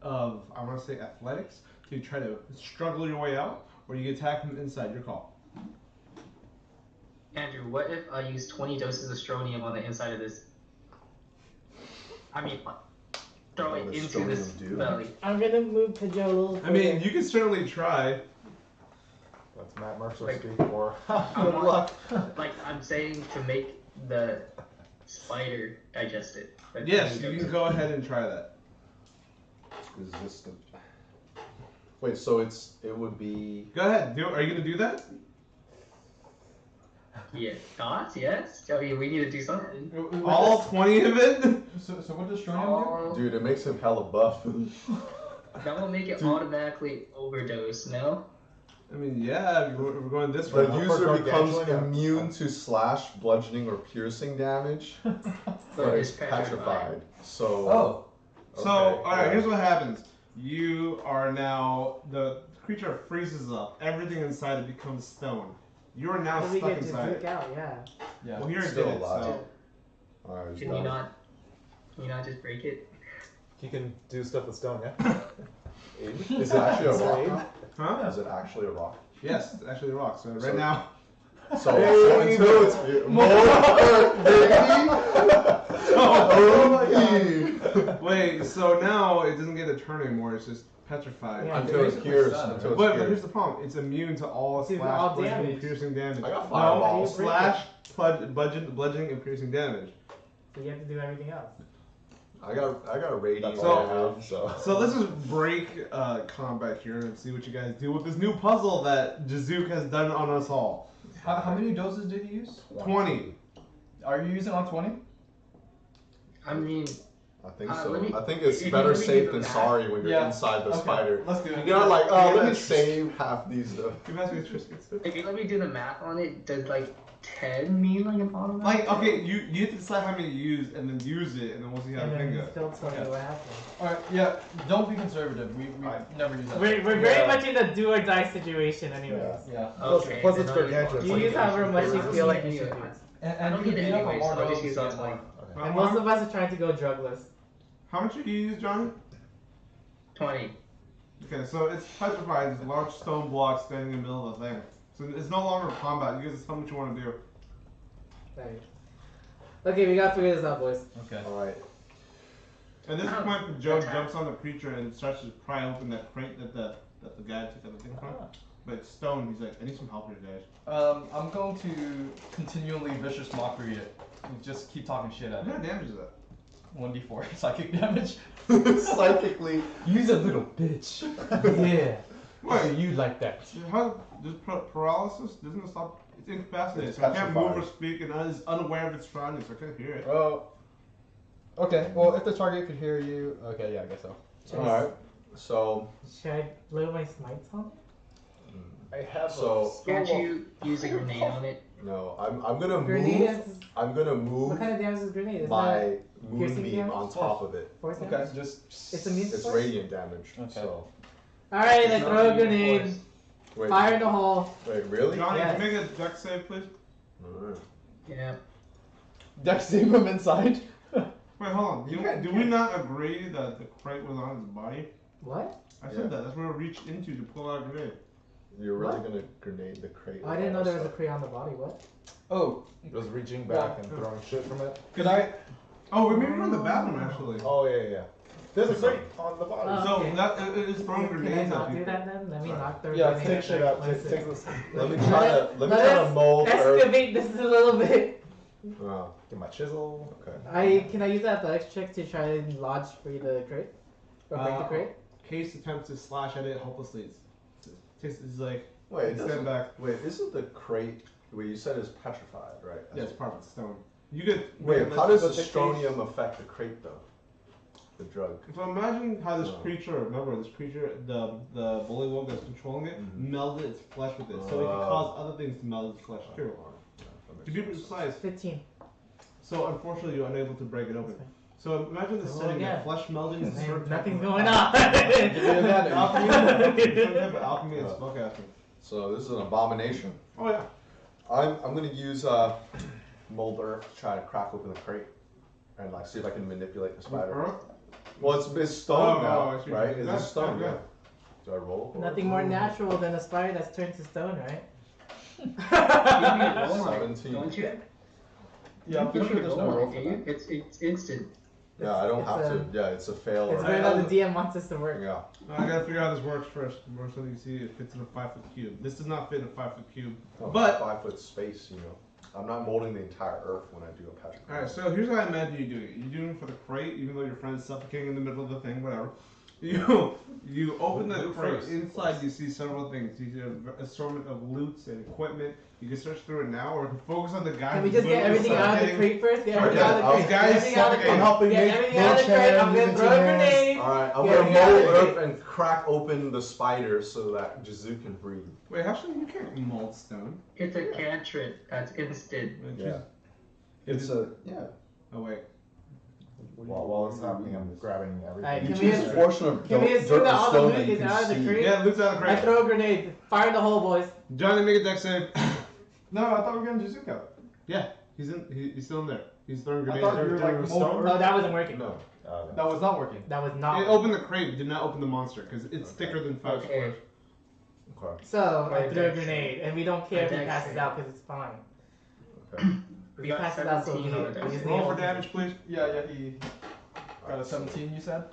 of, I want to say athletics, to try to struggle your way out, or you get attacked from inside. Your call. Andrew, what if I use 20 doses of strontium on the inside of this? I mean, throw Oh, it the into strontium this do? belly. I'm gonna move Pijo a little I mean, further. you can certainly try. Let Matt Mercer Like, speak for. I Good want- luck. Like, I'm saying to make the spider digest it. That's Yes, 20 you can doses. go ahead and try that. Resistant. Wait, so it would be. Go ahead. Are you gonna do that? Yeah, thoughts? Yes? I mean, we need to do something. All 20 of it? So what does Strontium do? Dude, it makes him hella buff. That will make it automatically overdose, no? I mean, yeah, we're going this The way. user becomes gargantuan, yeah. immune to slash, bludgeoning, or piercing damage, but is petrified. So. Oh. So, okay, alright, yeah. here's what happens. You are now, the creature freezes up, everything inside it becomes stone. You are now How do we stuck get inside Juke it. out? Yeah. Yeah. Well, here it Still did, alive. so. Alright, he's Can done. you not just break it? He can do stuff with stone, yeah? Is it actually a rock? Huh? Is it actually a rock? Yes, it's actually a rock. So right So- now, So until it's more baby. wait, so now it doesn't get a turn anymore, it's just petrified. Yeah. Until it Basically cures. stunned, Until it's But here's cured. the problem, it's immune to all To slash, all bludgeoning, damage. piercing damage. I got No, fireballs. slash, bludgeoning, and piercing damage. So you have to do everything else. I got a radiant. That's So- all I have, so. So let's just break combat here and see what you guys do with this new puzzle that Jazook has done on us all. How many doses did you use? 20. Are you using all 20? I mean, I think let so. me- I think it's if you better let me safe do than that. sorry when you're Yeah. inside the Okay, spider. let's do it. You're not like, oh, Yeah, let's save half these stuff. You guys get Triscuits too? if you let me do the math on it, does like 10 mean like an automatic? Like, okay, you have to decide how many you use and then use it and then we'll see how And the thing then goes. still tell Okay. you what happened. Alright, yeah. Don't be conservative. We never use that. We're very Yeah. much in a do or die situation, anyways. Yeah. Okay, Plus then it's I'll use gargantuan. one. You like use however much you I don't feel like need you should any use. of And, I don't you need can it beat up on anyway, more so I'll just doses use if all you 20. want. Okay. And most of us are trying to go drugless. How much did you use, Johnny? 20. Okay, so it's petrified. It's a large stone block standing in the middle of the thing. So it's no longer combat. You guys just tell me what you want to do. Right. Okay, we gotta figure this out, boys. Okay. Alright. At this point, Joe jumps on the creature and starts to pry open that crate that the guy took the thing from. But it's stone. He's like, I need some help here, guys. I'm going to continually vicious mockery it. Just keep talking shit at What kind it. of damage is that? 1d4 psychic damage. Psychically. Use a little bitch. Yeah. Wait, You like that? how this paralysis doesn't it stop? It's incapacitated. It's So I can't move or petrified. speak, and I is unaware of its surroundings. So I can't hear it. Oh. Okay. Well, if the target could hear you, okay, yeah, I guess so. Alright. So. Should I blow my smites on it? I have So- a skill Can't of- you use a grenade on it? No, I'm gonna Grenade move. is. I'm gonna What move kind of damage is grenade? Is my that piercing moonbeam damage? on top of it. force Okay, damage? just. It's immune to It's force? radiant damage. Okay. So. Alright, I It's throw a not immune to grenade. force. Wait. Fire in the hole. Wait, really? Johnny, Yes. can you make a dex save, please? Alright. Yeah. Dex save him inside. Wait, hold on. You Do, can't- do we not agree that the crate was on his body? What? I Yeah. said that. That's where I reached into to pull out a grenade. You're really What? gonna grenade the crate? Oh, I didn't know there was a crate on the body. What? Oh, Just reaching back and throwing shit from it. could I? Oh, we maybe from the bathroom actually. Oh yeah, yeah, yeah. There's a crate on the bottom. Oh. So okay. that it is throwing Can I grenades at not do people. that then? Let me knock the Yeah, grenade take at shit the out. places. Take this. Let me try to Let's mold earth. excavate this a little bit. Oh, Get my chisel. okay. Can I use that athletics check to try and lodge free the crate? Or break the crate? Case attempts to slash at it hopelessly. It's like Wait, it stand doesn't. back. Wait, isn't the crate? Wait, you said it's petrified, right? Yeah, it's part of the stone. You get Wait, how does the But the strontium affect the crate though? The drug. So imagine how this Oh. creature, remember this creature, the bullywog that's controlling it, Mhm. melded its flesh with it, so it can Oh. cause other things to meld its flesh too. To be precise, 15. so unfortunately you're unable to break it open. So imagine the Roll setting again. that flesh melding is a Man, certain nothing's type of- going on. Alchemy, certain type of alchemy and spellcasting. So this is an abomination. Oh yeah. I'm gonna use mold earth to try to crack open the crate and like see if I can manipulate the spider. Earth? Well, it's stone Oh, now, I see. right? It's That's stone, yeah. yeah. Do I roll? Or? Nothing more natural than a spider that's turned to stone, right? You roll on it, 17. don't you? Yeah, I'm You pretty don't sure need to there's no roll on roll it, for do you? that. It's instant. Yeah, I don't It's have a- to. Yeah, it's a fail It's or weird how the DM wants us to work. yeah. I gotta figure out how this works first. More so you can see it fits in a 5-foot cube. This does not fit in a 5-foot cube. Oh, But 5-foot space, you know. I'm not molding the entire Earth when I do a patch. alright, so here's what I imagine you doing. You're doing it for the crate, even though your friend's suffocating in the middle of the thing, whatever. You open the Loot crate. first. Inside you see several things. You see an assortment of loots and equipment. You can search through it now, or you can focus on the guy. Can we who's just get literally everything out of the suffocating. crate first? Get everything Yeah, out of the crate. these Get guys everything out of the suffocating. crate. I'm helping Get make everything out of the crate. chair, I'm gonna moving throw a chairs. grenade. Alright, I'm Yeah, gonna yeah, mold yeah. Earth and crack open the spider so that Jizu can breathe. Wait, actually, you can't mold stone. It's a cantrip that's instant. Yeah. It's a yeah. Oh wait. While it's happening, I'm grabbing everything. Alright, You can we choose a just- portion of Can we dirt assume or that all the stone loot that you is can out of the see. crate? Yeah, loot's out of the I crate. throw a grenade. Fire in the hole, boys. Johnny, make a deck save. No, I thought we were getting Jizuka. Yeah, he's still in there. He's throwing I grenades. thought you were like They're stone. No, that wasn't working. No. That was not working. That was It not. opened the crate, but did not open the monster because it's Okay. thicker than 5 Okay. squares. Okay. So I Right, threw a dex grenade, and we don't care if he dex passes save. out because it's fine. Okay. We He got passes out so 17 on he the dex he's save. Roll for damage, please. Yeah, he got a 17, you said?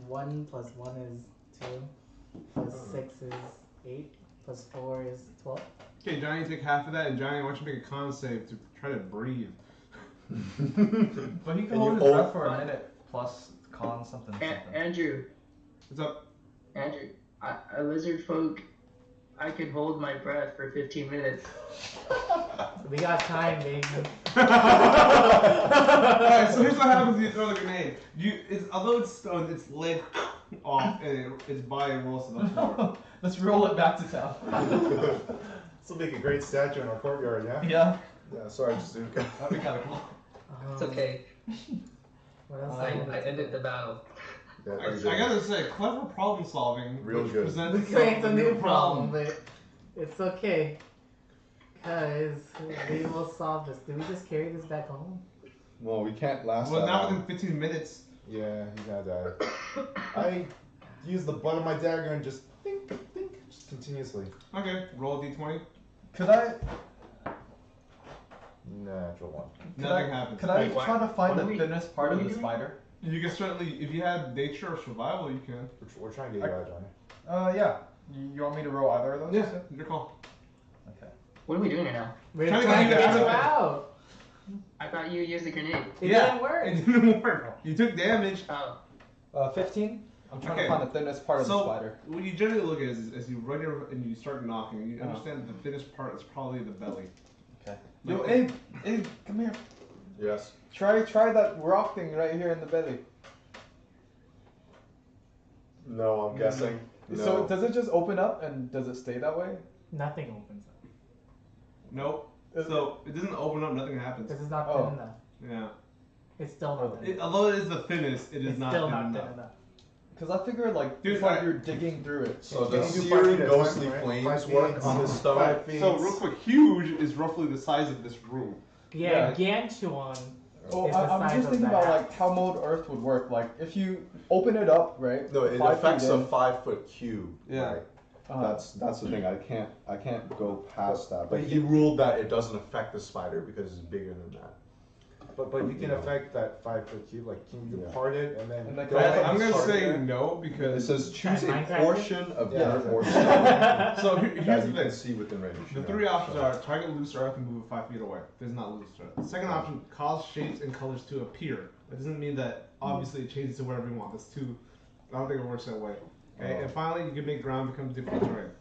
1 plus 1 is 2, plus 6 is 8, plus 4 is 12. Okay, Johnny, take half of that, and Johnny, I want you to make a con save to try to breathe. But he And can hold you his breath hold- for a minute plus con something. Andrew, What's up? Andrew, a lizard folk, I can hold my breath for 15 minutes. We got time, baby. Alright, so here's what happens when you throw the grenade. Although it's stone, it's lit off, and its body rolls to the floor. Let's roll it back to town. This will make a great statue in our courtyard, yeah? Yeah, Yeah, sorry, Jizu. that'd be kind of cool. It's okay. What else? I ended the battle. Yeah, I very good. gotta say, clever problem solving. Real which good. presents This itself creates a as new real problem, but it's okay. Because we will solve this. Do we just carry this back home? Well, we can't last Well, that not long. within 15 minutes. Yeah, he's gonna die. I use the butt of my dagger and just think, just continuously. Okay, roll a d20. Could I Natural one. Nothing happens. could I Wait, what? try to find What the are we- thinnest part what of are the we spider? You can certainly, if you had nature or survival, you can. We're trying to get you out, Johnny. Yeah. You want me to roll either of those? Yeah, your call. Okay. What are we doing right now? We're Trying trying to to get get you you out. out. I thought you used the grenade. It Yeah. didn't work. It didn't work. You took damage. Oh, 15. I'm trying Okay. to find the thinnest part of the So, spider. what you generally look at is as you run your, and you start knocking, you Uh-huh. understand that the thinnest part is probably the belly. Okay. Like Yo, the- Abe, come here. Yes. Try that rock thing right here in the belly. No, I'm guessing. No. So does it just open up and does it stay that way? Nothing opens up. Nope. So, it doesn't open up, nothing happens. This is not Oh. thin enough. Yeah. It's still not thin enough. Although it is the thinnest, it is It's not still thin not enough. thin enough. Because I figured like Dude, it's like I- you're digging through it. So Can does you do searing 5 feet at a ghostly time, right? flames 5 work feet, on this stone? 5 feet. So, real quick, huge is roughly the size of this room. Yeah, Ganchuan. Oh, Is the I'm size just of thinking that. about like how Mode Earth would work. Like if you open it up, right? No, it 5 feet affects a in, 5-foot cube. Yeah. Right? uh, That's the thing. I can't go past that. But But he ruled that it doesn't affect the spider because it's bigger than that. But you can affect that 5-foot cube. Like, can you Yeah. part it and then? And like go that- ahead I'm and gonna start say there? no It because. says choose a Minecraft? portion of Yeah, dirt or exactly. stone So that here's the you can thing. see within range. The three options are target loose earth and move it 5 feet away. There's not loose earth. The second option, cause shapes and colors to appear. That doesn't mean that obviously it changes to wherever you want. That's too. I don't think it works that way. Okay, and finally you can make ground become difficult terrain.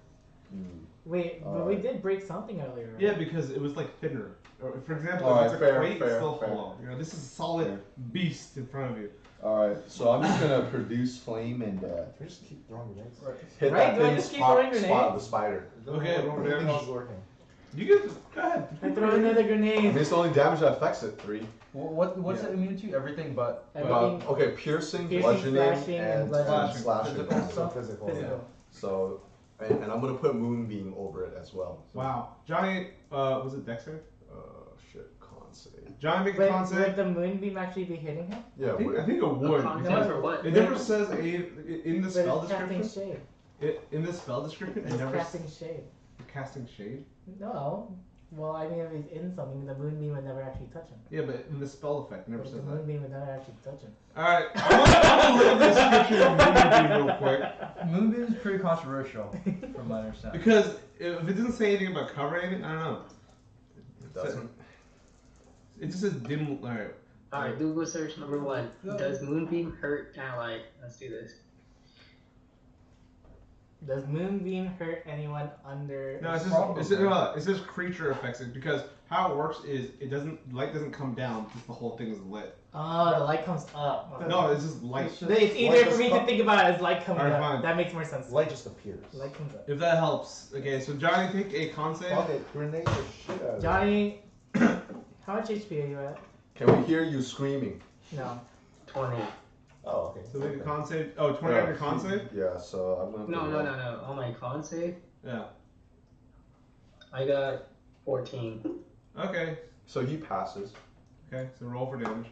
Wait, but we did break something earlier, right? Yeah, because it was like thinner. Or, for example, Alright, if it's a fair, crate, it's fair, still fair. hollow. You know, this is a solid Fair. beast in front of you. Alright, so I'm just gonna produce flame and We just keep throwing grenades. hit Right, that do I thin just keep throwing spot of grenades? the spider. Okay, roll Everything damage. else is working. You can go ahead. I throw another I grenade. mean, it's the only damage that affects it. 3. what's Yeah. it immune to? Everything but Everything Okay, piercing, Piercing, bludgeoning, slashing, and and bludgeoning. slashing. Physical So stuff. physical. physical. So, and I'm gonna put moonbeam over it as well. So, Wow. Johnny, was it Dex save? Shit, con save. Johnny, make a Wait, con would save. the moonbeam actually be hitting him? Yeah, I think it would. Con because save for what? It never says in the But spell it's casting description. shade. In the spell description, it It's never casting shade. casting shade. No. Well, I mean, if he's in something, the moonbeam would never actually touch him. Yeah, but in the spell effect, it never But says the that. moonbeam would never actually touch him. Alright, I'm gonna look at the description of Moonbeam real quick. Moonbeam is pretty controversial, from my understanding. Because if it doesn't say anything about covering, I don't know. It doesn't. It just says dim. Alright. Alright, Google search number 1. Does moonbeam hurt ally? Let's do this. Does moonbeam hurt anyone under? No, it says creature affects it because how it works is light doesn't come down just the whole thing is lit. Oh, the light comes up. No, it's just light. It's easier for me to think about it as light coming Alright, up. fine. That makes more sense. Light just appears. Light comes up. If that helps. Okay, so Johnny, take a con save. Fuck it, grenade the shit out of it. Johnny, how much HP are you at? Can we hear you screaming? No. 20. Oh, okay. So make a con save. Oh, 20 on your con save? Yeah, so I'm gonna. No. On my con save, Yeah. I got 14. Okay. So he passes. Okay, so roll for damage.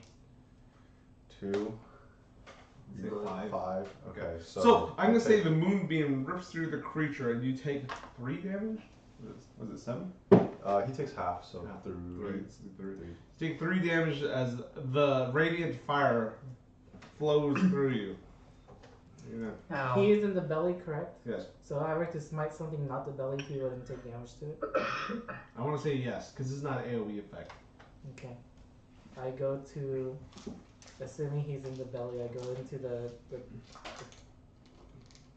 2. Say 5. 5. Okay, So I'm gonna say take- the moonbeam rips through the creature and you take 3 damage? Was it 7? He takes half, so Half. 3. Three. Take 3 damage as the radiant fire flows through you. Yeah. Ow. He is in the belly, correct? Yes. So if I were to smite something not the belly, he wouldn't take damage to it. I want to say yes, because this is not an AoE effect. Okay. I go to, assuming he's in the belly, I go into the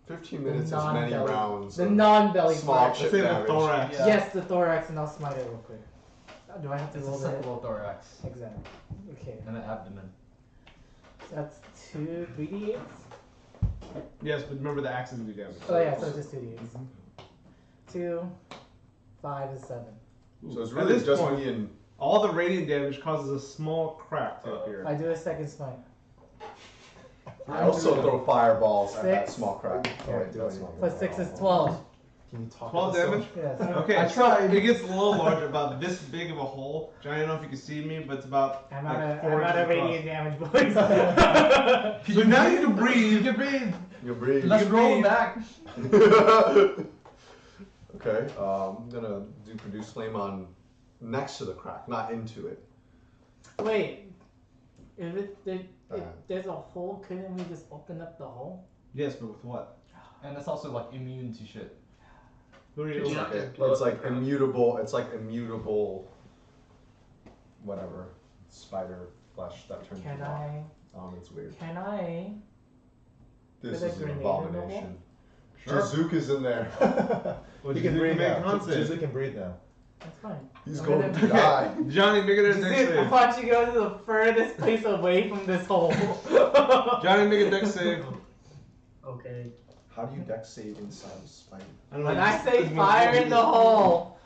15 minutes is many non-belly. rounds. The of non-belly small part. Let's chip say the damage. thorax. Yeah. Yes, the thorax, and I'll smite it real quick. Do I have to It's roll a the hit? simple thorax Exactly. Okay. and the abdomen. So that's 3d8s? Yes, but remember the axes do damage. Oh yeah, so it's just 2d8s. 2, 5, and 7. So it's At really this just point, me and. all the radiant damage causes a small crack to appear. I do a second smite. I also throw fireballs at that 6. small crack. Oh, wait, that's not Plus 6 is 12. Can you talk 12 to yourself? damage? Yes. Okay, I so tried. it gets a little larger, about this big of a hole. Johnny, I don't know if you can see me, but it's about I'm like out 4 of inches radiant damage, boys. So now you can breathe. You can breathe. You breathe. Let's can roll breathe. back. Okay, I'm gonna do produce flame on next to the crack, not into it. Wait. If there's a hole, couldn't we just open up the hole? Yes, but with what? And it's also like immune to shit. Who are you? It's It's not like, just blow it's up like the ground. immutable. It's like immutable. Whatever, spider flesh that turns Can you off. I? It's weird. Can I? This Put a is an grenade in the hole? abomination. Sure. Jazook is in there. Well, He you can breathe make now. con save. Jizu can breathe now. That's fine. He's I'm going gonna- to die. Johnny, make it a dex I save. want you to go to the furthest place away from this hole. Johnny, make a dex save. Okay. How do you dex save inside a spider? I don't know, When you I just- say just fire make- in the hole,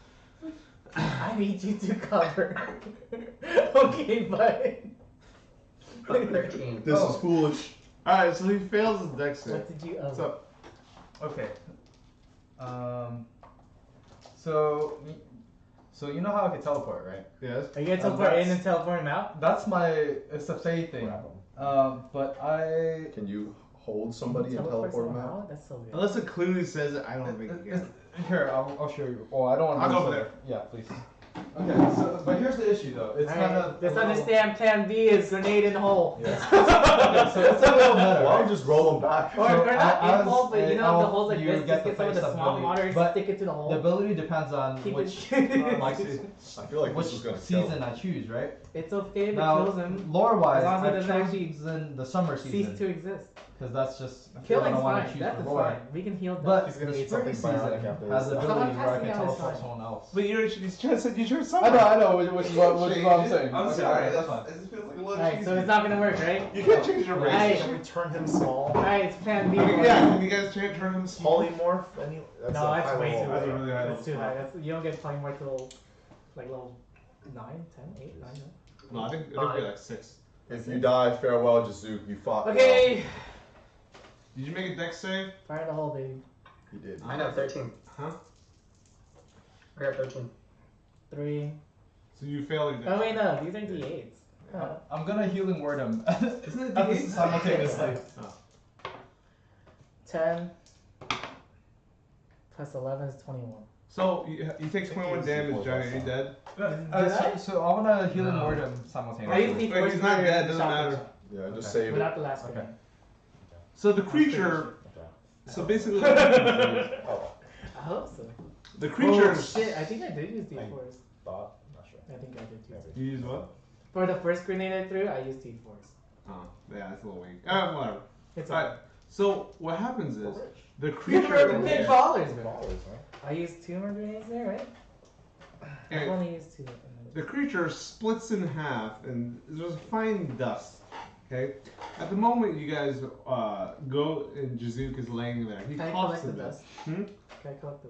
I need you to cover. Okay, but 13. This Oh. is foolish. Alright, so he fails his dex save. what did you? What's up? Okay. So you know how I can teleport, right? Yes. Are you gonna teleport in and teleport him out? That's my it's a fate thing. Grab him. But I Can you hold somebody and teleport them someone out? That's so good. Unless it clearly says it, I don't think you can. here I'll show you. Oh, I don't want to. I'll go over there. Yeah, please. Okay, so but here's the issue though. It's kind of Just understand plan B is grenade in hole. Okay, so it's a little meta, Why right? don't you just roll them back? Or, So or not as in hole, but you a know the elf, holes like you this. get Just the get some of the face swamp ability, water, but stick it to the The hole. ability depends on Keep which it. I feel like which this is gonna kill. season I choose, right? It's okay if it Now, kills him. lore-wise, As long as it I've doesn't actually chosen the summer Cease season to exist. because that's just what I Killing's want to fine. choose That for is lore. fine. We can heal that. But He's gonna the need spring something bionic season after has this. the ability where I Someone can casting out is teleport fine. someone else. But he's trying to say you chose I know, which is what I'm saying. I'm Okay, sorry. alright, that's fine. It just feels like a little Alright, cheesy. so it's not gonna work, right? You can't change your race. Alright. Can we turn him small? Alright, it's plan B. Yeah, can you guys turn him small? Polymorph? Any? That's No, a that's high way level. too That's high. a really high That's too level high. That's, you don't get polymorph till like level 9, 10, 8, 9. No, I think it'll be like 6. If you die, farewell, Jazook. You fought. Okay! Did you make a dex save? Fire in the hole, baby. You did. I got 13. Huh? I got 13. 3, So you fail your Oh dex. wait, no, these are d8s. I'm gonna healing word him. Isn't it At the D8? simultaneously. 10 plus 11 is 21. So you take 21 damage, Johnny. Are you dead? So I wanna healing word him I use simultaneously. d4 Wait, he's not for dead. Doesn't shotgun matter. shot. Yeah, just Okay. save Without it. the last Okay. grenade. So the creature. Okay. So basically, what happens is Oh, I hope so. the Oh creature. shit, I think I did use d4s. thought. I'm not sure. I think I did use. Maybe. You use what? For the first grenade I threw, I used d4s. Oh, yeah, it's a little weak. Whatever. It's Alright. So what happens is the We're creature. big ballers, man. Ballers, right? I used 2 more grenades there, right? I've And only used 2. the creature splits in half, and there's fine dust. Okay. At the moment, you guys go and Jazook is laying there. He Can I coughs collect the to death. dust? Hmm? Can I collect the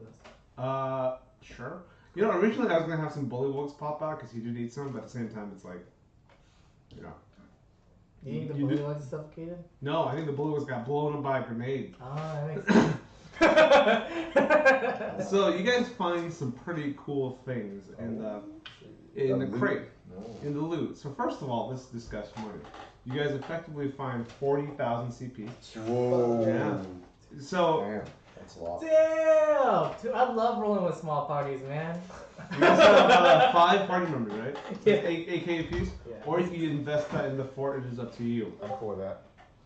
dust? Sure. You know, originally I was gonna have some bullywogs pop out because he did eat some, but at the same time, it's like, you know. You think the You bully did- was suffocated? No, I think the bullywogs got blown up by a grenade. Oh, that makes sense. So you guys find some pretty cool things in the loot? crate, No. in the loot. So first of all, let's discuss money. You guys effectively find 40,000 CP. Whoa. Yeah. So Damn, that's a lot. Damn! Dude, I love rolling with small parties, man. you guys have 5 party members, right? Yeah. 8 AK apiece. Yeah. Or you can invest that in the fort. It is up to you. I'm cool with that.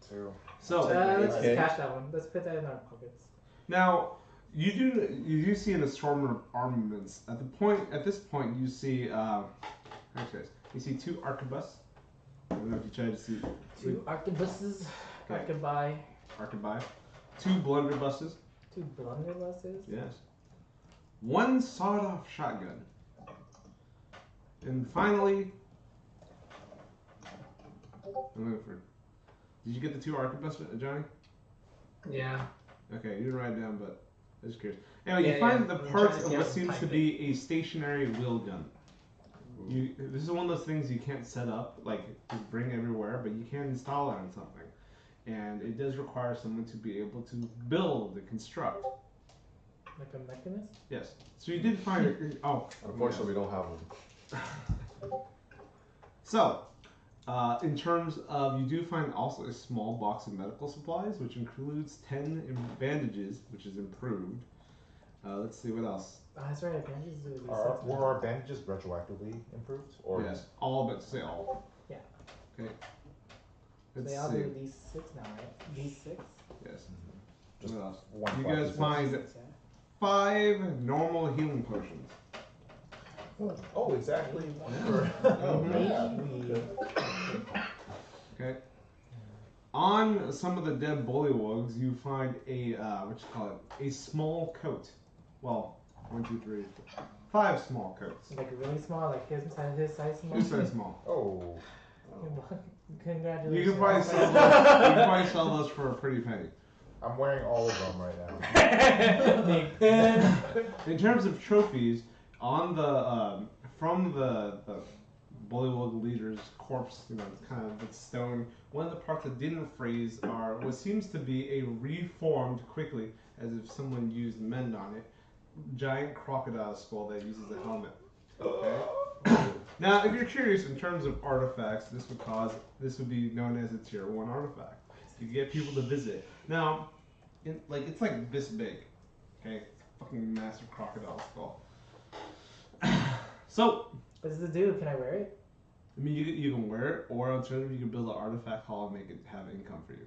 Too. So Let's just Okay. cash that one. Let's put that in our pockets. now you do see an assortment of armaments. At this point, you see you see 2 arquebus. I don't know if you tried to see 2 arquebuses. Okay. Arquebuy. arquebuy. 2 blunderbusses. 2 blunderbusses. Yes. 1 sawed-off shotgun. And finally, I'm looking for. Did you get the 2 arquebus, Johnny? Yeah. Okay, you didn't write it down, but I was curious. Anyway, Yeah, you find yeah. the I'm parts trying of to what get seems to type be a stationary wheel gun. This is one of those things you can't set up, like just bring everywhere, but you can install it on something. And it does require someone to be able to build and construct. Like a mechanist? Yes. So you did find it. Oh, Unfortunately, we don't have them. So, in terms of, you do find also a small box of medical supplies, which includes 10 bandages, which is improved. Let's see what else. Oh, that's right. Bandages do these Were our bandages retroactively improved? Or Yes, all but say all. Yeah. Okay. So Let's they all see. do these 6 now, right? These 6? Yes. Just What else? one You class guys of- find 6, yeah. 5 normal healing potions. Oh, exactly. One Mhm. Okay. On some of the dead bullywogs, you find a a small coat. Well, 1, 2, 3, 4, 5 small coats. Like really small, like his size small. Who's so small? Oh. Congratulations. You can probably sell those. You can probably sell those for a pretty penny. I'm wearing all of them right now. In terms of trophies, on the from the bullywog leader's corpse, you know, it's kind of the stone. One of the parts that didn't freeze are what seems to be a reformed quickly, as if someone used mend on it, giant crocodile skull that uses a helmet. Okay. Now, if you're curious in terms of artifacts, this would be known as a tier 1 artifact. You get people to visit. Now, it's like this big. Okay, fucking massive crocodile skull. So, What does it do? Can I wear it? I mean, you can wear it, or alternatively, you can build an artifact hall and make it have income for you.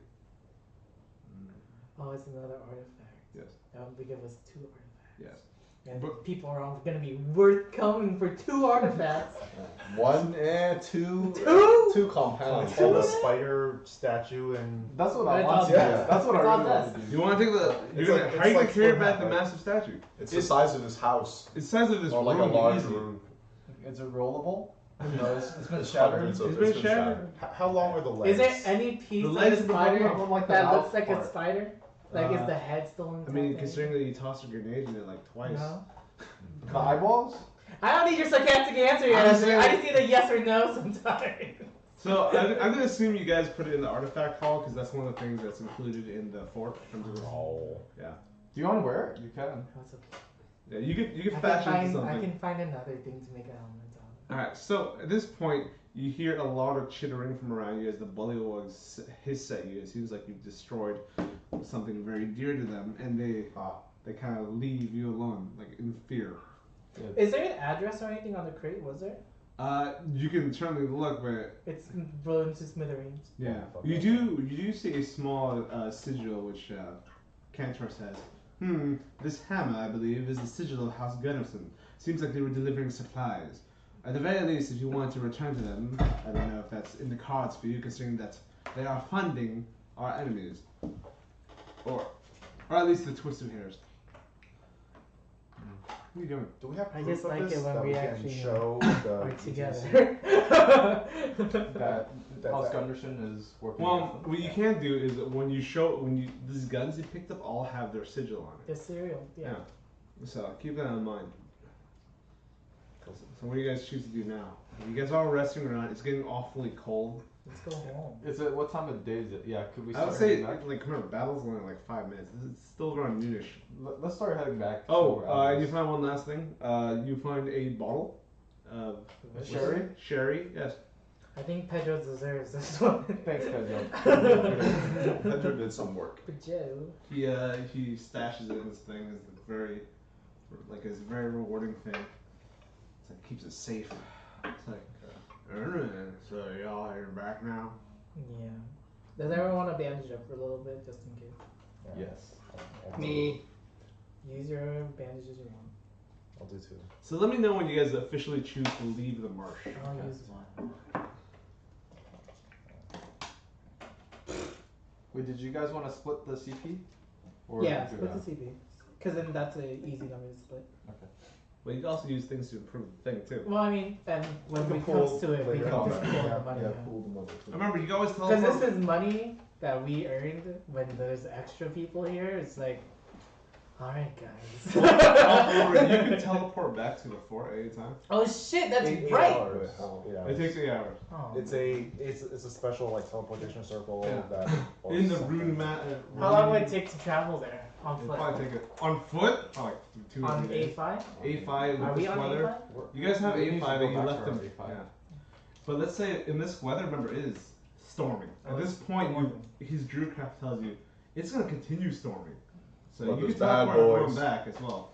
Oh, it's another artifact. Yes. That would give us 2 artifacts. Yes. And But- people are all gonna be worth coming for 2 artifacts. 1 and 2. 2? 2 compounds. Hold a spider statue and That's what I It's want all to dust. do. That's what It's I all really want dust. to do. You want to take the? It's You're like- gonna, it's how you like gonna carry split back half, the right? massive statue? It's the size of this house. It's the size of this Or like a room, large easy. room. Is it rollable? No, it's been It's shattered. hundreds of- It's been been shattered. how long are the legs? Is there any piece The of legs the of the spider bone, like the that mouth looks like a part. spider? Like, is Uh, the head still intact? I mean, considering that you tossed a grenade in it like twice. No. The eyeballs? I don't need your sarcastic answer yet. Honestly- I just need a yes or no sometimes. So I'm gonna assume you guys put it in the artifact hall because that's one of the things that's included in the fort. In terms of Oh. yeah, Do you want to wear it? You can. That's okay. yeah. You could I fashion can into find, I something. can find another thing to make a helmet out of. Alright, so at this point, you hear a lot of chittering from around you as the bullywogs hiss at you. It seems like you've destroyed something very dear to them, and they kind of leave you alone, like in fear. Is there an address or anything on the crate? Was there? You can certainly look, but It's blown to smithereens. yeah, you do see a small sigil which Cantor says, this hammer, I believe, is the sigil of House Gunnarsson. Seems like they were delivering supplies. At the very least, if you want to return to them, I don't know if that's in the cards for you, considering that they are funding our enemies. Or at least the Twisted Hairs. What are you doing? Do we have I proof just of like this it when that we can actually show the work together. That House that- Gunderson is working. Well, with them. what you can do is when these guns you picked up all have their sigil on it. The cereal. Yeah. So keep that in mind. So what do you guys choose to do now? You guys are all resting around. It's getting awfully cold. Let's go home. Is it what time of day is it? Yeah, could we I start would say, heading back? like, remember, battle's only like 5 minutes. It's still around noonish. Let's start heading back. Oh, so we're out of you this. find one last thing. You find a bottle of Sherry? Sherry, yes. I think Pedro deserves this one. Thanks, Pedro. Pedro did some work. Joe. He stashes it in this thing. It's a very rewarding thing. It's like keeps it safe. It's like, so y'all are back now. Yeah. Does everyone want to bandage up for a little bit, just in case? Yes. Me. Use your bandages you want. I'll do two. So let me know when you guys officially choose to leave the marsh. I'll use one. Wait, did you guys want to split the CP? Yeah, do split that? the CP. Because then that's an easy number to split. But you can also use things to improve the thing too. Well, I mean, and when We it can comes pool to it, we later can on, just right? pull Yeah, the money. yeah, pool the money. Remember, you can always Because teleport. this is money that we earned when there's extra people here. It's like, alright, guys. You can teleport back to the fort at any time. Oh shit, that's 8 right! hours. 8 hours. It takes 8 hours. Oh. It's a special like teleportation circle Yeah. that In the something. rune mat. How long would it take to travel there? On It'll foot? probably take it on foot. Probably like 2 or On 3 days. A5? A5 Are with we this on weather. A5? You guys have We need to A5 go and you back left to them. our A5. Yeah. But let's say in this weather, remember, it is storming. At Oh, this it's point, storming. his Druidcraft tells you it's going to continue storming. So But you those can bad teleport everyone boys. back as well.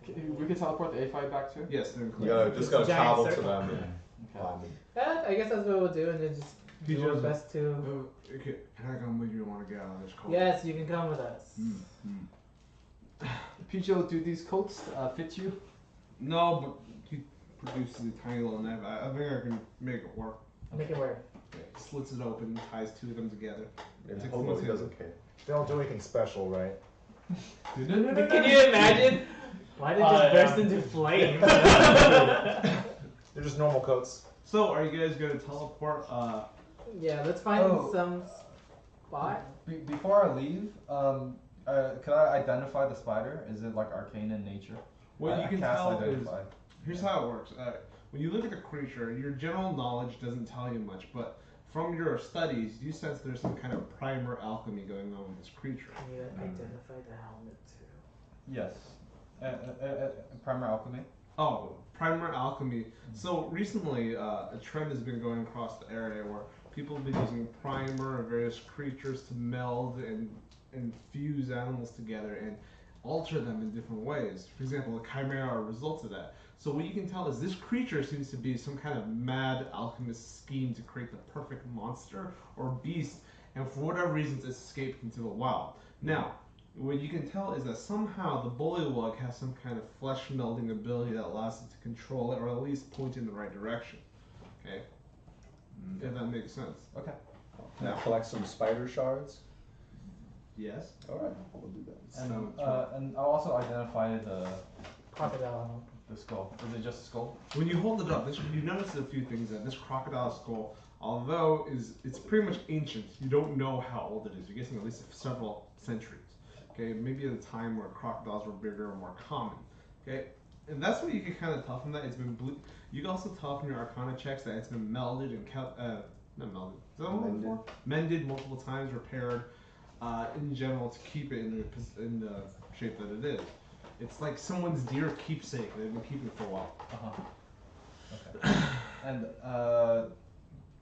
We could teleport the A5 back too? Yes, they're You included. just gotta Giant travel circle. to them and Okay. find them. Yeah, I guess that's what we'll do, and then just do our Pijo's best to. Oh, okay, can I come with you? I want to get out of this cold. Yes, you can come with us. Pijo, do these coats fit you? No, but he produces a tiny little knife. I think I can make it work. Make it work. Yeah, he slits it open, ties 2 of them together. And Takes hobo, them he doesn't care. They don't do anything special, right? Can you imagine? Why did it just burst into flames? They're just normal coats. So, are you guys going to teleport? Yeah, let's find Oh. some spot. Before I leave, can I identify the spider? Is it like arcane in nature? What I you can cast tell is, identify. here's how it works. When you look at the creature, your general knowledge doesn't tell you much, but from your studies, you sense there's some kind of primer alchemy going on with this creature. Can you identify the helmet too? Yes. Primer alchemy. Oh, primer alchemy. So recently, a trend has been going across the area where people have been using primer of various creatures to meld and fuse animals together and alter them in different ways. For example, a chimera are results of that. So what you can tell is this creature seems to be some kind of mad alchemist scheme to create the perfect monster or beast, and for whatever reasons it's escaped into the wild. Now, what you can tell is that somehow the bullywug has some kind of flesh melding ability that allows it to control it or at least point in the right direction. Okay? If that makes sense. Okay. Can I collect some spider shards? Yes? Alright, we'll do that. And I'll also identify Crocodile. the skull. Is it just a skull? When you hold it up, you notice a few things that this crocodile skull, although it's pretty much ancient, you don't know how old it is. You're guessing at least several centuries. Okay, maybe at a time where crocodiles were bigger or more common. Okay, and that's what you can kind of tell from that. It's been you can also tell from your Arcana checks that it's been melded and not melded. Is that what I'm looking for? Mended multiple times, repaired, in general to keep it in the shape that it is. It's like someone's dear keepsake. They've been keeping it for a while. And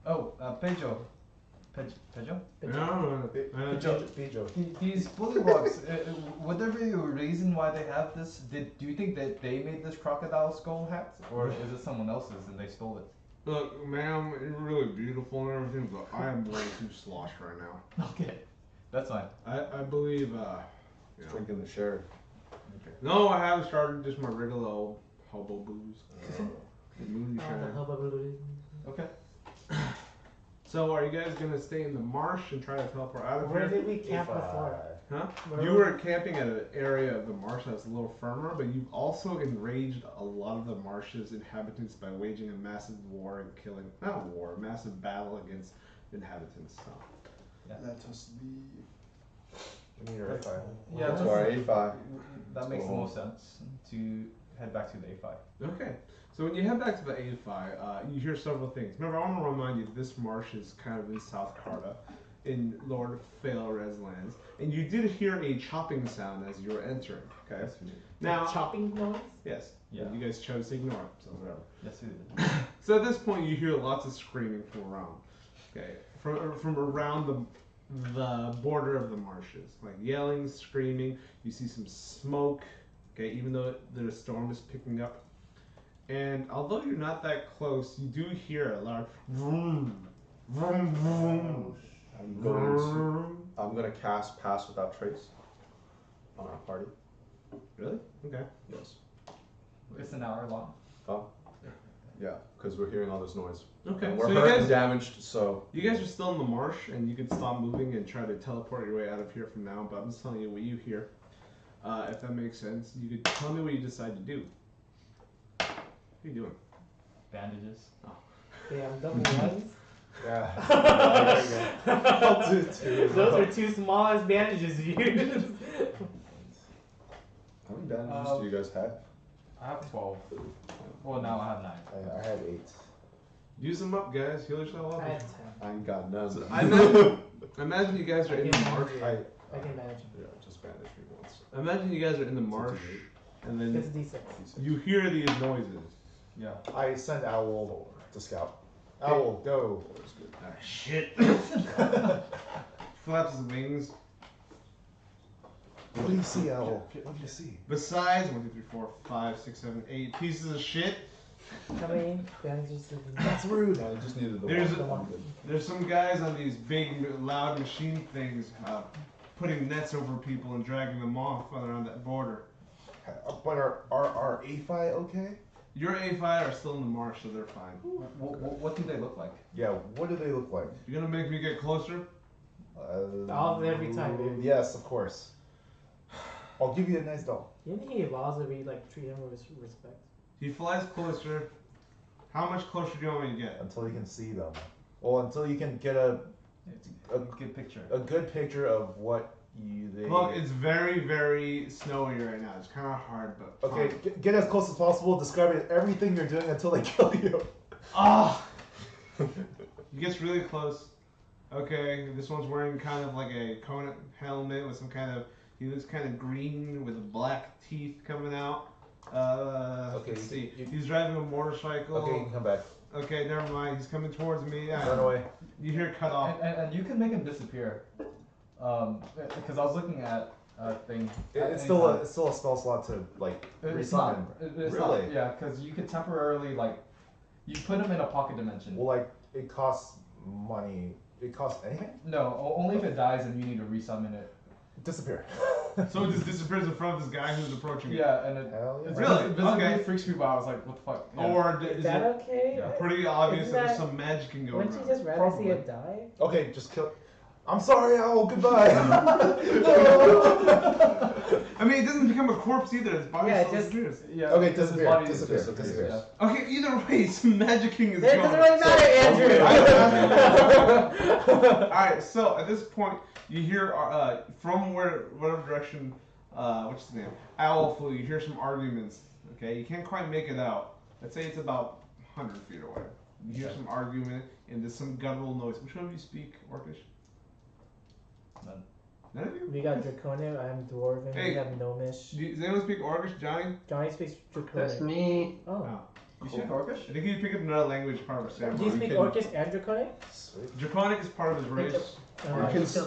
Pijo. Pijo? No, Pijo. These bullywogs, would there be a reason why they have this? Do you think that they made this crocodile skull hat? Or is it someone else's and they stole it? look, ma'am, you're really beautiful and everything, but I am way too sloshed right now. Okay, that's fine. I believe, you know. Drinking the sheriff. No, I haven't started just my regular old hobo booze. The moonshine. Okay. So, are you guys gonna stay in the marsh and try to teleport out of Where here? did we camp before? Huh? Where You were were camping at an area of the marsh that's a little firmer, but you've also enraged a lot of the marsh's inhabitants by waging a massive war and killing, not war, massive battle against the inhabitants. So. Let us leave. We need our file. Yeah, That's our A5. That makes the most sense to head back to the A5. Okay. So when you head back to the A5, you hear several things. Remember, I want to remind you, this marsh is kind of in South Carta, in Lord Failred's lands, and you did hear a chopping sound as you were entering. Okay. Yes, we did. Now, chopping noise? yes. Yeah. You guys chose to ignore it, so whatever. Yes, we did. So at this point, you hear lots of screaming from around. Okay, from around the border of the marshes, like yelling, screaming. You see some smoke. Okay, even though the storm is picking up. And although you're not that close, you do hear a loud vroom, vroom, vroom. I'm gonna cast Pass Without Trace on our party. Really? Okay. Yes. It's an hour long. Oh. Yeah, because we're hearing all this noise. Okay. And we're So hurt you and guys, damaged, so. you guys are still in the marsh, and you can stop moving and try to teleport your way out of here from now. But I'm just telling you what you hear. If that makes sense, you could tell me what you decide to do. What are you doing? Bandages. Damn, double ones? Yeah. I'll do two. Those are two smallest bandages you use. How many bandages do you guys have? I have 12. Well, now I have 9. I had 8. Use them up, guys. Heal yourself up. I had 10. I ain't got none. So I imagine you guys are in the marsh. I can manage them. Yeah, just bandage me once. Imagine you guys are in the marsh, and It's then decent. you hear these noises. Yeah. I send Owl to scout. Owl, go. Ah, shit. Flaps his wings. What do you see, Owl? What do you see? Besides 1, 2, 3, 4, 5, 6, 7, 8 pieces of shit, How many bandages did you That's rude. I just needed the There's one. there's some guys on these big, loud machine things putting nets over people and dragging them off around that border. But are A-Fi okay? Your A5 are still in the marsh, so they're fine. What do they look like? Yeah, what do they look like? You're gonna make me get closer? Every time, dude. Yes, of course. I'll give you a nice doll. You think he allows if we like treat him with respect? He flies closer. How much closer do you want me to get? Until you can see them. Well, until you can get a Good picture. good picture of what they. Look, it's very, very snowy right now. It's kind of hard, but Okay, fine. get as close as possible. Describe everything you're doing until they kill you. Ah! He gets really close. Okay, this one's wearing kind of like a Conan helmet with some kind of. He looks kind of green with black teeth coming out. Okay, Let's see. you- He's driving a motorcycle. Okay, you can come back. Okay, never mind. He's coming towards me. Run away. You hear cut off. And you can make him disappear. Because I was looking at a thing. It's still a spell slot to like It's resummon. not. It's Really? not. Yeah, because you could temporarily like, you put him in a pocket dimension. Well, like it costs money. It costs anything. No, only if it dies and you need to resummon it. Disappear. So it just disappears in front of this guy who's approaching it. Yeah, and it Hell yeah. it's Really? visibly Okay. freaks people out. I was like, what the fuck? Yeah. Or Is is that it okay? Yeah. pretty obvious Isn't that there's that- some magic can go Wouldn't around? you just rather see Probably. it die? Okay, just kill. I'm sorry, Owl. Goodbye. I mean, it doesn't become a corpse either. Its body Yeah, still just- disappears. Yeah. Okay, because his disappear, body disappear, disappears, disappear. yeah. Okay, either way, some magic king is It going. doesn't really matter, Andrew. Alright, so at this point, you hear from whatever direction, what's his name? Owl flew, you hear some arguments. Okay, you can't quite make it out. Let's say it's about 100 feet away. You hear some argument, and there's some guttural noise. Which one of you speak Orcish? None. None of you? We got Draconic, I am Dwarven, Hey. we have Gnomish. Does anyone speak Orcish? Johnny? Johnny speaks That's Draconic. me. Oh. Oh. You speak Orcish? I think he picked up another language part of his Do you samurai. speak Orcish and Draconic? Sweet. Draconic is part of his race.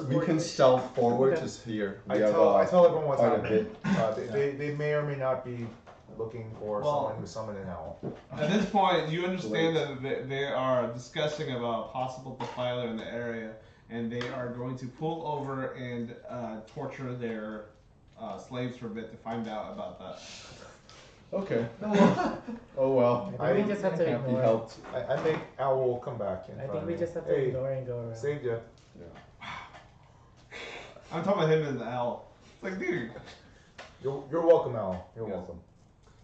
We can stealth forward Okay. just here. I We have, tell everyone what's quite a happening. bit. They may or may not be looking for Well- someone who's summoned an owl. At this point, you understand that they are discussing about possible defiler in the area, and they are going to pull over and torture their slaves for a bit to find out about that. Okay. Oh well. I think we just have to Can't be ignore. helped. I make owl come back. In I front think of we me. just have to Hey, ignore and go around. saved you. I'm talking about him and the owl. It's like, dude, You're welcome, owl. You're Yeah. welcome.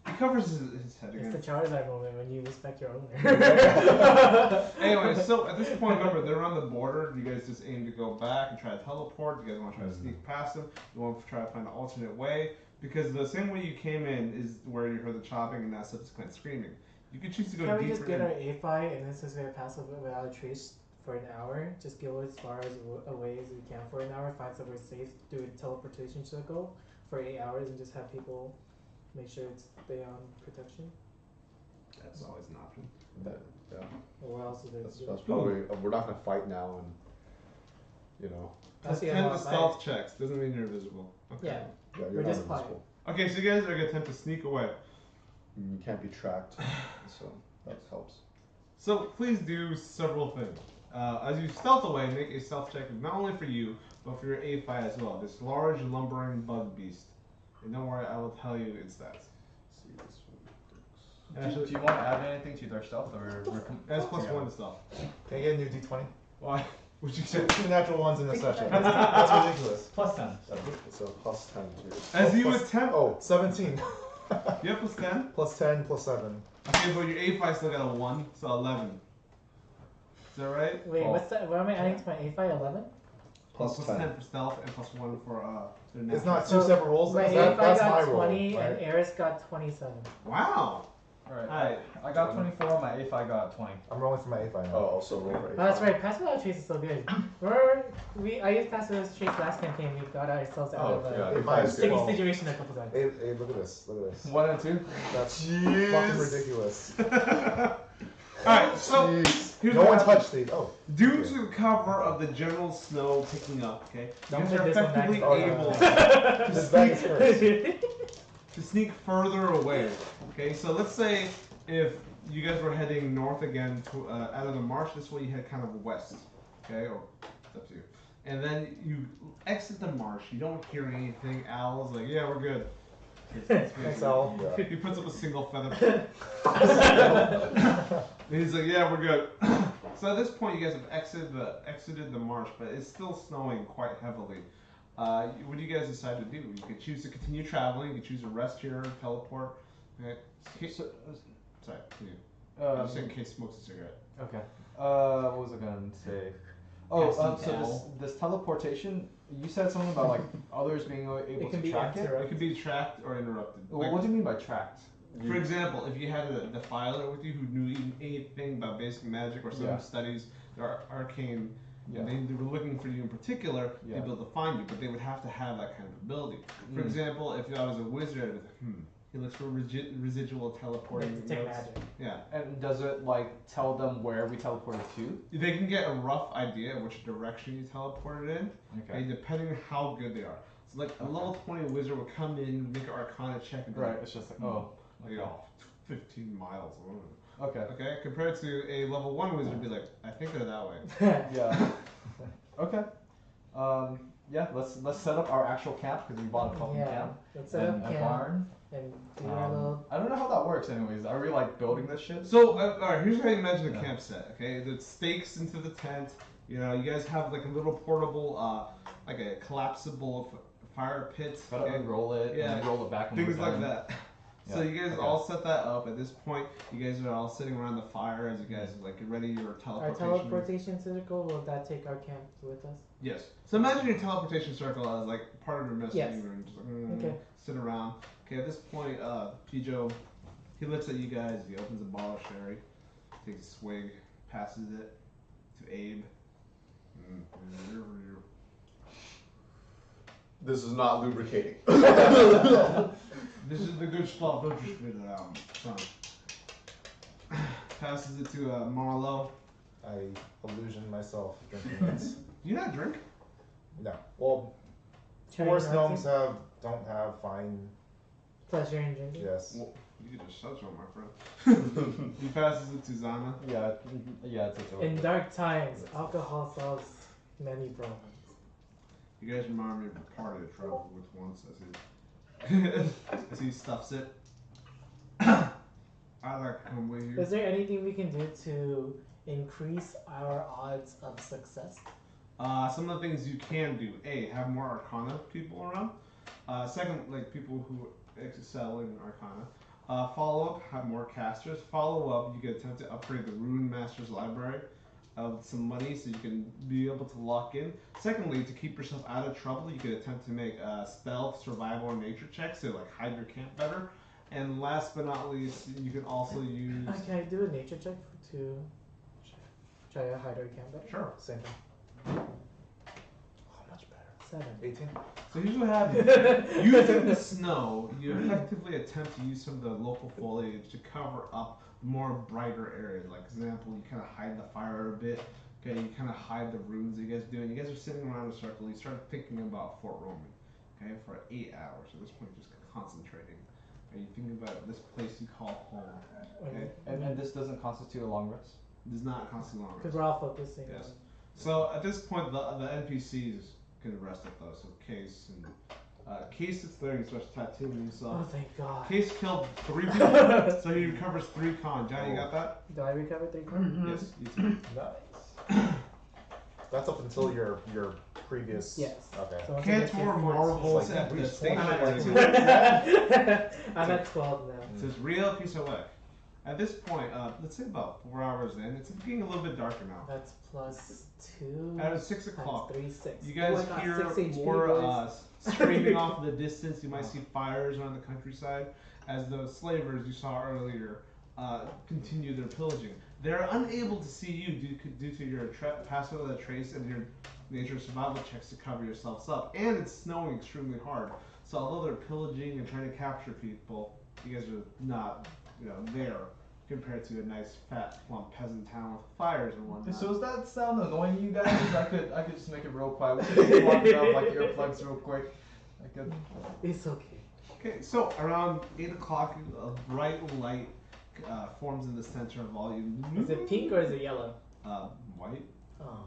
he covers his head It's the again. Charizard moment when you respect your owner. Anyway, so at this point, remember, they're on the border. You guys just aim to go back and try to teleport. You guys want to try to sneak past them. You want to try to find an alternate way. Because the same way you came in is where you heard the chopping and that subsequent screaming. You can choose to go Can we deeper just get in. our A5 and then since we have passive without a trace for an hour, just go as far as away as we can for an hour, find somewhere safe, do a teleportation circle for 8 hours and just have people make sure it's stay on protection? That's always an option. Yeah. Or what else is there That's, to do? that's probably. We're not gonna fight now, and you know. That's the Attempt end the of stealth checks. Doesn't mean you're invisible. Okay. Yeah. Yeah, We're you're not just quiet. invisible. Okay, so you guys are gonna attempt to sneak away. You can't be tracked, so that helps. So please do several things. As you stealth away, make a stealth check not only for you, but for your A5 as well. This large lumbering bug beast. And don't worry, I will tell you its stats. See this one. Do you want to add anything to their stealth, or we're That's plus one to stealth. Can I get a new D20? Why? Would you say? Two natural ones in a session. That's ridiculous. Plus 10. So plus 10 too. As you plus- attempt. Oh, 17. You have plus 10? Plus 10, plus 7. Okay, but your A5 still got a 1, so 11. Is that right? Wait, Oh. what's that? What am I adding to my A5? 11? Plus 10. for stealth and plus 1 for their It's natural. not two separate rolls. My That's A5 my got roll. 20 right? and Eris got 27. Wow! Alright. Alright. I got 24, my A5 got 20. I'm rolling for my A5 now. Oh, also roll for Oh, that's right. Passive without trace is so good. Remember, I used passive without trace last campaign. We got ourselves out Oh, of a yeah. A5 is sticky 12. situation a couple times. Hey, look at this. Look at this. 1 and 2? That's Jeez. fucking ridiculous. Alright, so here's No what one happens. touched the. Oh. Due Okay. to the cover of the general snow picking up, okay, you Don't guys put are this one back. effectively Oh, no, able no. This bag is first. to sneak further away. Okay, so let's say if you guys were heading north again to out of the marsh, this way you head kind of west. Okay, or it's up to you. And then you exit the marsh. You don't hear anything. Al's like, yeah, we're good. Thanks, Al. Yeah. He puts up a single feather. And he's like, yeah, we're good. So at this point, you guys have exited the marsh, but it's still snowing quite heavily. What do you guys decide to do? You could choose to continue traveling. You could choose to rest here, teleport. Okay. So, Sorry, continue. I'm just um, in case smokes a cigarette. okay. What was I going to say? Oh, Casting so owl. this teleportation, you said something about like others being able It to can be track it? interrupted. It could be tracked or interrupted. Well, what do you mean by tracked? For example, if you had a defiler with you who knew even anything about basic magic or some Yeah. studies or arcane, Yeah. and they were looking for you in particular, Yeah. they'd be able to find you, but they would have to have that kind of ability. For Mm. example, if I was a wizard, I'd be like, he looks for residual teleporting Detect notes. magic. Yeah. And does it like tell them where we teleported to? They can get a rough idea of which direction you teleported in, Okay. depending on how good they are. So like a level 20 wizard would come in, make an arcana check, and be Right. like, It's just like oh. you know, 15 miles. I don't know. Okay. Okay, compared to a level 1 wizard, be like, I think they're that way. Yeah. Okay. Yeah. Let's set up our actual camp because we bought a fucking Yeah. camp Let's set and up a camp barn. and do our little. I don't know how that works. Anyways, are we like building this shit? So, alright, here's how you imagine the Yeah. camp set, okay? The stakes into the tent, you know, you guys have like a little portable, like a collapsible fire pit. Gotta okay? unroll it Yeah. and roll it back. when Things we're like done. that. So Yeah, you guys okay. all set that up. At this point, you guys are all sitting around the fire as you guys like get ready your Our teleportation. teleportation circle, will that take our camp with us? Yes. So imagine your teleportation circle as like part of your messaging Yes. room. Just like, Okay. sit around. Okay, at this point, Pijo, he looks at you guys. He opens a bottle of sherry, takes a swig, passes it to Abe. This is not lubricating. This is the good stuff. Don't you spit it out, son. passes it to Marlo. I illusion myself drinking it. Do you not drink? No. Well, Trying forest not gnomes to? don't have fine. Pleasure in drinking. Yes. Well, you can just shut on my friend. He passes it to Zana. Yeah, it's a In dark times, alcohol solves many problems. You guys remind me of a party I traveled with once as he stuffs it. I'd like to come with you. Is there anything we can do to increase our odds of success? Some of the things you can do: A, have more Arcana people around. Second, like people who excel in Arcana. Follow up, have more casters. Follow up, you can attempt to upgrade the Rune Master's Library with some money so you can be able to lock in. Secondly, to keep yourself out of trouble, you could attempt to make stealth, survival, or nature checks to like hide your camp better. And last but not least, you can also use. Can I do a nature check to try to hide our camp better? Sure. Same thing. How much better? 7. 18. So here's what happens. Using the snow, you effectively attempt to use some of the local foliage to cover up more brighter areas. Like example, you kind of hide the fire a bit. Okay, you kind of hide the runes that you guys do, and you guys are sitting around in a circle. You start thinking about Fort Romin. Okay, for 8 hours. At this point, you're just concentrating. And you think about this place you call home. Okay, And this doesn't constitute a long rest? it does not constantly long Because rest. we're all focusing Yes. on. So at this point, the NPCs can rest at those. So Case and Case sits there and starts tattooing himself. Oh, thank God. Case killed 3 people, so he recovers 3 con. Johnny, you got that? Do I recover 3 cards? Yes, you too. Nice. That's up until your previous. Yes. Okay. So once I get to Cantor 14. marvels Like, at the we station. I'm Like at two. 12. I'm at 12 now. It's this real piece of work. At this point, let's say about 4 hours in, it's getting a little bit darker now. That's plus 2. At 6 o'clock, Times 3, 6. you guys Oh, I got hear 6 HP, more boys. screaming off in the distance. You might see fires around the countryside as the slavers you saw earlier continue their pillaging. They're unable to see you due to your pass without a trace and your nature survival checks to cover yourselves up. And it's snowing extremely hard. So although they're pillaging and trying to capture people, you guys are not, there compared to a nice fat plump peasant town with fires and whatnot. So does that sound annoying you guys? I could just make it real quiet. We could just walk it out like earplugs real quick. I could. It's okay. Okay, so around 8 o'clock, a bright light forms in the center of all you. Is it pink or is it yellow? White. Oh.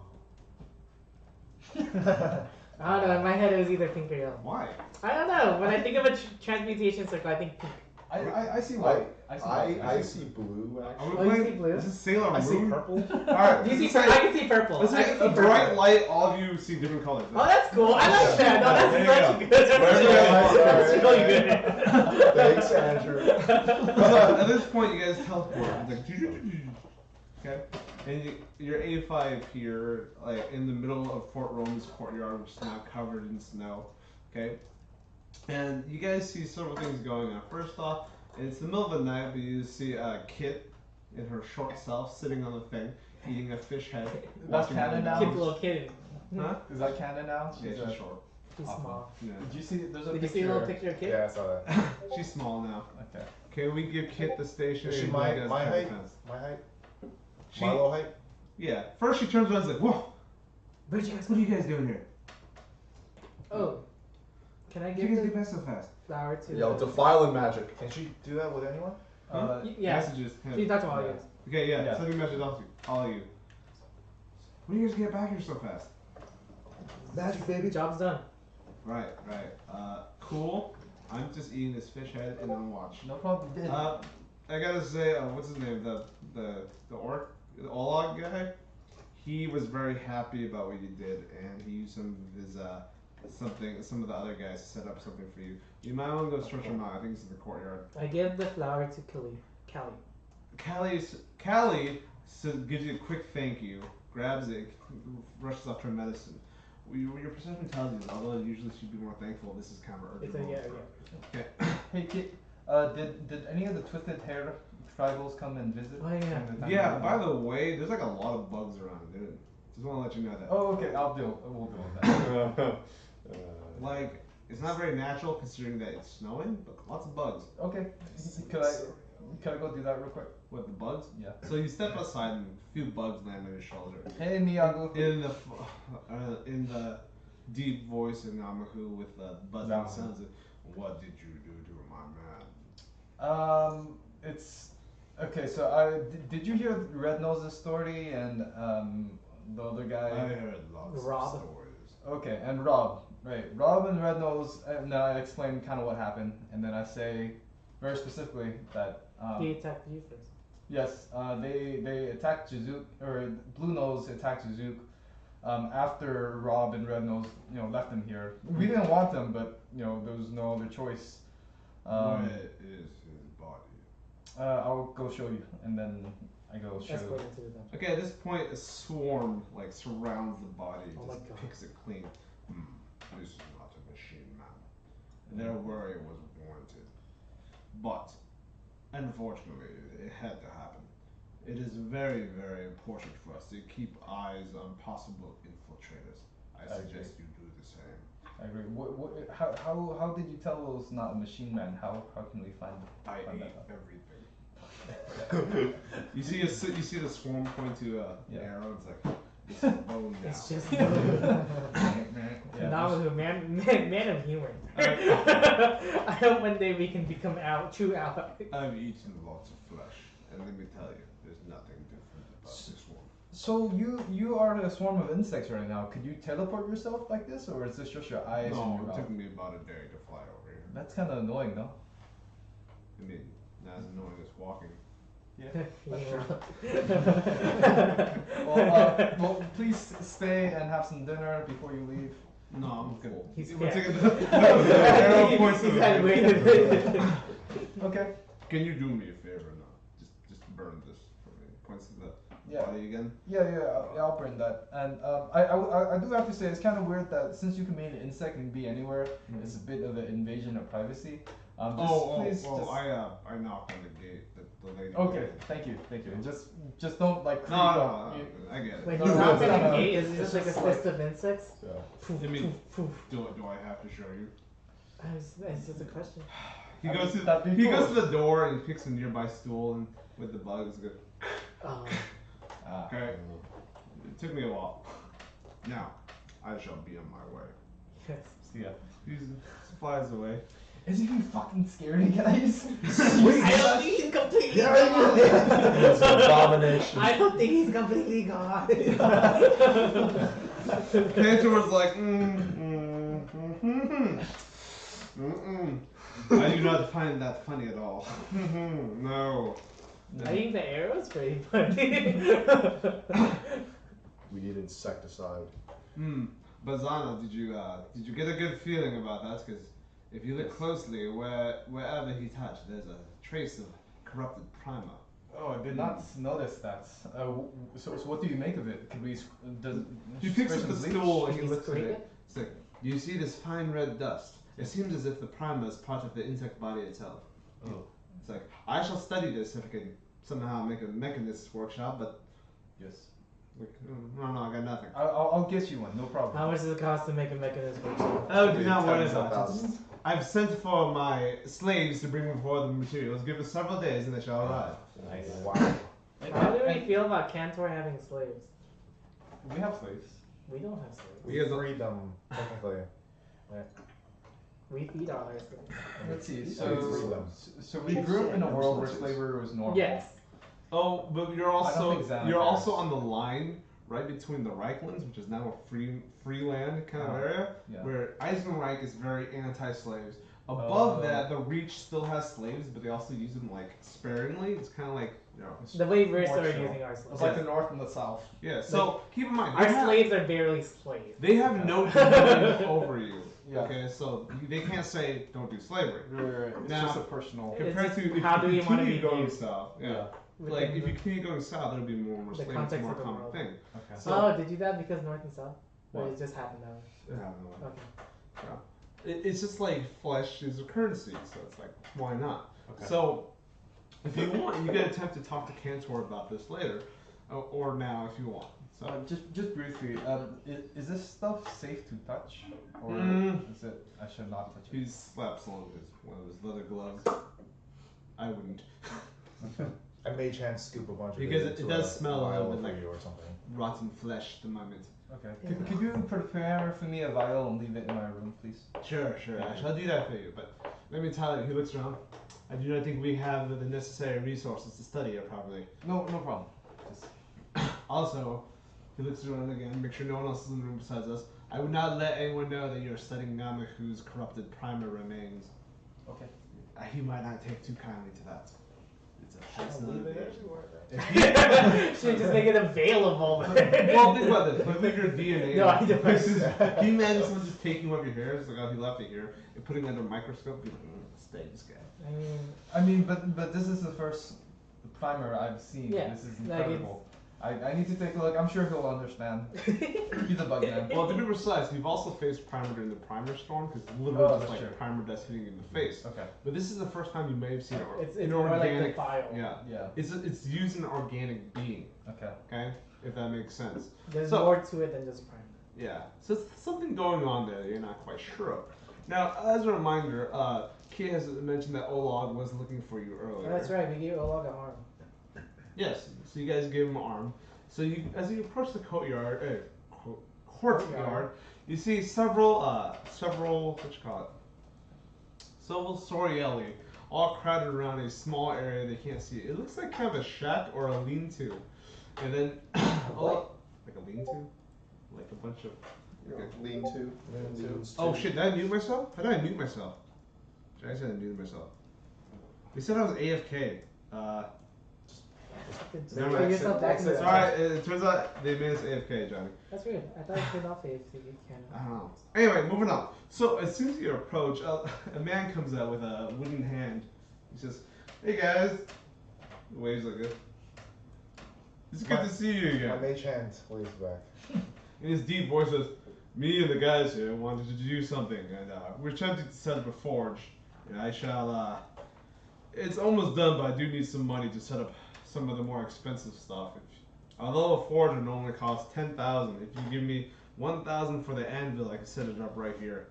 I don't know. In my head, it was either pink or yellow. Why? I don't know. When I think of a transmutation circle, I think pink. I see white. I see blue Are actually. we Oh, you playing? see blue? This is Sailor Moon. I see purple. Alright, Do you see? I can see purple. Let's I say can see a purple. bright light. All of you see different colors. Oh, that's cool. I like that. No, There you that's such good. That's really good. Thanks, Andrew. At this point, you guys teleport. It's like, okay, and you're A5 here, like in the middle of Fort Romin's courtyard, which is now covered in snow. Okay, and you guys see several things going on. First off, it's the middle of the night, but you see Kit in her short self sitting on the thing, eating a fish head. That's watching canon the now? Kid's a dogs. little kid. Huh? Is that canon now? Yeah, she's short. He's small. Yeah. Did you see? There's a Did you picture. see a little picture of Kid? Yeah, I saw that. She's small now. Okay. Okay, we give Kit the station. Is she and my you guys my have height? defense. My height? She, My low height? yeah. First she turns around and is like, whoa! What are you guys doing here? Oh. Can I What you give guys the get back so fast? flower to Yo, the... defiling magic. Can she do that with anyone? Yeah. Messages. She talked to all you guys. Okay, yeah. Yeah. Sending messages off to all of you. When do you guys get back here so fast? Magic, baby. Job's done. Right. Cool. I'm just eating this fish head and then watch. No problem. I gotta say, what's his name? The orc, the Olag guy. He was very happy about what you did, and he used some of his some of the other guys to set up something for you. You might want to go stretch him out. I think it's in the courtyard. I give the flower to Callie. Callie gives you a quick thank you, grabs it, rushes off to her medicine. Your perception tells you that although usually she'd be more thankful, this is kind of urgent. It's a yeah. Okay. Hey Kit, did any of the twisted hair tribals come and visit? Oh, yeah. during the time Yeah, you were by there? the way, there's like a lot of bugs around, dude. Just want to let you know that. Oh, okay. We'll deal with that. Like, It's not very natural considering that it's snowing, but lots of bugs. Okay. Could I go do that real quick? What, the bugs? Yeah. So you step outside and a few bugs land on your shoulder. Hey, Niago. In the deep voice of Namahu with the buzzing Namahu. sounds of, what did you do to my man? It's okay. So did you hear Red Nose's story and the other guy? I heard lots Rob. of stories. Okay, and Rob, right? Rob and Red Nose, and then I explain kind of what happened, and then I say very specifically that He attacked you first. yes, they attacked Jizook, or Blue Nose attacked Jizook after Rob and Red Nose, left him here. We didn't want them, but there was no other choice. Where is his body? I'll go show you, and then I go show Escort you. into the dungeon. Okay, at this point, a swarm surrounds the body, Oh my just God. picks it clean. This is not a machine man. Their worry was warranted, but unfortunately, it had to happen. It is very, very important for us to keep eyes on possible infiltrators. I suggest you do the same. I agree. How did you tell it was not a machine man? How can we find I find ate that out? everything. You see the swarm point to the arrow. It's like it's a bone now. It's just Yeah, Namahu, man of humor. I hope one day we can become true allies. I've eaten lots of flesh, and let me tell you, there's nothing different about this one. So you are the swarm of insects right now. Could you teleport yourself like this, or is this just your eyes and No, your it mouth? took me about a day to fly over here. That's kind of annoying, though. I mean, not as annoying as walking. Well, please stay and have some dinner before you leave. No, I'm good. He's We're scared. taking the arrow points to He's the had right. waited. Okay. Can you do me a favor now? Just burn this for me. Points to the Yeah. body again. I'll bring that. And I do have to say, it's kind of weird that since you can be an insect and be anywhere, it's a bit of an invasion of privacy. Please just. I knocked on the gate. The lady. Okay, thank you. And just don't like creep No, up. I get it. When No, you no, knock no, on no. the gate, is it It's just like a just fist of insects? Yeah. Poof, I mean, poof, poof. do I have to show you? It's just a question. He I goes mean, to that'd be he cool. goes to the door and picks a nearby stool and with the bugs. Goes, okay. It took me a while. Now, I shall be on my way. Yes. See ya. He flies away. Isn't he fucking scary, guys? I don't think he's completely It's an gone. abomination. I don't think he's completely gone. Cantor's like, I do not find that funny at all. No. I think the arrow's pretty funny. We need insecticide. But Zana, did you get a good feeling about that? Because if you look closely, wherever he touched, there's a trace of corrupted primer. Oh, I did not notice that. So what do you make of it? Could we? Does He picks spray up the some bleach? stool and he Can you looks at scrape it. it? It's like, do you see this fine red dust? It seems as if the primer is part of the insect body itself. Oh. It's like, I shall study this if I can somehow make a mechanist workshop, but Yes. like, no, I got nothing. I'll get you one. No problem. How much does it cost to make a mechanism workshop? Oh, do not worry Tens of about it. thousands. I've sent for my slaves to bring me forward the materials. Give us several days and they shall arrive. Nice. Wow. How do we feel about Cantor having slaves? We have slaves. We don't have slaves. We have the- freed them, technically. We feed all our slaves. Let's see. So- So we grew up in a world where slavery was normal. Yes. Oh, but you're I don't think Zana you're cares. also on the line right between the Reichlands, which is now a free land kind of area, Yeah. where Eisenreich is very anti-slaves. Above that, the Reach still has slaves, but they also use them like sparingly. It's kind of like The way we're More started so. using our It's slaves. like the north and the south. yeah. So keep in mind, Our slaves are barely slaves. they have no dominion over you. Yeah. Okay, so they can't say don't do slavery. It's Now- just a personal. It's Compared just to if how do you we wanna continue be going viewed? south, yeah. Within Like if the- you continue going south, there'll be more and more the slaves. It's a context more of the common world. thing. Okay. So- Oh, did you do that because north and south? Or What? it just happened that way? Yeah, no. Okay. It's just like flesh is a currency, so it's like why not? Okay. So if you want, you can attempt to talk to Cantor about this later, or now if you want. So just briefly, is this stuff safe to touch, or is it I should not touch it? he slaps on one of his leather gloves. I wouldn't. I mage hand scoop a bunch of Because it it into does smell a vial little bit for like you or something. rotten flesh at the moment. Okay. Could you prepare for me a vial and leave it in my room, please? Sure. I shall do that for you. But let me tell you, he looks around. I do not think we have the necessary resources to study it properly. No problem. Just Also, he looks around again, make sure no one else is in the room besides us. I would not let anyone know that you're studying Namaku's corrupted primer remains. okay. He might not take too kindly to that. It's a personal Should just make it available. Well, think about this. Like, look at your DNA. No, I don't. Can you imagine someone just taking one of your hairs, like, oh, he left it here, and putting it under a microscope? Be like, study this guy. I mean, but this is the first primer I've seen. Yeah, This is like incredible. I need to take a look. I'm sure he'll understand. He's a bug man. Well, to be precise, we've also faced primer during the primer storm, because literally just that's like true. primer dust hitting you in the face. Okay. But this is the first time you may have seen It's an more like the organic. file. Yeah. Yeah. It's using an organic being. Okay. Okay, if that makes sense. There's So- more to it than just primer. Yeah. So it's something going on there that you're not quite sure of. Now, as a reminder, Kia has mentioned that Olog was looking for you earlier. Oh, that's right. We gave Olog an arm. Yes. So you guys gave him an arm. So you, as you approach the courtyard, you see several what you call it? Several Sorielli, all crowded around a small area they can't see. It looks like kind of a shack or a lean-to, and then like a lean-to, like a bunch of. Lean to. Oh shit! Did I mute myself? How did I mute myself? I said I muted myself. They said I was AFK. Never Put mind. yourself back in the Sorry, it turns out they made us AFK, Johnny. That's weird. I thought it turned off if you can. I don't know. Anyway, moving on. So as soon as you approach, a man comes out with a wooden hand. He says, "Hey guys," he waves like this. It's good to see you My again. mage hand waves back. In his deep voice says, "Me and the guys here wanted to do something, and we're attempting to set up a forge. And I shall. It's almost done, but I do need some money to set up some of the more expensive stuff. Although a forge would normally cost 10,000, if you give me 1,000 for the anvil, I can set it up right here."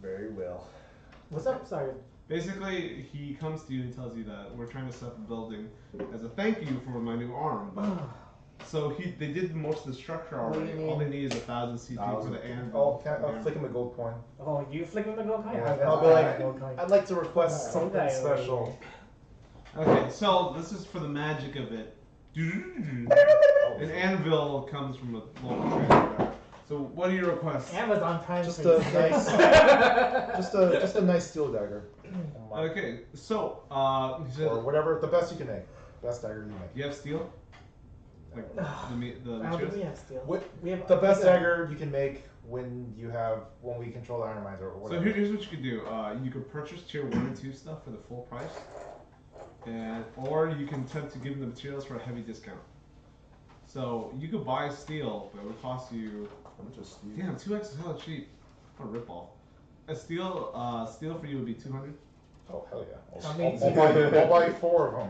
Very well. What's up? Sorry. Basically, he comes to you and tells you that we're trying to set up a building as a thank you for my new arm. But so they did most of the structure What do you already. mean? All they need is 1,000 CP for the anvil. I'll flick him a gold coin. Oh, you flicking the gold coin? Yeah, I've and I'll got be like, gold coin. I'd like to request Yeah, something okay. special. Okay, so this is for the magic of it. Oh, An anvil comes from a local trader. So what are your requests? Amazon Prime. Just for a you. nice, just a nice steel dagger. Okay, so he said, Or whatever, the best you can make. Best dagger you make. you have steel? Like the I don't think we materials? have steel. What, We have the best we got- dagger you can make when we control the ironmines or So whatever. here's what you could do. You could purchase tier 1 and 2 stuff for the full price. Or you can attempt to give them the materials for a heavy discount. So you could buy steel, but it would cost you. How much is steel? Damn, 2x is hella cheap. What a ripoff. A steel for you would be 200. Oh hell yeah! I mean, I'll buy 4 of them.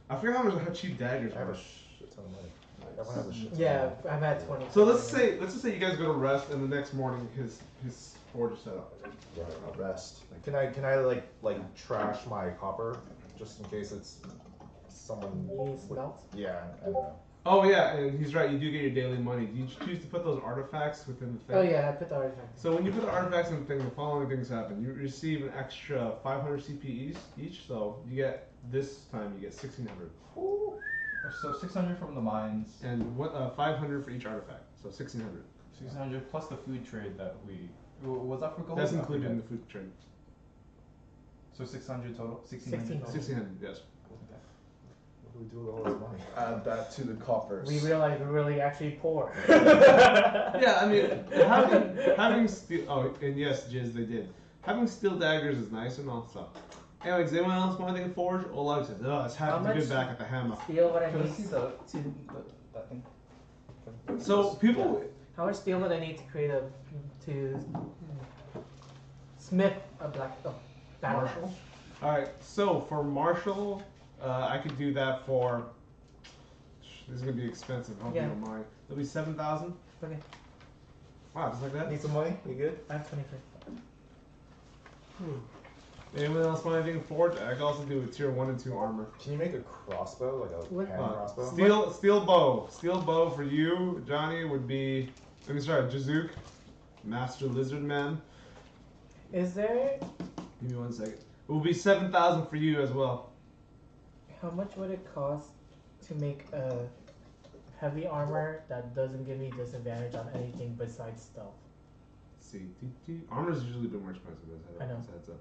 I forget how cheap daggers I have are. a shit ton of money. Everyone has a shit ton. Yeah, Of money. I've had 20. So let's just say you guys go to rest, and the next morning his forge is set up. Rest. Can I like trash my copper just in case it's someone? You need smelt? Yeah, I know. Oh yeah, and he's right. You do get your daily money. Do you choose to put those artifacts within the thing? Oh yeah, I put the artifact. So when you put the artifacts in the thing, the following things happen. You receive an extra 500 CP each. So you get this time you get 1,600, So 600 from the mines, and 500 for each artifact. So 1,600. 600 plus the food trade that we. Was that for gold? That's I included in the forget. food trade. So 600 total. 1,600 total. 1,600, yes. What do we do with all this money? Add that to the coffers. We realize we're really actually poor. Yeah, I mean, having steel. Oh, and yes, Jizz, they did. Having steel daggers is nice and all stuff. Anyways, anyone else want anything forged? Ola says, "Oh, it's How happy to be much back at the hammer." Steel would I Can I need? see that thing? So people, How much steel would I need to create to smith a battle axe? Marshall. All right. So for Marshall, I could do that for This is gonna be expensive. Hope Yeah. you don't mind. It'll be 7,000. Okay. Wow, just like that. Need some money? You good? I have 23. Anyone else want anything forged? I can also do a tier 1 and 2 armor. Can you make a crossbow, like a What? hand crossbow? Steel bow. Steel bow for you, Johnny, would be. Let me start. Jazook, Master Lizard Man. Is there? Give me 1 second. It will be 7,000 for you as well. How much would it cost to make a heavy armor that doesn't give me disadvantage on anything besides stealth? Let's see. Armor is usually a bit more expensive as I know. heads up.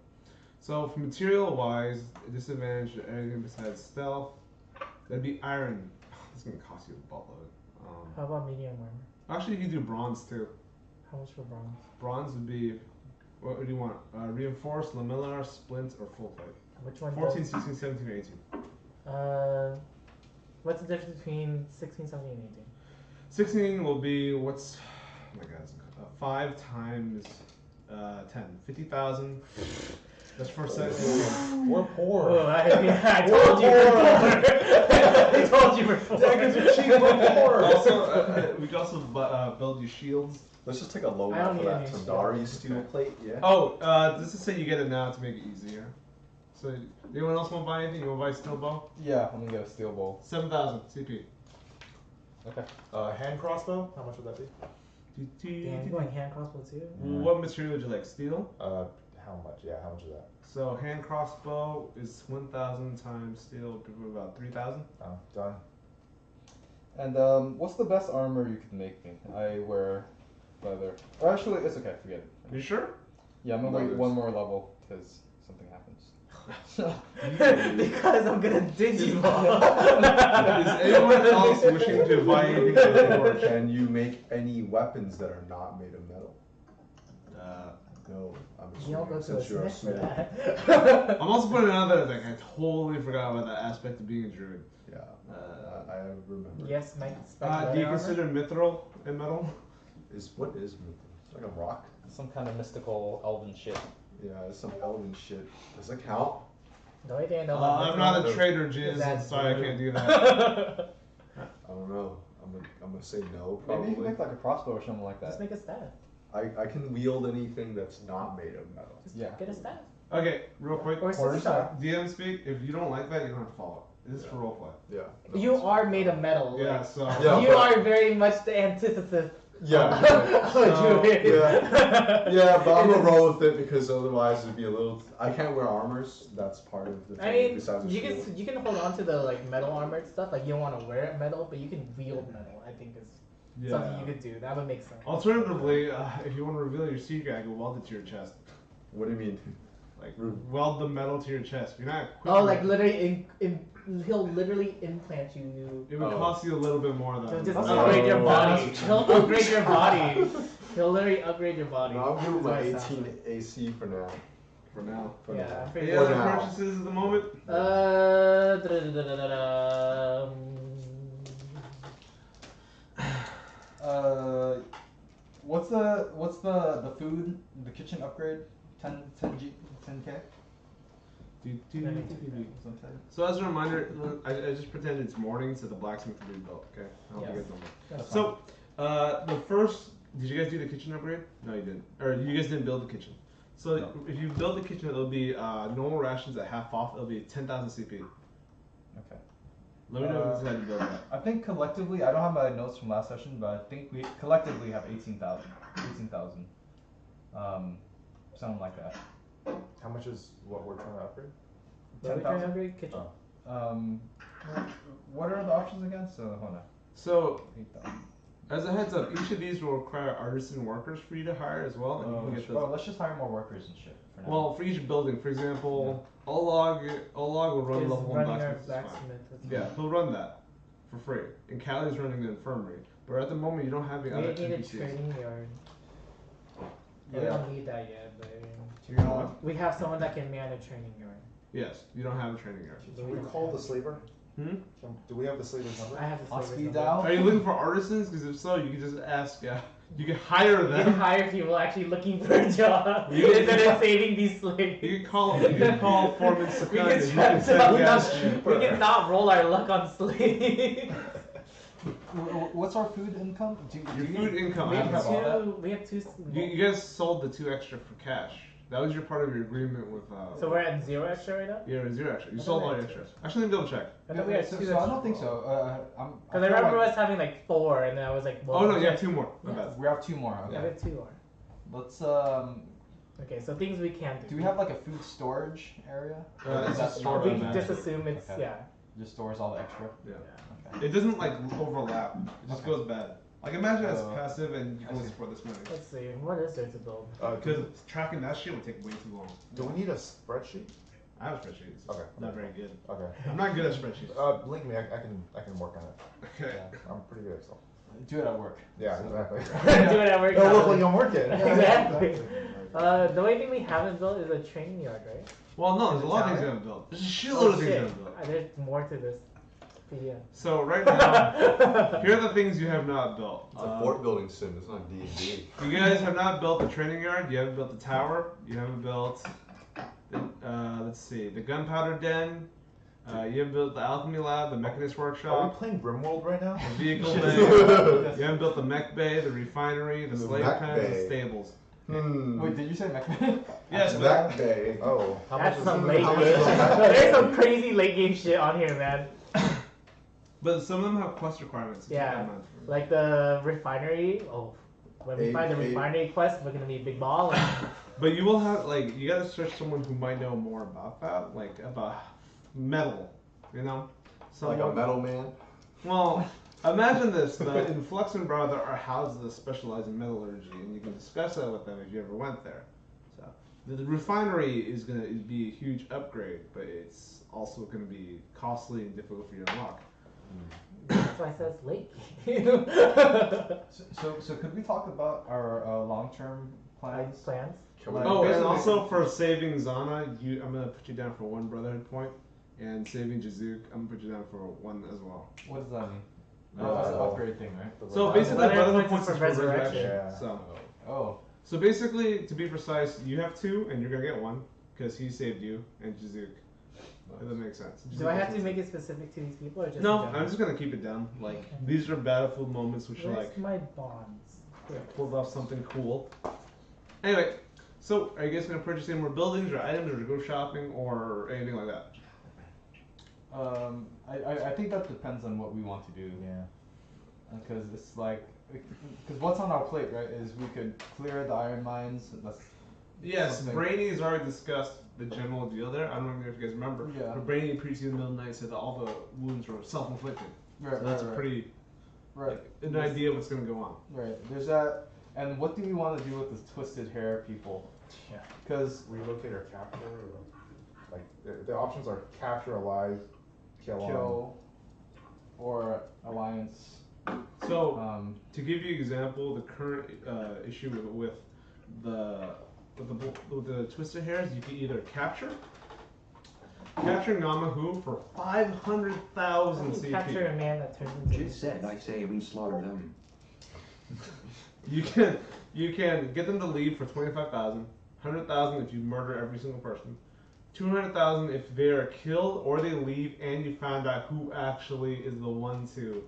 So for material wise, disadvantage to anything besides stealth. That'd be iron. It's gonna cost you a buttload. How about medium armor? Actually, you can do bronze too. How much for bronze? Bronze would be. What do you want? Reinforced, lamellar, splint, or full plate? Which one? 14, 16, 17, or 18. What's the difference between 16, 17, and 18? 16 will be what's. Oh my god, 5 times 10. 50,000. That's for 17. We're poor. Oh, I told you we're poor. I told you we're poor. Daggers are cheap, we're poor. Also, we can also build you shields. Let's just take a low I don't one for need that any Tandari shield. steel plate, yeah? Oh, this is say you get it now to make it easier. So, anyone else want to buy anything? You want to buy steel bow? Yeah, I'm gonna get a steel bowl. 7,000 CP. Okay. Hand crossbow? How much would that be? Damn, you going hand crossbow too? What material would you like? Steel? How much? Yeah, how much is that? So hand crossbow is 1,000 times steel, would be about 3,000. Oh, done. And what's the best armor you could make me? I wear leather. Or actually, it's okay. Forget it. You sure? Yeah, I'm gonna wait Leathers. one more level because something happens. Because I'm gonna digiball. Is anyone else wishing to buy anything to forge? Can you make any weapons that are not made of metal? No, I'm You don't go assuming, to a since you're a smith for smith. that. I'm also putting out that like I totally forgot about that aspect of being a druid. Yeah, I remember. Yes, Mike. Do you consider mithril a metal? What is metal? It's like a rock? Some kind of mystical elven shit. Yeah, it's some elven shit. Does it count? The only thing I know about I'm not a mithril trader, is Jizz. that I'm sorry, I blue. can't do that. I don't know. I'm gonna say no, Maybe you probably. can make like a crossbow or something like Just that. make a staff. I can wield anything that's not made of metal. Just Yeah. get a staff. Okay, real quick. Or a scimitar. DM speak. If you don't like that, you don't have to follow. This is for roleplay. Yeah. You are made of metal. Yeah, like, so. Yeah, you but- are very much the antithesis Yeah. of a druid. Yeah, but I'm gonna roll with it because otherwise it'd be a little. I can't wear armors. That's part of the thing. I mean, besides the you shield. can hold on to the like metal armored stuff. Like you don't want to wear metal, but you can wield metal. I think is something you could do. That would make sense. Alternatively, if you want to reveal your secret, I can weld it to your chest. What do you mean? Like weld the metal to your chest. You're not. Oh, like literally, he'll literally implant you new. It would cost you a little bit more He'll than. just Oh. upgrade your body. That's He'll upgrade your body. He'll literally upgrade your body. No, I'm good with my That's what it sounds 18 AC for now. For now. For Yeah, now. pretty Any For other now. purchases at the moment? What's the food, the kitchen upgrade? 10K? Something. So as a reminder, I just pretend it's morning so the blacksmith can be built. Okay. I hope you Yes. guys know that. That's So, the first, did you guys do the kitchen upgrade? No, you didn't. Or you guys didn't build the kitchen. So No. if you build the kitchen, it'll be normal rations at half off. It'll be 10,000 CP. Okay. Let me know if you decide to build that. I think collectively, I don't have my notes from last session, but I think we collectively have 18,000. 18,000. Something like that. How much is what we're trying to upgrade? What are we trying to 10,000? upgrade? Kitchen. What are the options again? So hold on. So 8,000. as a heads up, each of these will require artisan workers for you to hire as well, and you can get those. Well, let's just hire more workers and shit for now. Well, for each building, for example, Olog will run Is level 1 running our blacksmith. It's fine. blacksmith. That's Yeah, he'll run that for free. And Callie's running the infirmary. But at the moment, you don't have any We other need a NPCs. training yard. We Yeah. don't need that yet, but You know what? we have someone that can man a training yard. Yes, you don't have a training yard. Can we call the slaver? Hmm? Do we have the slaver's number? I have the I'll slaver's speed number. down. Are you looking for artisans? Because if so, you can just ask. You can hire You can them. hire people actually looking for a job You can- instead of saving these slaves. You can call. You can call Foreman We Second. can and you try can to- send we gas can- cheaper. We cannot roll our luck on slaves. What's our food income? Your food income. We I have have all that. two. We have two. You guys sold the 2 extra for cash. That was your part of your agreement with. So we're at 0 extra right now. Yeah, 0 extra. You I sold thought all we your had extras. Actually, let me double check. I thought we had so, two. so I don't think so. Because I remember us having like 4, and then I was like, well, Oh no, you have 2 more. My Yeah. bad. We have 2 more. Yeah, Okay. we have 2 more. Let's Okay, so things we can do. Do we have like a food storage area? It's Is that just stored stored We on just that. assume it's Okay. yeah. Just stores all the extra. Yeah. Okay. It doesn't like overlap. It just Okay. goes bad. Like imagine it's Uh, passive and you I can only see. support this many. Let's see. What is there to build? Because tracking that shit would take way too long. Do we need a spreadsheet? I have spreadsheets. Okay. Not very good. Okay. I'm not good at spreadsheets. Link me. I can work on it. Okay. I'm pretty good at Excel. Do it at work. Yeah, exactly. Do it at work. It'll look like I'm working. Exactly. The only thing we haven't built is a training yard, right? Well, no, there's a lot of things Tower? you haven't built. There's a shitload of things you shit. haven't built. There's more to this. Yeah. So right now, here are the things you have not built. It's a fort building sim. It's not D&D. You guys have not built the training yard. You haven't built the tower. You haven't built. Let's see, the gunpowder den. You haven't built the alchemy lab, the mechanist Are we workshop, playing Grimworld right now? the vehicle bay. You haven't built the mech bay, the refinery, the The slave mech pens, the bay. stables. Wait, did you say McMahon? Yes, That bay. Oh. That's some late how game. much is that? No, there's some crazy late game shit on here, man. but some of them have quest requirements. Keep that Yeah. in mind. Like the refinery. Oh, when we find the Eight. refinery quest, we're gonna be a big ball. And But you will have you gotta search someone who might know more about that, like about metal, you know. Like a metal man. Well, imagine this: in Flux and Brow there are houses that specialize in metallurgy, and you can discuss that with them if you ever went there. So the refinery is gonna be a huge upgrade, but it's also gonna be costly and difficult for you to unlock. that's why I said it's late. So could we talk about our long-term plans? Plans. Like, Oh, and basically- also for saving Zana, I'm gonna put you down for 1 brotherhood point, and saving Jazook, I'm gonna put you down for 1 as well. What does that mean? Uh, That's an upgrade thing, right? So basically, Brotherhood brotherhood points points is is for for resurrection. resurrection. Yeah. So. Oh. Basically, to be precise, you have 2, and you're gonna get 1 because he saved you and Jazook. If that makes sense. Do I have to make it specific to these people or just No, in general? I'm just gonna keep it down. Like these are battlefield moments, which are Where's like my bonds? Here. pulled off something cool. Anyway, so are you guys gonna purchase any more buildings or items, or go shopping, or anything like that? I think that depends on what we want to do. Yeah. Because it's like, because what's on our plate, right, is we could clear the iron mines. That's Yes, something- Brainy has already discussed the general deal there. I don't know if you guys remember. Yeah. But Brainy previously in the middle of the night said that all the wounds were self-inflicted. right. So that's right, a pretty right. like, an idea of what's gonna go on. Right. There's that. And what do we want to do with this twisted hair people? Yeah. Because Relocate or capture. Or, like the options are capture, alive, kill or alliance. So Oh. to give you an example, the current issue with the twisted hairs, you can either capture Namahu for 500,000 You CP. capture a man that turns into Jit said, I say we slaughter them. You can get them to leave for 25,000, 100,000 if you murder every single person, 200,000 if they are killed or they leave and you find out who actually is the one to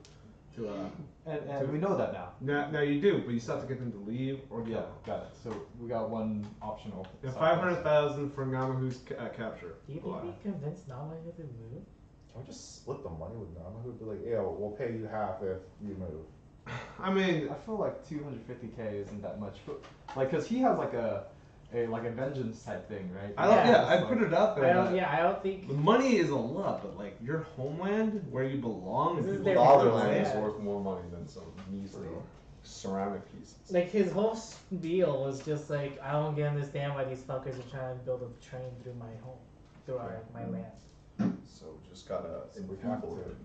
And we know that now. now you do, but you still have to get them to leave or kill. Yeah, got it. So we got one optional. And side 500,000 for Namahu's capture. Do you think we convinced Namahu to move? Can we just split the money with Nama? Who'd be like, yeah, we'll pay you half if you move. I mean, I feel like 250k isn't that much, but like, cause he has like a vengeance type thing, right? I don't, Yeah, I put it out there. that I don't think. The money is a lot, but like your homeland, where you belong, This is people's their fatherland home, is yeah. Worth more money than some measly ceramic pieces. Like his whole spiel was just like, I don't understand why these fuckers are trying to build a train through my home, through my land. So just gotta We have to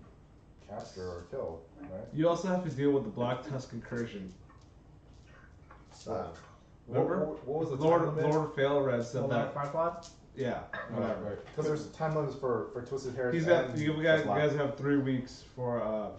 capture or kill, right? You also have to deal with the Black Tusk incursion. Remember? What was the Lord time limit? Lord Failred said Lord that. Farquaad? Yeah, whatever. Right. Because there's time limits for Twisted Hairs. He's got. and You the guys Black. have 3 weeks for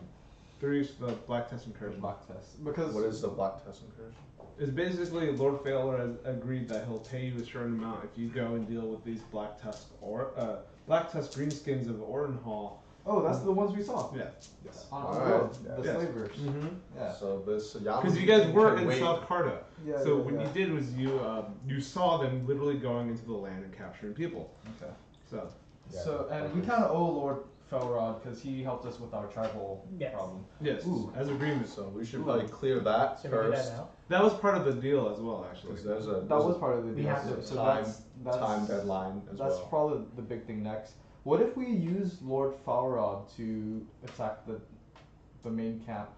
3 weeks for the Black Tusk incursion. Black test. Because What is the black test incursion? It's basically Lord Failure has agreed that he'll pay you a certain amount if you go and deal with these Black Tusk greenskins of Ordenhall Oh, that's the ones we saw. Yeah. Yes. On the Alright, road, yeah. the Yes. slavers. Mm-hmm. Yeah. So this Because you guys were in wait. South Carta. Yeah. So yeah, what yeah. you did was you saw them literally going into the land and capturing people. Okay. So Yeah, So, and we okay. kind of owe Lord Felrod because he helped us with our tribal Yes. problem. yes, Ooh. as agreement. So we should probably clear that Should we do that first. now? That was part of the deal as well, actually. Because there's a That was part of the We deal. have to- So time- that's time deadline as That's well. probably the big thing next. What if we use Lord Falrod to attack the main camp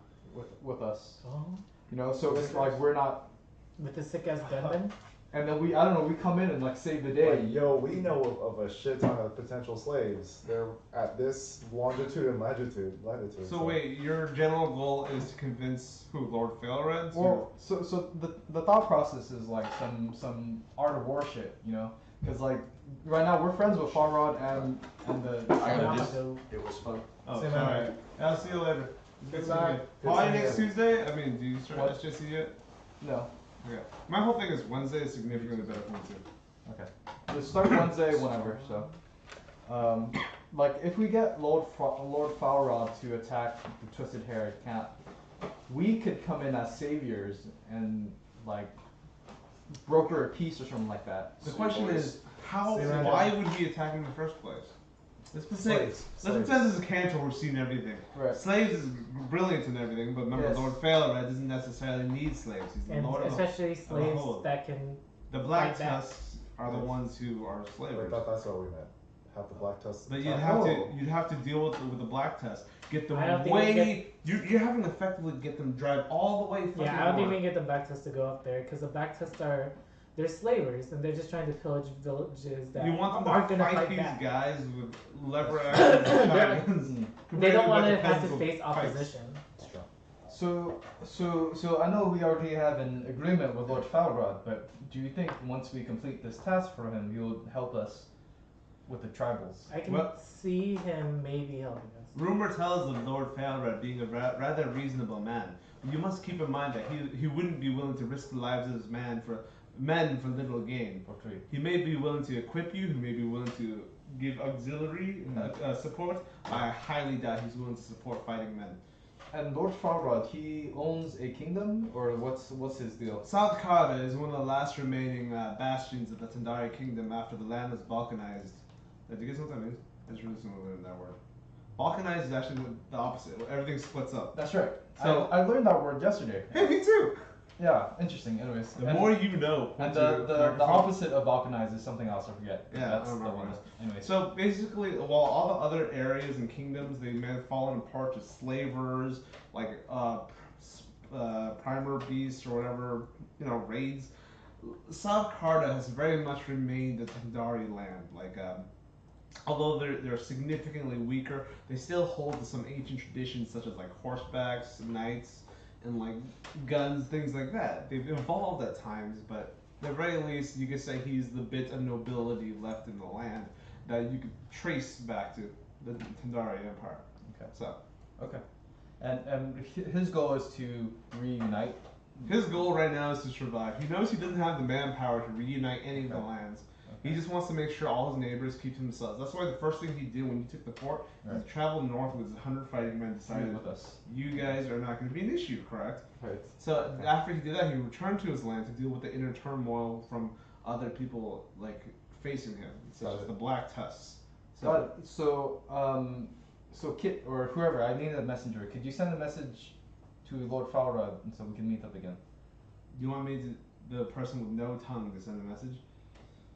with us? Oh. You know, so it's like we're not, With the sick ass gunman? and then we I don't know, we come in and like save the day. Like, yo, we know of a shit ton of potential slaves. They're at this longitude and latitude. So wait, your general goal is to convince who, Lord Failred? Well, so the thought process is like some art of war shit, you know, because like right now we're friends with Falrod and the. Yamato. It was fun. Oh, Same alright. I'll see you later. Good to see you. Probably next Tuesday? I mean, do you start What? SJC yet? No. Okay. My whole thing is Wednesday is significantly better for me too. Okay. Just start Wednesday, whenever. So, like if we get Lord Falrod to attack the Twisted Hair camp, we could come in as saviors and like broker a peace or something like that. The question is, why would he attack him in the first place? Let's say, Slaves. let's pretend this is Cantor who's seen everything. Right. Slaves is brilliant and everything, but remember, Yes. Lord Failred doesn't necessarily need slaves. He's the And Lord of the especially slaves whole. that can. The Black Fight back. Tusks are the ones who are I slavers. thought that's what we meant. Have the black tusk. But Oh. you'd have to deal with the Black Tusk. Get them I don't think we way. You're having to effectively get them drive all the way. Fucking Yeah, I don't think we north. can get the Black Tusk to go up there because the Black Tusk they're slavers and they're just trying to pillage villages that You want them aren't to gonna fight fight these back. guys with lever axes and shotguns. They don't want to compared have to what face the fights. opposition. So I know we already have an agreement with Lord Falrod, but do you think once we complete this task for him, you'll help us with the tribals? I can Well- see him maybe helping us. Rumor tells of Lord Failred being a rather reasonable man. You must keep in mind that he wouldn't be willing to risk the lives of his men for little gain. Okay. He may be willing to equip you. He may be willing to give auxiliary support. I highly doubt he's willing to support fighting men. And Lord Falrod, he owns a kingdom, or what's his deal? South Carta is one of the last remaining bastions of the Tandari kingdom after the land was balkanized. Do you guys know what that means? I just really recently learned that word. Balkanized is actually the opposite. Everything splits up. That's right. So- I learned that word yesterday. Hey, me too. Yeah, interesting. Anyways, The more you know. and to the microphone. opposite of balkanized is something else. I forget. Yeah, That's I don't the remember one. what it Anyways, So basically, while all the other areas and kingdoms they may have fallen apart to slavers, like primer beasts or whatever, raids. South Carta has very much remained the Tandari land. Like, although they're significantly weaker, they still hold to some ancient traditions such as like horsebacks, knights, and like guns, things like that. They've evolved at times, but at the very least, you could say he's the bit of nobility left in the land that you could trace back to the Tandari Empire. Okay. So okay. And his goal is to reunite. his goal right now is to survive. He knows he doesn't have the manpower to reunite any of the lands. He just wants to make sure all his neighbors keep to themselves. That's why the first thing he did when he took the fort was Right. travel north with his 100 fighting men, decided with us. you guys are not going to be an issue, correct? Right. So after he did that, he returned to his land to deal with the inner turmoil from other people like facing him, such Got as it. the Black Tusks. Got it. So Kit or whoever, I need a messenger. Could you send a message to Lord Falrod so we can meet up again, Do you want me to, the person with no tongue, to send a message?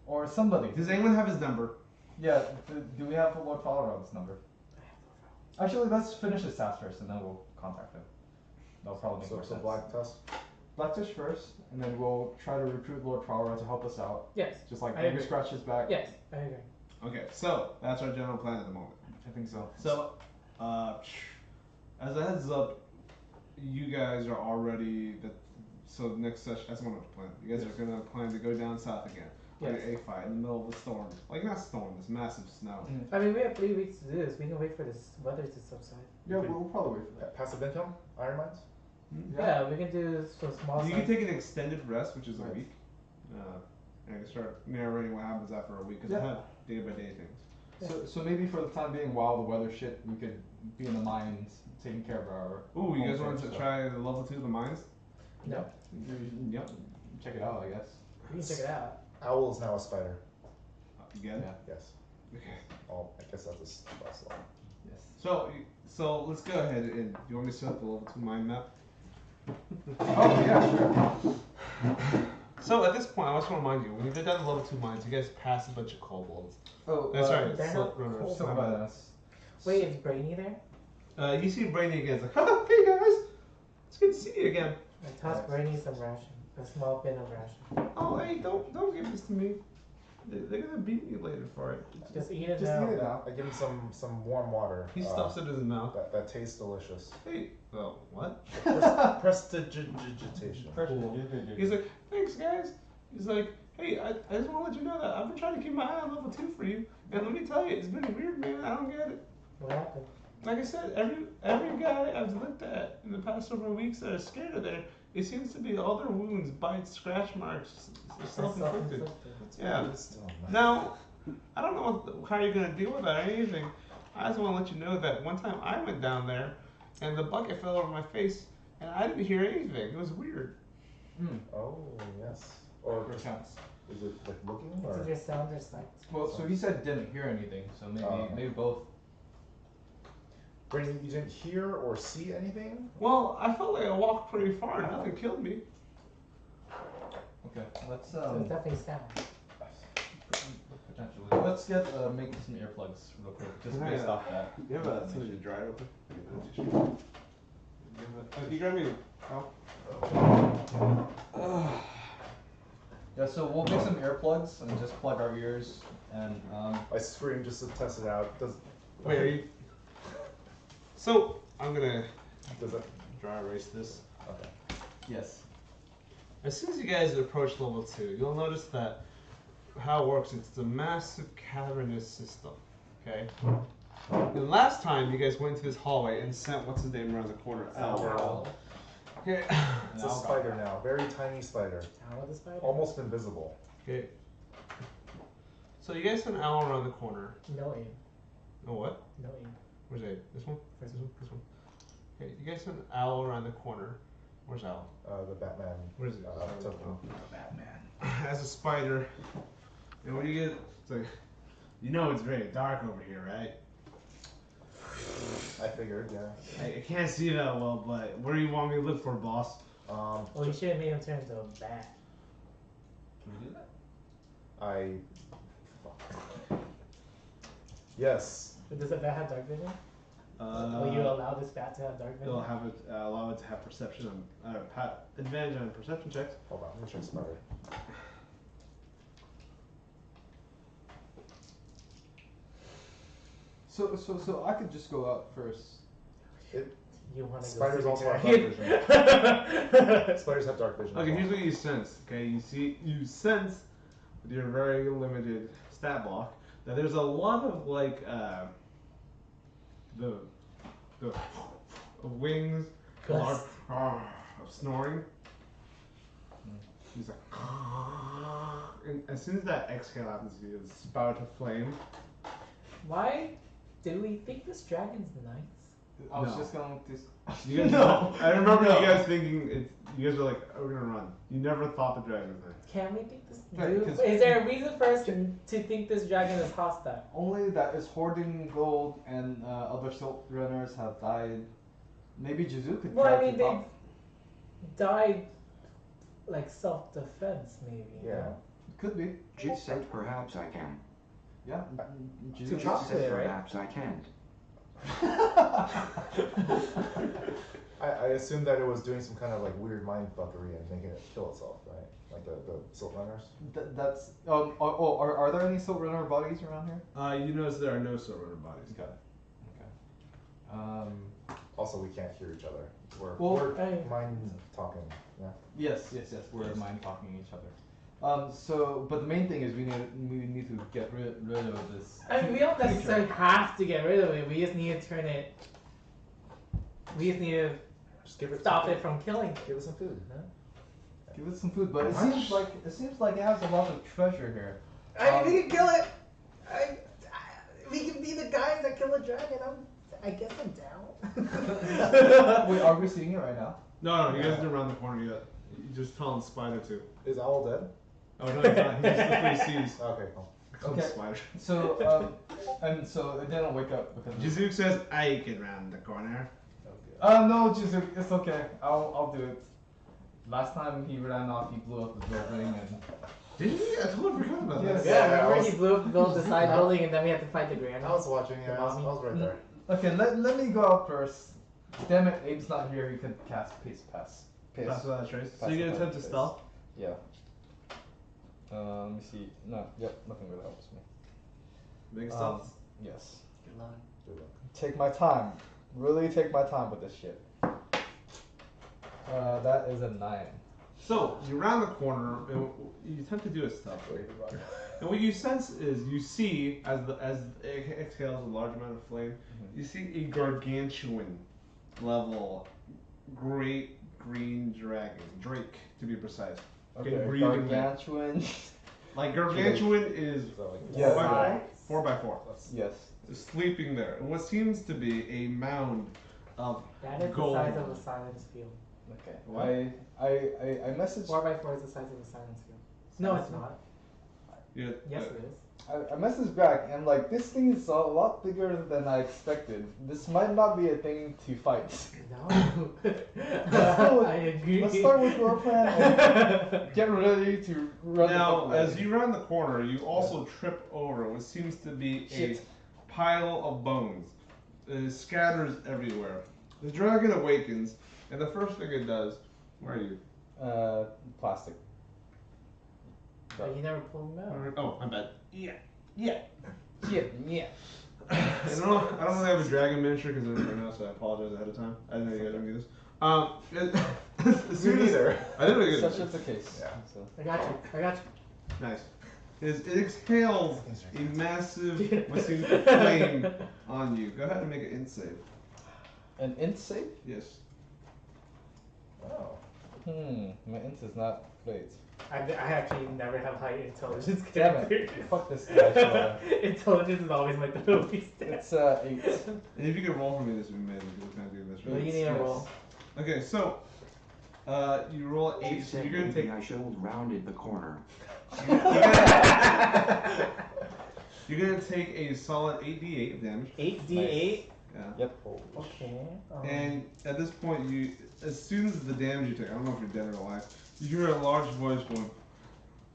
or somebody? Does anyone have his number? Yeah. Do we have Lord Falrod's number? Actually, let's finish this task first, and then we'll contact him. That'll probably make So, more so sense. black tusk. Blackfish first, and then we'll try to recruit Lord Falrod to help us out. Yes. Just like I maybe agree. scratch his back. Yes, I agree. Okay, so that's our general plan at the moment. I think so. So, as a heads up, you guys are already so the next session. That's one of the plan. You guys are gonna plan to go down south again. Yes. A fight in the middle of a storm, like not storm, this massive snow. I mean, we have 3 weeks to do this. We can wait for this weather to subside. Yeah, we'll probably wait for that. Passive income, iron mines. Yeah, we can do some small You size. can take an extended rest, which is a Right. week, and I can start narrating what happens after a week because I Yeah. have day by day things. So maybe for the time being, while the weather shit, we could be in the mines taking care of our. Ooh, you guys home wanted to stuff. try the level 2 of the mines? No. Yep. Check it out, I guess. We can check it out. Owl is now a spider. Again? Yeah. Yes. Okay. Oh, I guess that's a last one. Yes. So let's go ahead and you want me to set up the level 2 mine map? Oh yeah, sure. So at this point, I just want to remind you, when you go down the level 2 mines, you guys pass a bunch of kobolds. Oh, That's right, they're salt not runners. Still my by bad. us. Wait, is Brainy there? You see Brainy again, it's like, haha, hey guys! It's good to see you again. I tossed Brainy some ration. A small bin of ration. Oh, hey, don't give this to me. They're gonna beat me later for it. Just eat it Just now. eat it now. I give him some warm water. He stuffs it in his mouth. That tastes delicious. Hey, well, what? Prestidigitation. Cool. He's like, thanks guys. He's like, hey, I just want to let you know that I've been trying to keep my eye on level 2 for you. And let me tell you, it's been weird, man. I don't get it. What happened? Like I said, every guy I've looked at in the past several weeks that are scared of there, it seems to be all their wounds, bites, scratch marks, self-inflicted. Yeah. Now, I don't know how you're gonna deal with that or anything. I just want to let you know that one time I went down there, and the bucket fell over my face, and I didn't hear anything. It was weird. Oh yes. Or Perchance. is it like looking It's or? either sound or sight. Well, so he said didn't hear anything, so maybe Oh. maybe both. Brandon, you didn't hear or see anything? Well, I felt like I walked pretty far, and nothing killed me. Okay, let's So it's definitely sound. potentially. Let's get make some earplugs real quick, just based off that. You have something to dry real quick? Can you grab me? Oh. Yeah, so we'll make some earplugs and just plug our ears and I scream just to test it out. Does Wait, are you? So I'm gonna does it? dry erase this. Okay. yes. As soon as you guys approach level 2, you'll notice that how it works. It's a massive cavernous system. Okay. And last time you guys went to this hallway and sent what's his name around the corner. Owl. Okay. It's a spider now, very tiny spider, Owl the spider? almost invisible. Okay. So you guys sent Owl around the corner. No aim. Oh what? No aim. Where's Abe? This one? First This one? This one? Okay, you guys sent Owl around the corner. Where's Owl? The Batman. Where's it? Token. As a spider. And when you get, it's like, you know it's very dark over here, right? I figured, yeah. I can't see that well, but where do you want me to look for, boss? Well, you should have made him turn into a bat. Can we do that? fuck. Yes. But does a bat have dark vision? Will you allow this bat to have dark vision? It'll have it, allow it to have perception on, advantage on perception checks. Hold on, let me check spider. So I could just go out first. You want to Spiders go also see have the dark dragon? Spiders have dark vision. Okay, here's what you sense. Okay, you sense with your very limited stat block that there's a lot of like the wings, Gust. of snoring. He's like, and as soon as that exhale happens, you spout of flame. Why do we think this dragon's nice? I was No. just going to. You guys, No. I remember No. you guys thinking you guys were like, oh, we're gonna run. You never thought the dragon was nice. Can we think this? Right, 'cause- Is there a reason for us to think this dragon is hostile? Only that is hoarding gold and other silt runners have died. Maybe Jizu could Well, try I mean, to they talk. died like self-defense, maybe. you Yeah. know? Could be. Jit said perhaps I can. Yeah. To Jizu. talk Jit to it, said right? perhaps I can't. I assumed that it was doing some kind of like weird mind fuckery and making it kill itself, right? Like the silt runners. That's are there any silt runner bodies around here? You notice there are no silver bodies. Okay. Also, we can't hear each other. We're Hey. mind talking. Yeah. Yes. We're mind talking each other. But the main thing is we need to get rid of this. I mean, we don't necessarily have to get rid of it. We just need to turn it. We just need to Just give it. stop some it from killing. Give it some food. Huh? Give it some food, but it seems like it has a lot of treasure here. I mean, we can kill it. We kill a dragon, I guess I'm down. Wait, are we seeing it right now? No, he hasn't around the corner yet. You just tell him spider too. Is Owl dead? Oh no, he's not. He just literally sees. Okay, cool. Okay. Spider. So and so it didn't wake up because. Jizook says, "I can round the corner." No, Jizook, it's okay. I'll do it. Last time he ran off, he blew up the building and. Did he? I totally forgot about Yes. that. Yeah, remember I he was- blew up the side building and then we had to fight the grand. I was watching, yeah, I was right there. Okay, let me go out first. Damn it, Abe's not here. He could cast Pace Pass. That's what that's right. So Pass you get the attempt to pace. stealth. Yeah. Let me see. No, yep, nothing really helps me. Make a stealth. Yes. Good luck. Take my time. Really take my time with this shit. That is a 9. So you round the corner and you attempt to do a stealth. And what you sense is you see as it exhales a large amount of flame, you see a gargantuan level great green dragon, Drake to be precise. Okay, Can breathe in there. gargantuan. Like gargantuan is Yeah. 4x4. Yes. Just sleeping there. And what seems to be a mound of That is gold. the size of a silence field. Okay. What? I messaged. 4x4 is the size of a silence field. No, it's not. Yeah, Yes, it is. I messaged back and like this thing is a lot bigger than I expected. This might not be a thing to fight. No. go with- I agree. Let's start with your plan and get ready to run. Now, the as you round the corner, you also trip over what seems to be Shit. a pile of bones. It scatters everywhere. The dragon awakens, and the first thing it does, where are you? Plastic. But you never pulled them out. Oh, I'm bad. Yeah. Yeah. I don't really have a dragon miniature because I'm right now, so I apologize ahead of time. I didn't know you guys were gonna do this. As soon as neither. I didn't really get Such is the case. Yeah. So. I got you. Nice. It exhales a massive what seems to flame on you. Go ahead and make an int save. An int save? Yes. Oh. My int is not great. I actually never have high intelligence Damn it. characters. Fuck this guy. So, Intelligence is always my trophy stat. it's 8. And if you could roll for me, this would be amazing. Because we're gonna do this. Well, Right? you need a Yes. roll. Okay, so you roll She 8. So said you're gonna maybe take. I should have rounded the corner. You're gonna take a solid 8d8 of damage. 8d8. Yeah. Yep. Okay. And at this point, you, as soon as the damage you take, I don't know if you're dead or alive, you hear a large voice going,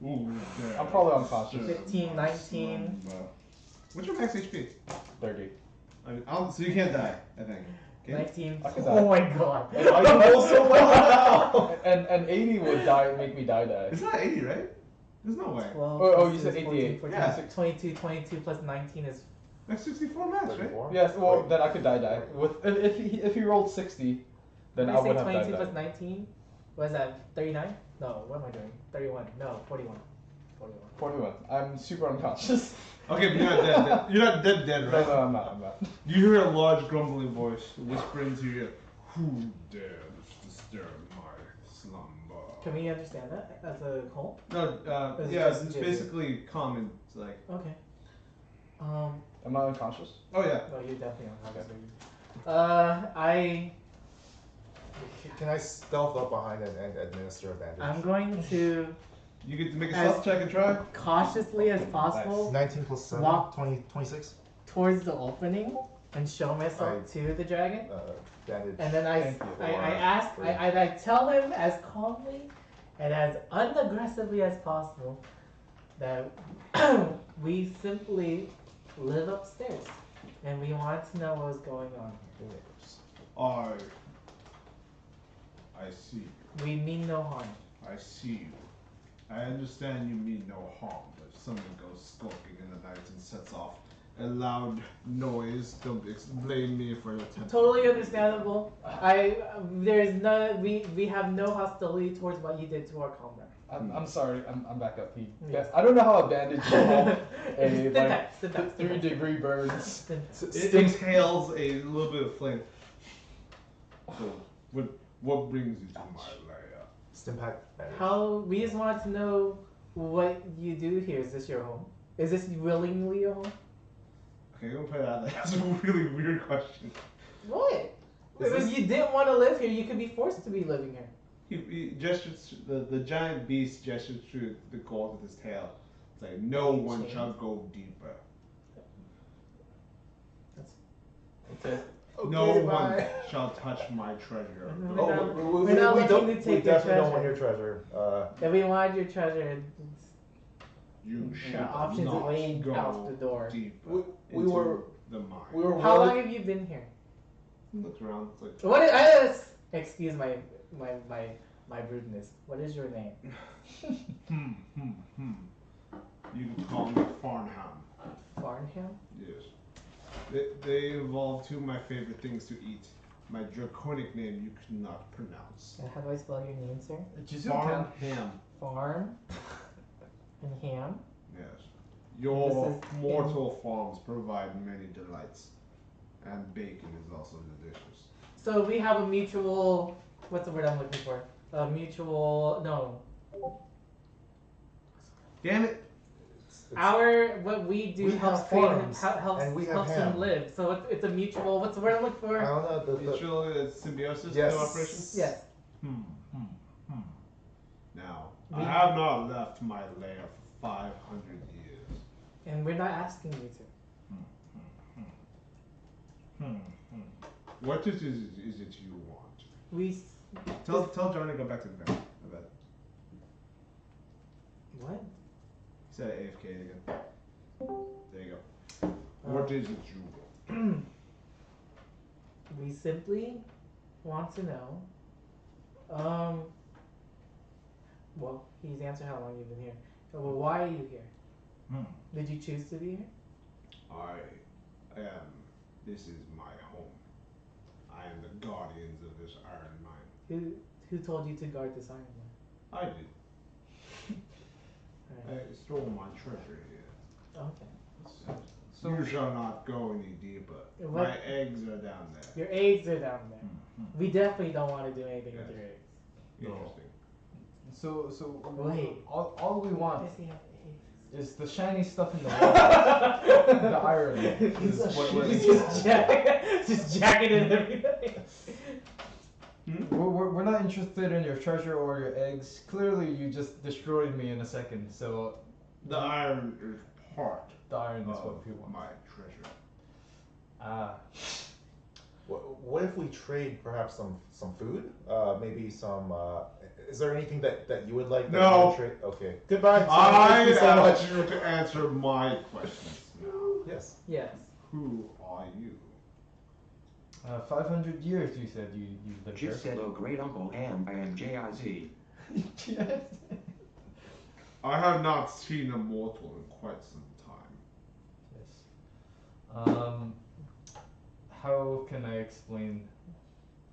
"Ooh, damn, I'm probably unconscious. 15, 19. What's your max HP? 30. So you can't die, I think. Okay. 19. I could Oh die. my god. I roll so well. and 80 would make me die. It's not 80, right? There's no way. 12 Oh, plus you said 6, 88. 14, Yeah. 22 plus 19 is. That's 64 max, right? 34? Yes, well, then I could die. With if he rolled 60, then I Did I would say have 22 died. plus 19? Was that 39? No, what am I doing? 31. No, 41. 41. 41. I'm super unconscious. Okay, but you're not dead. You're not dead, No, right? no, I'm not. You hear a large grumbling voice whispering to you, "Who dares disturb my slumber?" Can we understand that as a whole? No, Is it yeah, just it's Jizzy? basically common. It's like, Okay. Am I unconscious? oh yeah. No, you're definitely unconscious. Okay. Can I stealth up behind and administer a bandage? I'm going to You get to make a As- stealth check and try. cautiously as possible 19 plus 7, Walk. 26. towards the opening and show myself to the dragon. Bandage. And then I Thank you. ask, I tell him as calmly and as unaggressively as possible that we simply live upstairs and we want to know what's going on here. I see. We mean no harm. I see you. I understand you mean no harm, but if someone goes skulking in the night and sets off a loud noise, don't blame me for your temper. Totally understandable. We have no hostility towards what you did to our comrade. I'm sorry. I'm back up. Yes. I don't know how a bandage will hold a Sit like back, sit back, sit back. 3-degree burns. It exhales a little bit of flame. So, what brings you to my lair? Stimpack bandage. How we just want to know what you do here. Is this your home? Is this willingly your home? Okay, I'm gonna put it out there. That's a really weird question. What? Is If this- you didn't want to live here, you could be forced to be living here. He gestures, the giant beast gestures through the gold with his tail. It's like, no one shall go deeper. Okay. No Okay, one bye. shall touch my treasure. Mhm. Oh, We're not we looking don't. to We take your definitely don't want treasure. your treasure. If we want your treasure, You the shall options not waiting go out the door. deeper We into were- the mine. We were How willing- long have you been here? He looks around. It's like, What is, excuse my rudeness. What is your name? You can call me Farnham. Farnham? Yes. They involve two of my favorite things to eat. My draconic name you cannot pronounce. And how do I spell your name, sir? Farnham. Farm and ham. Yes. Your This is mortal farms provide many delights. And bacon is also delicious. So we have a mutual. What's the word I'm looking for? A mutual. No. Damn it! What we do we helps have create farms, helps and we have helps ham. him live. So it's a mutual. What's the word I'm looking for? I don't know. Mutual symbiosis Yes. cooperation? Yes. Now, We- I have not left my lair for 500 years. And we're not asking you to. What is it you want? We. Tell John to go back to the bed. I bet. What? He said AFK again. There you go. What is it you want? We simply want to know. Well, he's answered how long you've been here. Well, why are you here? Did you choose to be here? I am. This is my home. I am the guardians of this iron mine. Who told you to guard this iron mine? I did. Alright. I stole my treasure here. Okay. So You shall not go any deeper. What- My eggs are down there. Your eggs are down there. We definitely don't want to do anything with Yes. your eggs. Interesting. So Wait. all we want Does he have eggs? is the shiny stuff in the wall. The iron is what we're He's just jacking it and everything. we're not interested in your treasure or your eggs. Clearly, you just destroyed me in a second. So The iron is part the iron is of what we want. my treasure. Ah, What if we trade perhaps some food? Maybe some. Is there anything that you would like? That No. you would trade? Okay. Goodbye. I Thank you so much. ask you to answer my questions now. Yes. Yes. Who are you? 500 years you said you lived Just said, oh, great Uncle Ham, I am J-I-Z. there. I have not seen a mortal in quite some time. Yes. How can I explain?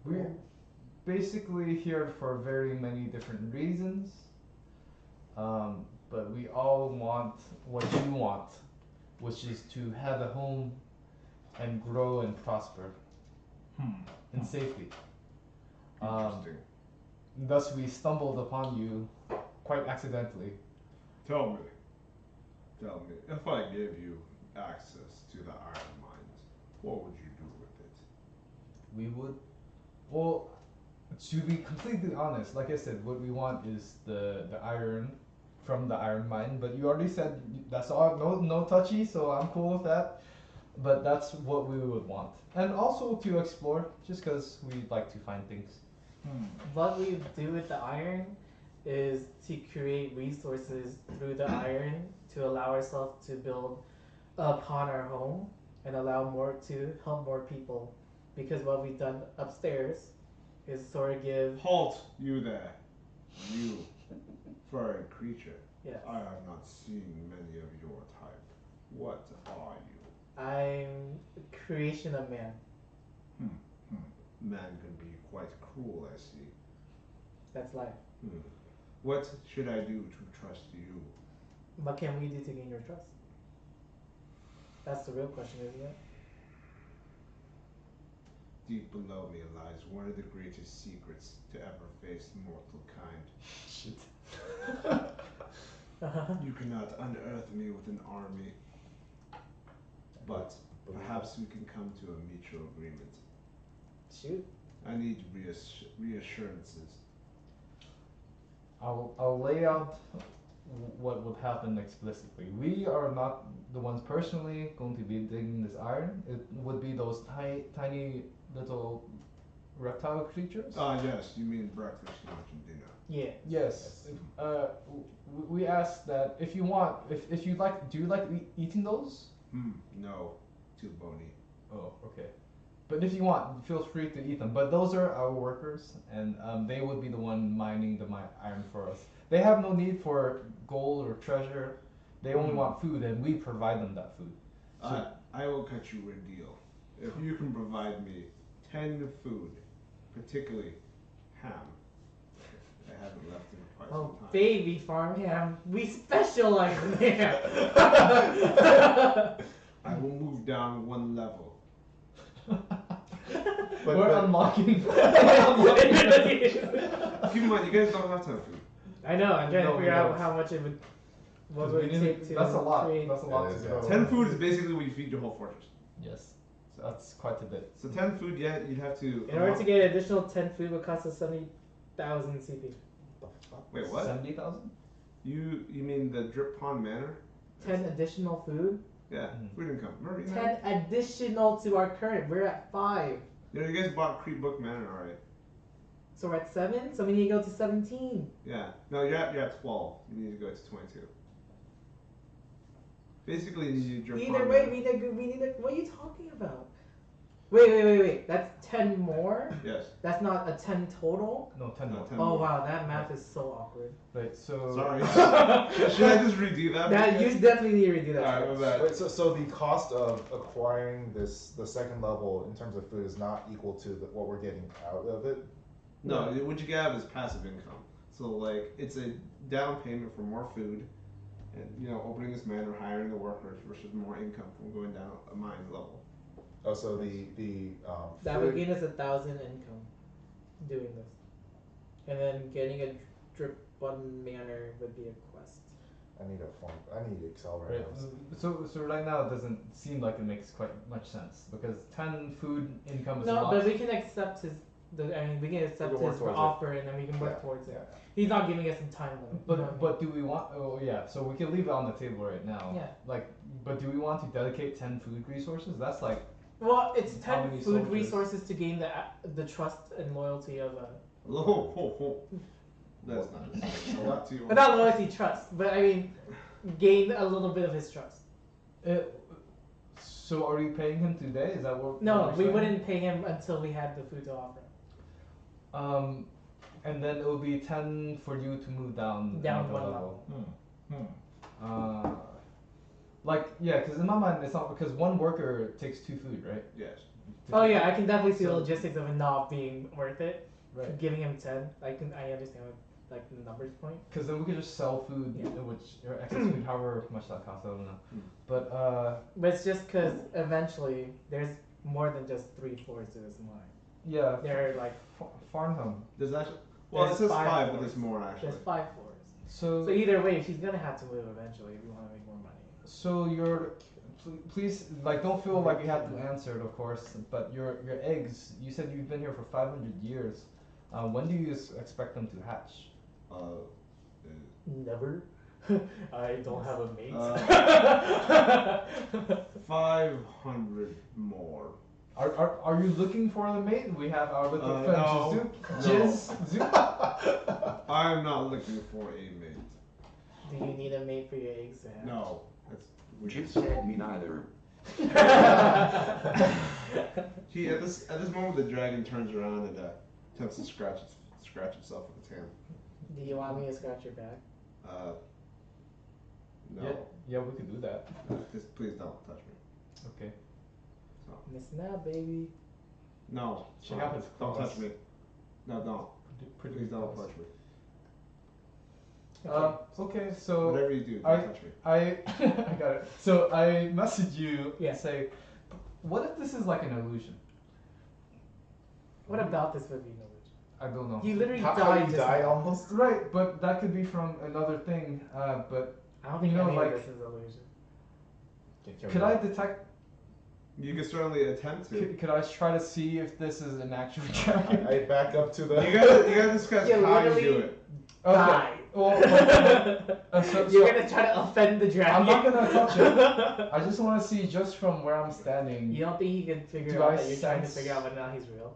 We're basically here for very many different reasons. But we all want what you want, which is to have a home and grow and prosper in safety. Interesting. Thus, we stumbled upon you quite accidentally. Tell me, if I gave you access to the iron mines, what would you do with it? We would, well, to be completely honest, like I said, what we want is the iron from the iron mine. But you already said that's all, no touchy, so I'm cool with that. But that's what we would want, and also to explore, just because we like to find things. What we do with the iron is to create resources through the iron to allow ourselves to build upon our home and allow more to help more people. Because what we've done upstairs is sort of give. Halt, you there. You, furry creature. Yes. I have not seen many of your type. What are you? I'm a creation of man. Man can be quite cruel, I see. That's life. What should I do to trust you? What can we do to gain your trust? That's the real question, isn't it? Deep below me lies one of the greatest secrets to ever face mortal kind. Shit. You cannot unearth me with an army. But perhaps we can come to a mutual agreement. Shoot. I need reassurances. I'll lay out what would happen explicitly. We are not the ones personally going to be digging this iron. It would be those tiny little reptile creatures. Yes, you mean breakfast, lunch, and dinner. Yeah. Yes. We ask that if you want, if you like, do you like eating those? No, too bony. Oh, okay. But if you want, feel free to eat them. But those are our workers, and they would be the one mining the iron for us. They have no need for gold or treasure. They only want food, and we provide them that food. So, I will cut you a deal. If you can provide me 10 food, particularly ham. I haven't left in quite some Oh, time. baby farm ham. We specialize in ham. I will move down one level. we're unlocking. Keep in mind, you guys don't have 10 food. I know. I'm trying to No, figure we out don't. how much it would. What 'Cause would we it need- take to that's a lot. create? That's a lot It to is, grow. 10 food is basically what you feed your whole fortress. Yes, so that's quite a bit. So 10 food, yeah, you'd have to. In order to get additional 10 food would cost us 70,000 CP. Wait, what? 70,000. You mean the Drip Pond Manor? 10 additional food? Yeah, food income. Remember, you 10 additional to our current. We're at 5. You guys bought Creep Book Manor, alright? So we're at 7? So we need to go to 17. Yeah. No, you're at 12. You need to go to 22. Basically, you need Drip Either Pond way, Manor. we need a. What are you talking about? Wait. That's 10 more? Yes. That's not a 10 total? No, 10 more. 10 Oh more. wow, that math is so awkward. Right. So. Sorry. Should I just redo that? That, you definitely need to redo that. Alright, my bad. Wait, so the cost of acquiring the second level in terms of food is not equal to what we're getting out of it? No, what you have is passive income. So like, it's a down payment for more food, and opening this manor, hiring the workers versus more income from going down a mine level. Oh, so That would gain us 1,000 income doing this, and then getting a drip button manor would be a quest. I need Excel right Right. now. So right now it doesn't seem like it makes quite much sense because 10 food income is a No, lot. but we can accept his. We can accept We can work his towards it. offer, and then we can work Yeah, towards it. yeah. He's not giving us some time limit. you know what I mean? But do we want? Oh yeah. So we can leave it on the table right now. Yeah. But do we want to dedicate 10 food resources? That's like. Well, it's How 10 many food soldiers? resources to gain the trust and loyalty of a. That's not a lot too. But not loyalty, trust. But I mean, gain a little bit of his trust. So are you paying him today? Is that what? No, what we you're saying? wouldn't pay him until we had the food to offer. And then it would be 10 for you to move down. Down another one level. level. Yeah, because in my mind it's not because one worker takes 2 food, right? Yes. Oh yeah, I can definitely see the So- logistics of it not being worth it. Right. Giving him 10, I understand like the numbers point. Because then we could just sell food, Yeah. which or excess food, however much that costs. I don't know. But But it's just because eventually there's more than just 3 floors to this mine. yeah, There are like Farnham. There's actually. Well, it There's says 5 5, but floors. there's more actually. there's 5 floors. So So either way, she's gonna have to move eventually if we want to make more money. so your please don't feel like you have to answer it, of course. But your eggs, you said you've been here for 500 years. When do you expect them to hatch? Never. I don't have a mate. 500 more. Are you looking for the mate? We have our little friend no. Zoop. I am not looking for a mate. Do you need a mate for your eggs to hatch? No. That's Jit said me neither. at this moment the dragon turns around and attempts to scratch itself with its hand. Do you want me to scratch your back? No. Yeah, we could do that. Just please don't touch me. Okay. Missing out, baby. No. Check out his Don't claws. touch me. No, don't. Pretty Please don't claws. touch me. Okay, so Whatever you do, don't I touch me. I got it. So I message you Yeah. and say, what if this is like an illusion? What about this would be no illusion? I don't know. You literally How died you just died now. almost? Right, but that could be from another thing. But I don't think You know, any like- of this is illusion. could I detect? You can certainly attempt to. Could I try to see if this is an actual dragon? I back up to the. You gotta discuss You how you literally do it. Die. Well, You're gonna try to offend the dragon. I'm not gonna touch it. I just want to see just from where I'm standing. You don't think he can figure Do out I that you're trying to sense- figure out whether or not he's real?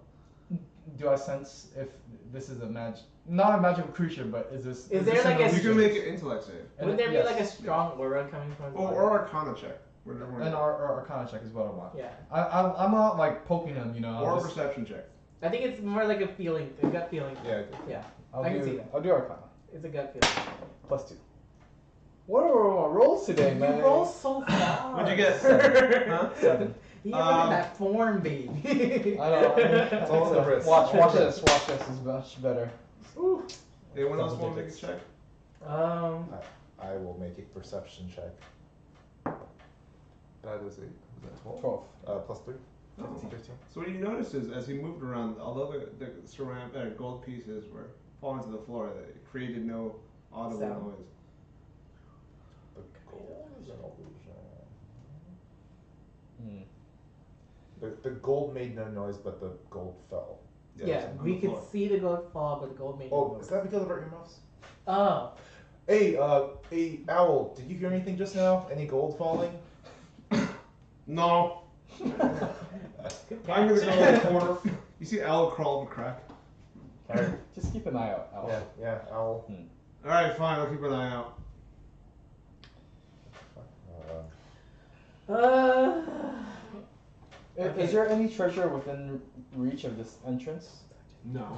Do I sense if this is a not a magical creature, but is this? Is there this like an a- You illusion? can make an intellect save. Would there be Yes. like a strong aura coming from his body? Or Arcana check. Whatever one. An Arcana check is what I want. Yeah. I'm not like poking him, you know. Or I'll a just- perception check. I think it's more like a feeling, a gut feeling. Yeah. Yeah. I'll I do, can see that. I'll do Arcana. It's a gut feeling. +2. What are my rolls today, man? You roll so far. What'd you get? Huh? 7. You're in that form, baby. I know. It's all in the wrist. Watch this. Watch this is much better. Anyone else Double want to make a digits. check? I will make a perception check. That is that 12? 12. +3. Oh. 15. So what you notice is, as he moved around, although the gold pieces were falling to the floor, it created no audible Sound. noise. The gold is an illusion. The gold made no noise, but the gold fell. Yeah, on we the could floor. see the gold fall, but the gold made no Oh, noise. is that because of our earmuffs? Oh. Hey, Owl, did you hear anything just now? Any gold falling? No. I'm gonna go in the corner. You see Owl crawl in the crack. Just keep an eye out. Al. Yeah, Owl. Alright, fine, I'll keep an eye out. Is there any treasure within reach of this entrance? No.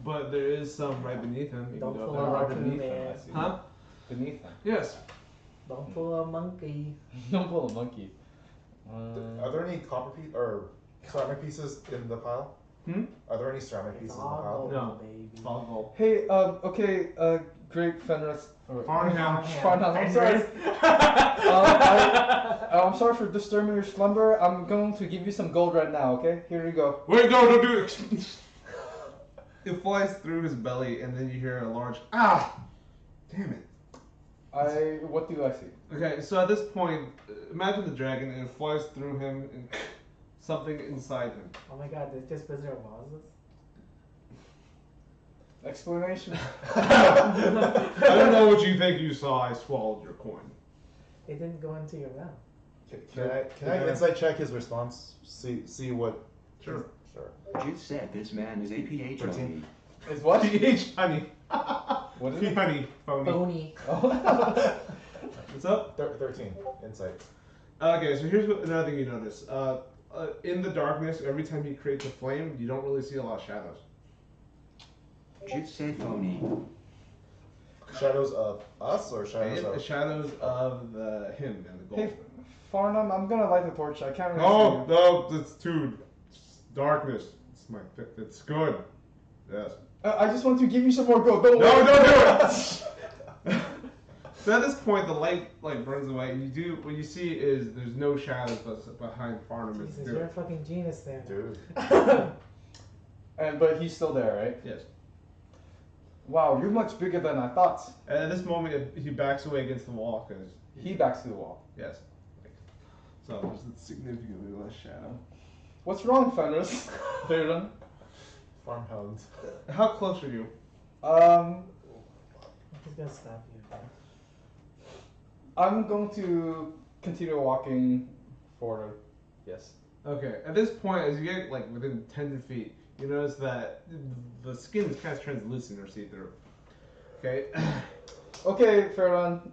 But there is some right beneath him. You Don't can go pull there. a rock beneath in him, there. I see. Huh? Beneath him. Yes. Don't pull a monkey. Don't pull a monkey. Are there any copper pieces or ceramic pieces in the pile? Are there any ceramic It's pieces in the all pile? gold, No. baby. It's all gold. Hey, great Fenris. Farnham. Farnham, I'm sorry. I'm sorry for disturbing your slumber. I'm going to give you some gold right now, okay? Here you go. Wait, no, don't do it! It flies through his belly, and then you hear a large damn it. What do I see? Okay, so at this point, imagine the dragon, and it flies through him, and something inside him. Oh my god, there's just Wizard of Oz. Explanation. I don't know what you think you saw. I swallowed your coin. It didn't go into your mouth. Can I insight check his response? See what? Sure. Sure. Just said this man is a PH 13. Is what? PH honey. What is it? Honey. Phony. Phony. What's up? 13. Insight. Okay, so here's another thing you notice. In the darkness, every time he creates a flame, you don't really see a lot of shadows. Just said phony. Shadows of us or shadows The of? shadows of him and the gold. Hey, Farnham, I'm gonna light the torch. I can't really Oh, see no, it's too darkness. It's my pick. It's good. Yes. you. I just want to give you some more gold. Don't No, worry. don't do it. So at this point, the light burns away, and what you see is there's no shadows behind Farnham. Jesus, you're a fucking genius there. Dude. But he's still there, right? Yes. Wow, you're much bigger than I thought. And at this moment, he backs away against the wall because He backs to the wall. yes. So there's significantly less shadow. What's wrong, Fenris? Theoden? Farmhound. How close are you? I'm just gonna stop you. I'm going to continue walking forward. Yes. Okay. At this point, as you get within 10 feet, you notice that the skin is kind of translucent or see-through. Okay. Okay, Fairlawn.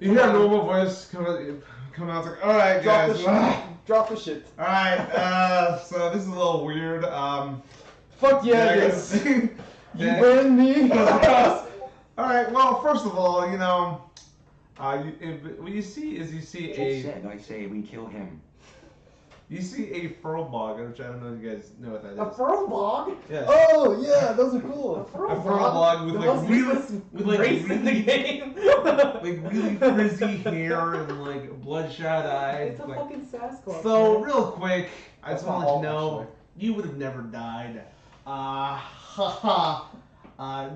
You hear a normal voice come out. It's like, all right, Drop the guys. shit. Drop the shit. All right. So this is a little weird. Fuck yeah, it Dragon. is. You Yeah. burn me. All right. Well, first of all, what you see is Just a said I say we kill him. furl bog, which I don't know if you guys know what that is. A furl bog? Yes. Oh yeah, those are cool. Furl A furl bog with the like most really, useless with like race in the really, game. really frizzy hair and like bloodshot eyes. It's a like- fucking Sasquatch. So man. real quick, I That's just want not to let you all, know actually. you would have never died.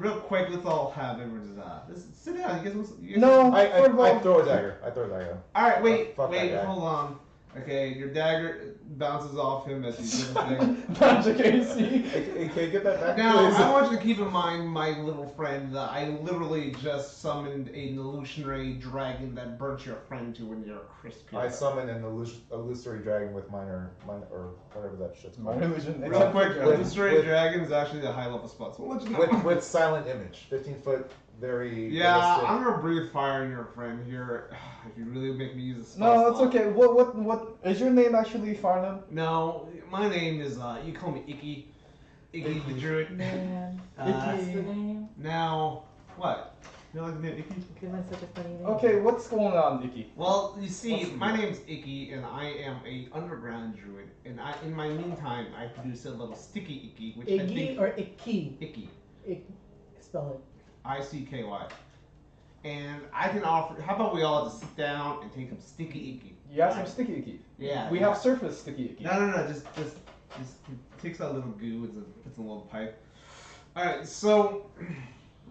Real quick, let's all have everyone's sit down. You guys, No. I First of all- throw a dagger. All right, wait, Fuck that guy. hold on. Okay, your dagger bounces off him as he's doing Magic AC. Hey, can you get that back, Now, please? I want you to keep in mind, my little friend, that I literally just summoned an illusionary dragon that burnt your friend to when you're crispy. I summon an illusory dragon with minor, or whatever that shit's called. Minor illusion. Real quick, With- illusionary with- dragon is actually a high level spell, so we'll let you know. With silent image, 15-foot, very. Yeah, realistic. I'm gonna breathe fire on your friend here. If you really make me use a spell. No, it's slot. okay. What is your name actually, Farnham? No, my name is, you call me Icky. Icky the Druid. Man, Uh, that's the name. Now, what? You like the name Icky? Because that's such a funny name. Okay, what's going on, Icky? Well, you see, What's the my deal? name's Icky, and I am a underground druid. And in my meantime, I produce a little sticky Icky, which I Iggy think or Icky? Icky, Spell it. ICKY. And I can offer. How about we all just sit down and take some sticky Icky? You have some sticky icky. Yeah. We have surface sticky icky. No. Just takes out a little goo and puts in a little pipe. All right. So,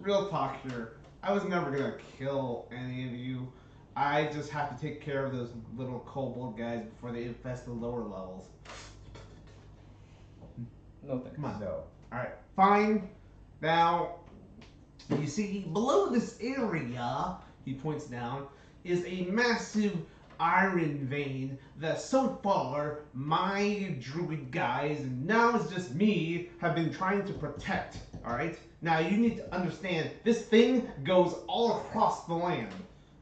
real talk here. I was never gonna kill any of you. I just have to take care of those little kobold guys before they infest the lower levels. No thanks. Come on. No. Alright, fine. Now, you see, below this area, he points down, is a massive iron vein that so far my druid guys, and now it's just me, have been trying to protect. Alright? Now, you need to understand, this thing goes all across the land.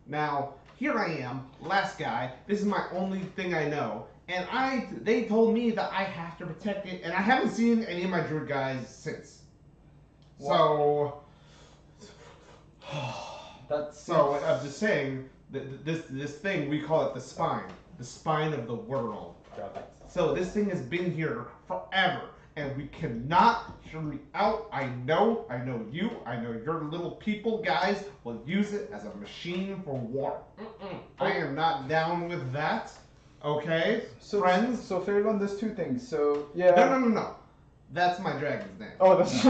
Now, here I am, last guy, this is my only thing I know. And they told me that I have to protect it, and I haven't seen any of my druid guys since. So, That's I'm just saying that this thing, we call it the spine of the world. Got it. So this thing has been here forever, and we cannot hear me out. I know you, I know your little people guys will use it as a machine for war. I am not down with that. Okay, So friends. So Fairlawn, there's two things. So yeah. No. That's my dragon's name. Oh, that's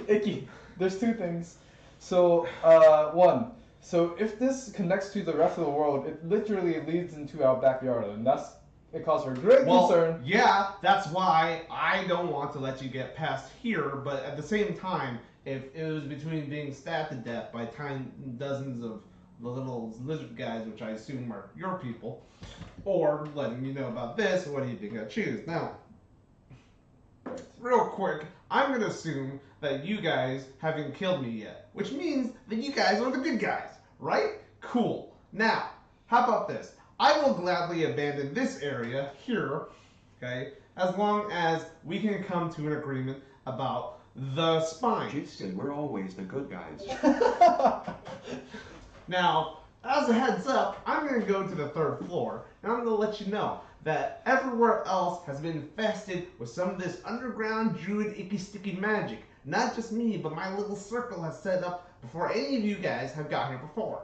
icky. There's two things. So one. So if this connects to the rest of the world, it literally leads into our backyard, and it causes for great concern. Yeah, that's why I don't want to let you get past here, but at the same time, if it was between being stabbed to death by dozens of the little lizard guys, which I assume are your people, or letting you know about this, what do you think I choose? Now, real quick, I'm going to assume that you guys haven't killed me yet, which means that you guys are the good guys, right? Cool. Now, how about this? I will gladly abandon this area here, okay, as long as we can come to an agreement about the spine. Jude said we're always the good guys. Now, as a heads up, I'm going to go to the third floor, and I'm going to let you know that everywhere else has been infested with some of this underground druid icky sticky magic. Not just me, but my little circle has set up before any of you guys have got here before.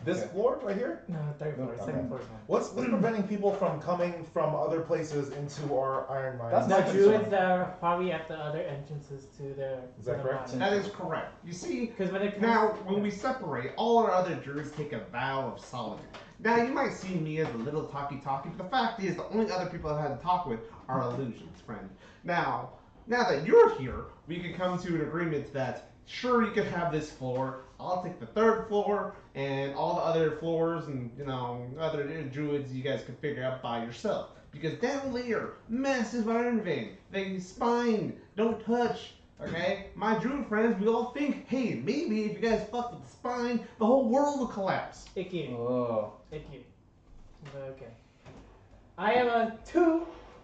This Okay. floor right here? No, third floor, Okay. second floor. What's preventing people from coming from other places into our iron mines? That's The my druids concern. that are probably at the other entrances to their. Is that correct? That is correct. You see, Because when it comes now, when we separate, all our other druids take a vow of solitude. Now, you might see me as a little talky-talky, but the fact is, the only other people I've had to talk with are illusions, friend. Now that you're here, we can come to an agreement that, sure, you can have this floor, I'll take the third floor, and all the other floors and, other druids you guys can figure out by yourself. Because down there, massive iron vein, they spine, don't touch. Okay, my druid friends, we all think, hey, maybe if you guys fuck with the spine, the whole world will collapse. Icky. Oh. Icky. Okay. I am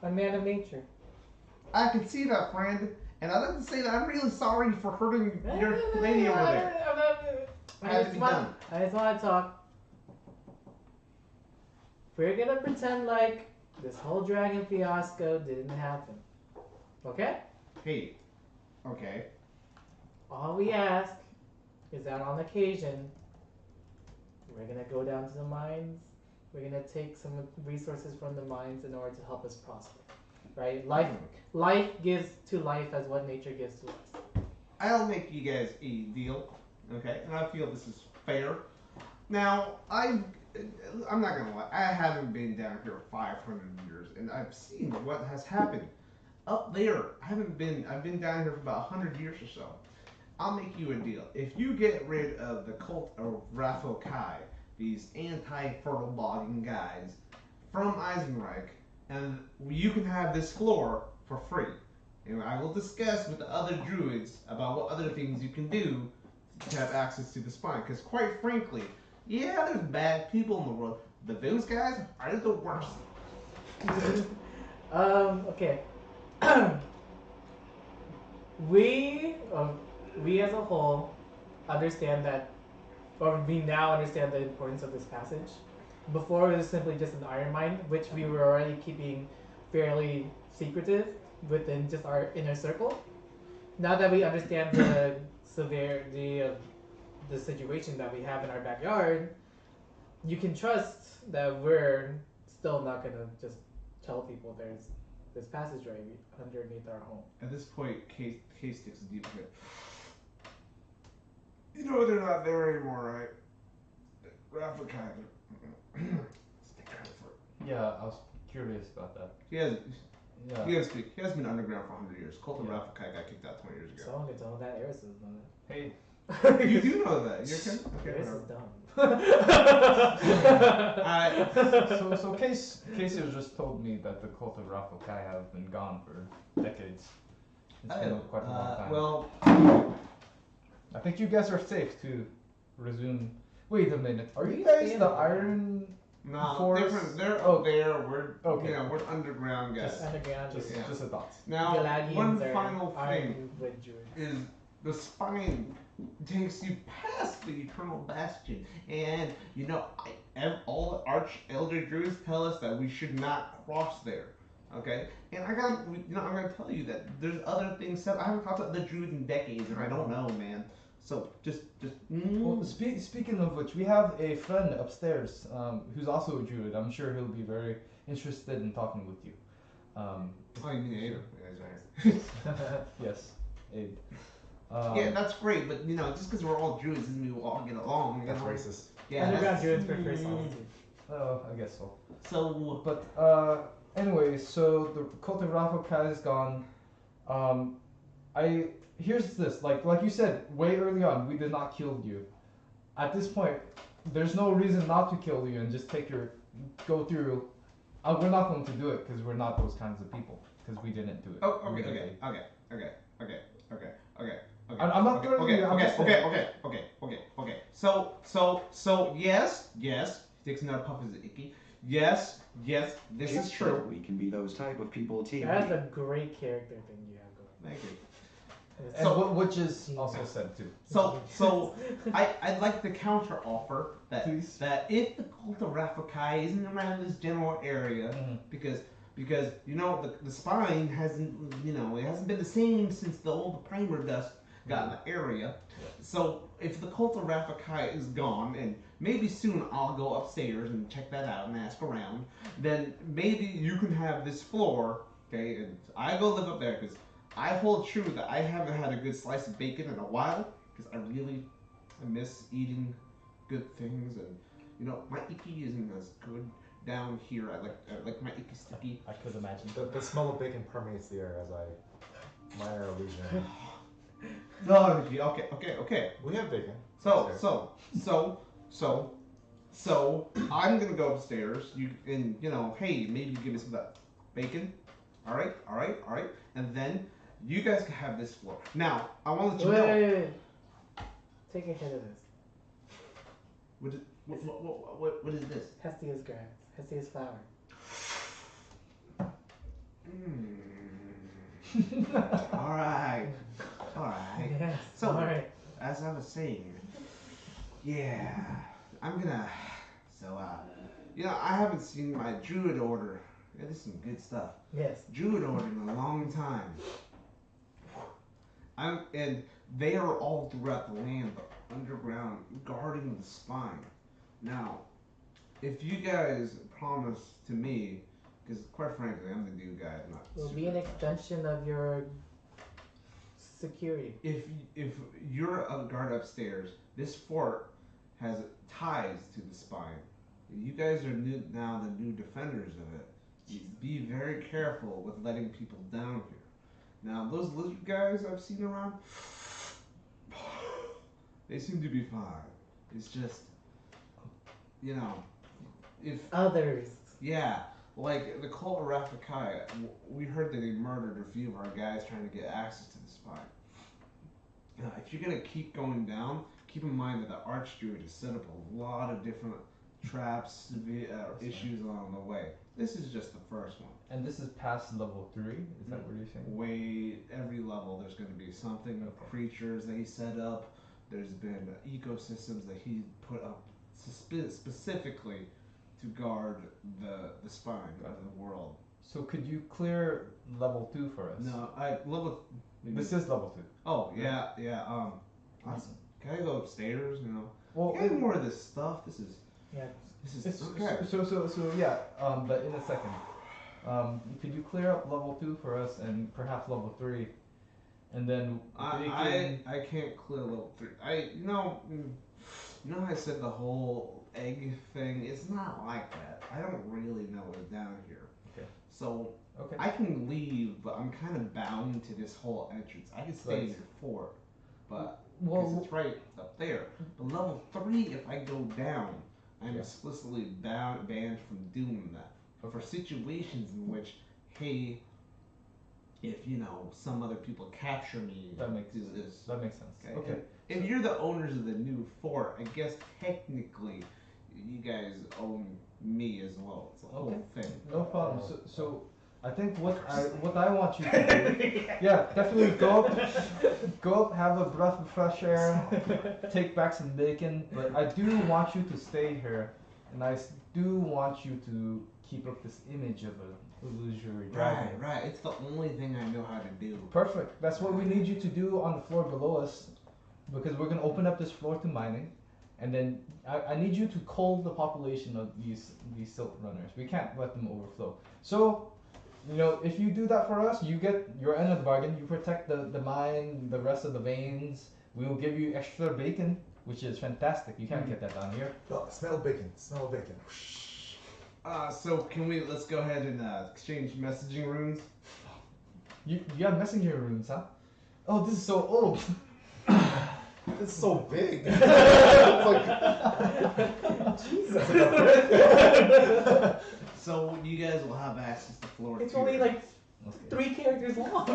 a man of nature. I can see that, friend, and I'd like to say that I'm really sorry for hurting your lady over there. Had to be done. I just want to talk. We're gonna pretend like this whole dragon fiasco didn't happen. Okay? Hey, okay. All we ask is that on occasion, we're gonna go down to the mines. We're gonna take some resources from the mines in order to help us prosper. Right? Life gives to life as what nature gives to us. I'll make you guys a deal, okay? And I feel this is fair. Now, I'm not gonna lie. I haven't been down here 500 years, and I've seen what has happened up there. I've been down here for about 100 years or so. I'll make you a deal. If you get rid of the cult of Raphael Kai, these anti-fertile bogging guys from Eisenreich, and you can have this floor for free. And I will discuss with the other druids about what other things you can do to have access to the spine. Because quite frankly, yeah, there's bad people in the world, but those guys are the worst. Okay. we, we as a whole, understand that, or we now understand the importance of this passage. Before it was simply just an iron mine, which we were already keeping fairly secretive within just our inner circle. Now that we understand the severity of the situation that we have in our backyard, you can trust that we're still not gonna just tell people there's this passageway underneath our home. At this point, Case takes a deep breath. You know they're not there anymore, right? Rafa kind of. Take credit for it. Yeah, I was curious about that. He has Yeah. been underground for 100 years. Cult of Rafa Kai got kicked out 20 years ago. Someone could tell that Eris doesn't know that. Hey. You do know that. You're kidding? Okay, Eris whatever. is dumb. So Casey just told me that the cult of Raphael Kai have been gone for decades. It's been quite a long time. Well, I think you guys are safe to resume. Wait a minute. Are you We guys stay the in- Iron no, Force? different. They're Oh. there. We're Okay. we're underground guys. Just- Underground. Just Yeah. just a thought. Now, Galadians one are final thing ironwood druids. is the spine takes you past the eternal bastion, and all the arch elder druids tell us that we should not cross there. Okay, and I'm gonna tell you that there's other things. I haven't talked to other druids in decades, and I don't know, man. So just. Well, speaking of which, we have a friend upstairs who's also a druid. I'm sure he'll be very interested in talking with you. Oh, you mean Ada? Yeah, he's right here. Yes, Abe. Yeah, that's great, but just because we're all druids doesn't mean we'll all get along. That's racist. Yeah. Underground druids prefer solitude. I guess so. So. But anyway, so the cult of Raphael Kai is gone. Here's this, like you said way early on, we did not kill you. At this point, there's no reason not to kill you and just go through. We're not going to do it because we're not those kinds of people because we didn't do it. Oh, We okay. didn't. I'm not throwing you. I'm just saying. Okay. So yes. He takes another puff of his icky. Yes. This is true. We can be those type of people too. That's a great character thing you have going. Thank you. And And which is also said too. So I'd like to counter offer that Please. that if the cult of Rafakai isn't around this general area, because the spine hasn't it hasn't been the same since the old primer dust got in the area. So if the cult of Rafakai is gone, and maybe soon I'll go upstairs and check that out and ask around, then maybe you can have this floor, okay, and I go live up there because I hold true that I haven't had a good slice of bacon in a while because I miss eating good things, and my icky isn't as good down here. I like my icky sticky. I could imagine. The smell of bacon permeates the air as minor illusion. No, okay. We have bacon. So I'm gonna go upstairs. Hey, maybe give me some of that bacon. All right, and then you guys can have this floor. Now I want to let you know. Wait. Take a hit of this. What is this? Hestia's grass. Hestia's flower. All right. Yes. So, alright. as I was saying, yeah, I'm gonna. So, I haven't seen my druid order. Yeah, this is some good stuff. Yes. Druid order in a long time. And they are all throughout the land, but underground, guarding the spine. Now, if you guys promise to me, because quite frankly, I'm the new guy. I'm not. It will be super an extension of your security. If you're a guard upstairs, this fort has ties to the spine. You guys are now the new defenders of it. You be very careful with letting people down here. Now, those lizard guys I've seen around, they seem to be fine. It's just, you know, if Others. yeah, like the cult of Raffakai, we heard that they murdered a few of our guys trying to get access to the spine. If you're gonna keep going down, keep in mind that the Archdruid has set up a lot of different traps, issues along the way. This is just the first one. And this is past level 3? Is that what you're saying? Every level there's going to be something of creatures that he set up. There's been ecosystems that he put up specifically to guard the spine of the world. So could you clear level 2 for us? No, This is level 2. Oh yeah. Awesome. Can I go upstairs? You know. Well, Can I have more of this stuff? This is okay. So yeah. But in a second, could you clear up level 2 for us and perhaps level 3, and then I can't clear level 3. You know how I said the whole egg thing? It's not like that. I don't really know what's down here. Okay. So Okay. I can leave, but I'm kind of bound to this whole entrance. I can stay in your fort, but because it's right up there. But level 3, if I go down, I'm explicitly banned from doing that. But for situations in which, hey, if some other people capture me, That makes this. That makes sense. Okay. If you're the owners of the new fort, I guess technically you guys own me as well. It's a whole thing. No problem. So I think what I want you to do, yeah, definitely go up, have a breath of fresh air, take back some bacon. But I do want you to stay here, and I do want you to keep up this image of a illusory dragon. Right. It's the only thing I know how to do. Perfect. That's what we need you to do on the floor below us, because we're gonna open up this floor to mining, and then I need you to cull the population of these silt runners. We can't let them overflow. So, if you do that for us, you get your end of the bargain. You protect the mine, the rest of the veins. We will give you extra bacon, which is fantastic. You can't get that down here. Oh, smell bacon. Smell bacon. So let's go ahead and exchange messaging runes. You have messenger runes, huh? Oh, this is so old. It's so big. Jesus. So you guys will have access to floor It's 2. only like 3 characters long.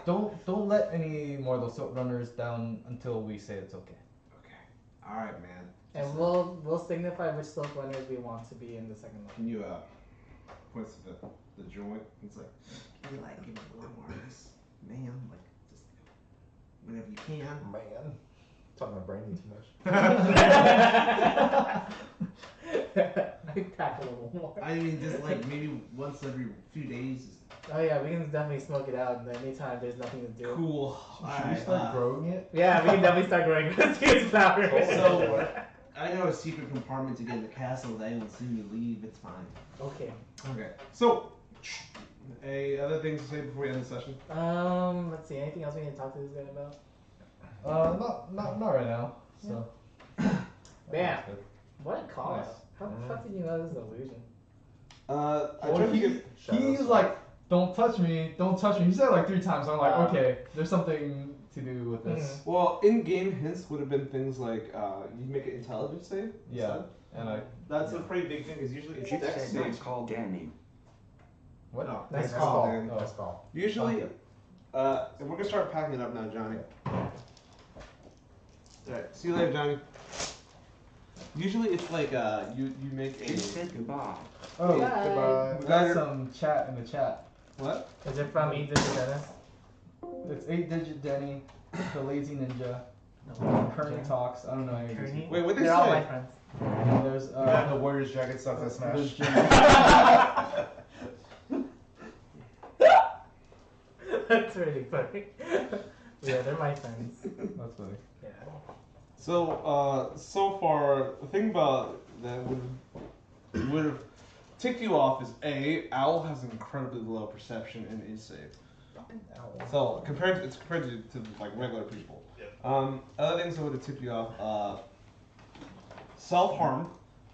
Don't let any more of those silt runners down until we say it's okay. Okay. All right, man. And we'll signify which silk runners we want to be in the second one. Can you points to the joint? It's like, give me a little more of this, man. Like just whenever you can. Man. Talking about branding too much. I pack a little more. I mean, just like maybe once every few days. Oh yeah, we can definitely smoke it out, and anytime there's nothing to do. Cool. Should we start growing it? Yeah, we can definitely start growing these flowers. So I know a secret compartment to get in the castle that I will see me leave. It's fine. Okay. Okay. So, other things to say before we end the session? Let's see. Anything else we need to talk to this guy about? Not right now. So. Bam. What a call out. How the fuck did you know this is an illusion? I tried to get. He's like, don't touch me, don't touch me. He said it like 3 times. So I'm like, okay, there's something to do with this. Well, in-game hints would have been things like you make an intelligence save. Yeah, and that's a pretty big thing because usually it's dex It's save. called Danny. What? No. Nice That's call. Dan. Nice call. Usually, and we're gonna start packing it up now, Johnny. Alright, see you later, Johnny. Usually it's like you make He a said goodbye. Oh, Bye. we got some chat in the chat. what? Is it from Edith to Dennis? It's 8-digit Denny, the lazy ninja, No. Kearney talks. I don't know any of these Kearney? people. Wait, what they They're all my say? friends. And there's The Warriors Dragon stuff that there's smash. Jimmy. That's really funny. Yeah, they're my friends. That's funny. Yeah. So so far the thing about that would have ticked you off is Owl has an incredibly low perception and is safe. So compared to like regular people. Other things that would have tipped you off, self-harm,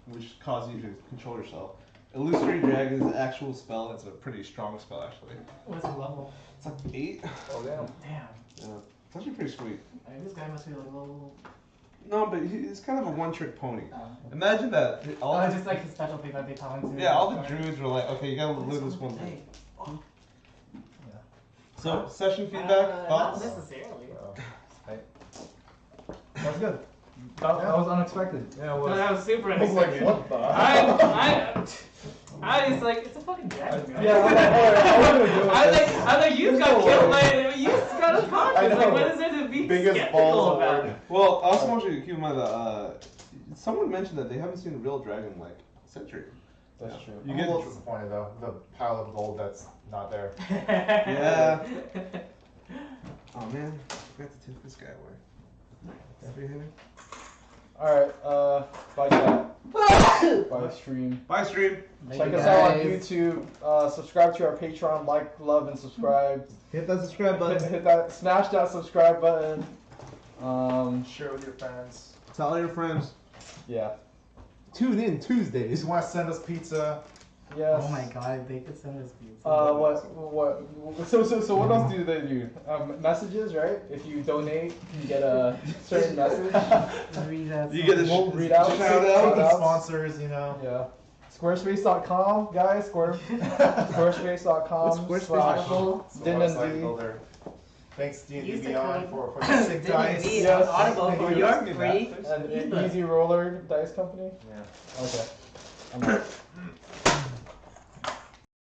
which causes you to control yourself. Illusory Dragon is an actual spell. It's a pretty strong spell, actually. What's the level? It's like 8. Oh damn. Damn. Yeah, it's actually pretty sweet. This guy must be like level. No, but he's kind of a one-trick pony. Oh. Imagine that. Oh, just like his special thing that they tell him to. Yeah, all the druids were like, okay, you gotta live this one thing. So, session feedback, thoughts? Not necessarily. That was good. That was unexpected. Yeah, No, well, that was super I was like, unexpected. what the? I was like, it's a fucking dragon, guy. Yeah, I'm like, alright, I wasn't gonna do I'm like, you There's got no killed way. by it. You just got unconscious. I Like, know. what is there to be Biggest skeptical balls about? award. Well, I also want you to keep in mind that someone mentioned that they haven't seen a real dragon in like a century. That's true. You I'm get a little disappointed though. The pile of gold that's not there. Yeah. Oh man, I forgot to take this guy away. Happy Henry? Alright, bye chat. Bye stream. Bye, stream. Check us out on YouTube. Subscribe to our Patreon. Like, love, and subscribe. Hit that subscribe Hit that. Smash that subscribe button. Share with your friends. Tell all your friends. Yeah. Tune in If Tuesdays. you want to send us pizza, Yes. Oh my god, they could send us pizza. So what else do they do? Messages, right? If you donate, you get a certain message. Read that You get a We'll read out. shout out. Shout-outs. sponsors, you know. Yeah. Squarespace.com, guys. Squarespace.com. Squarespace.com. It's the Din website and D. builder. Thanks D&D Use the Beyond code for the sick dice. D&D Yes. on Audible Thank for you. your Ask me free that. And ebook. Easy Roller Dice Company. Yeah. Okay. I'm out.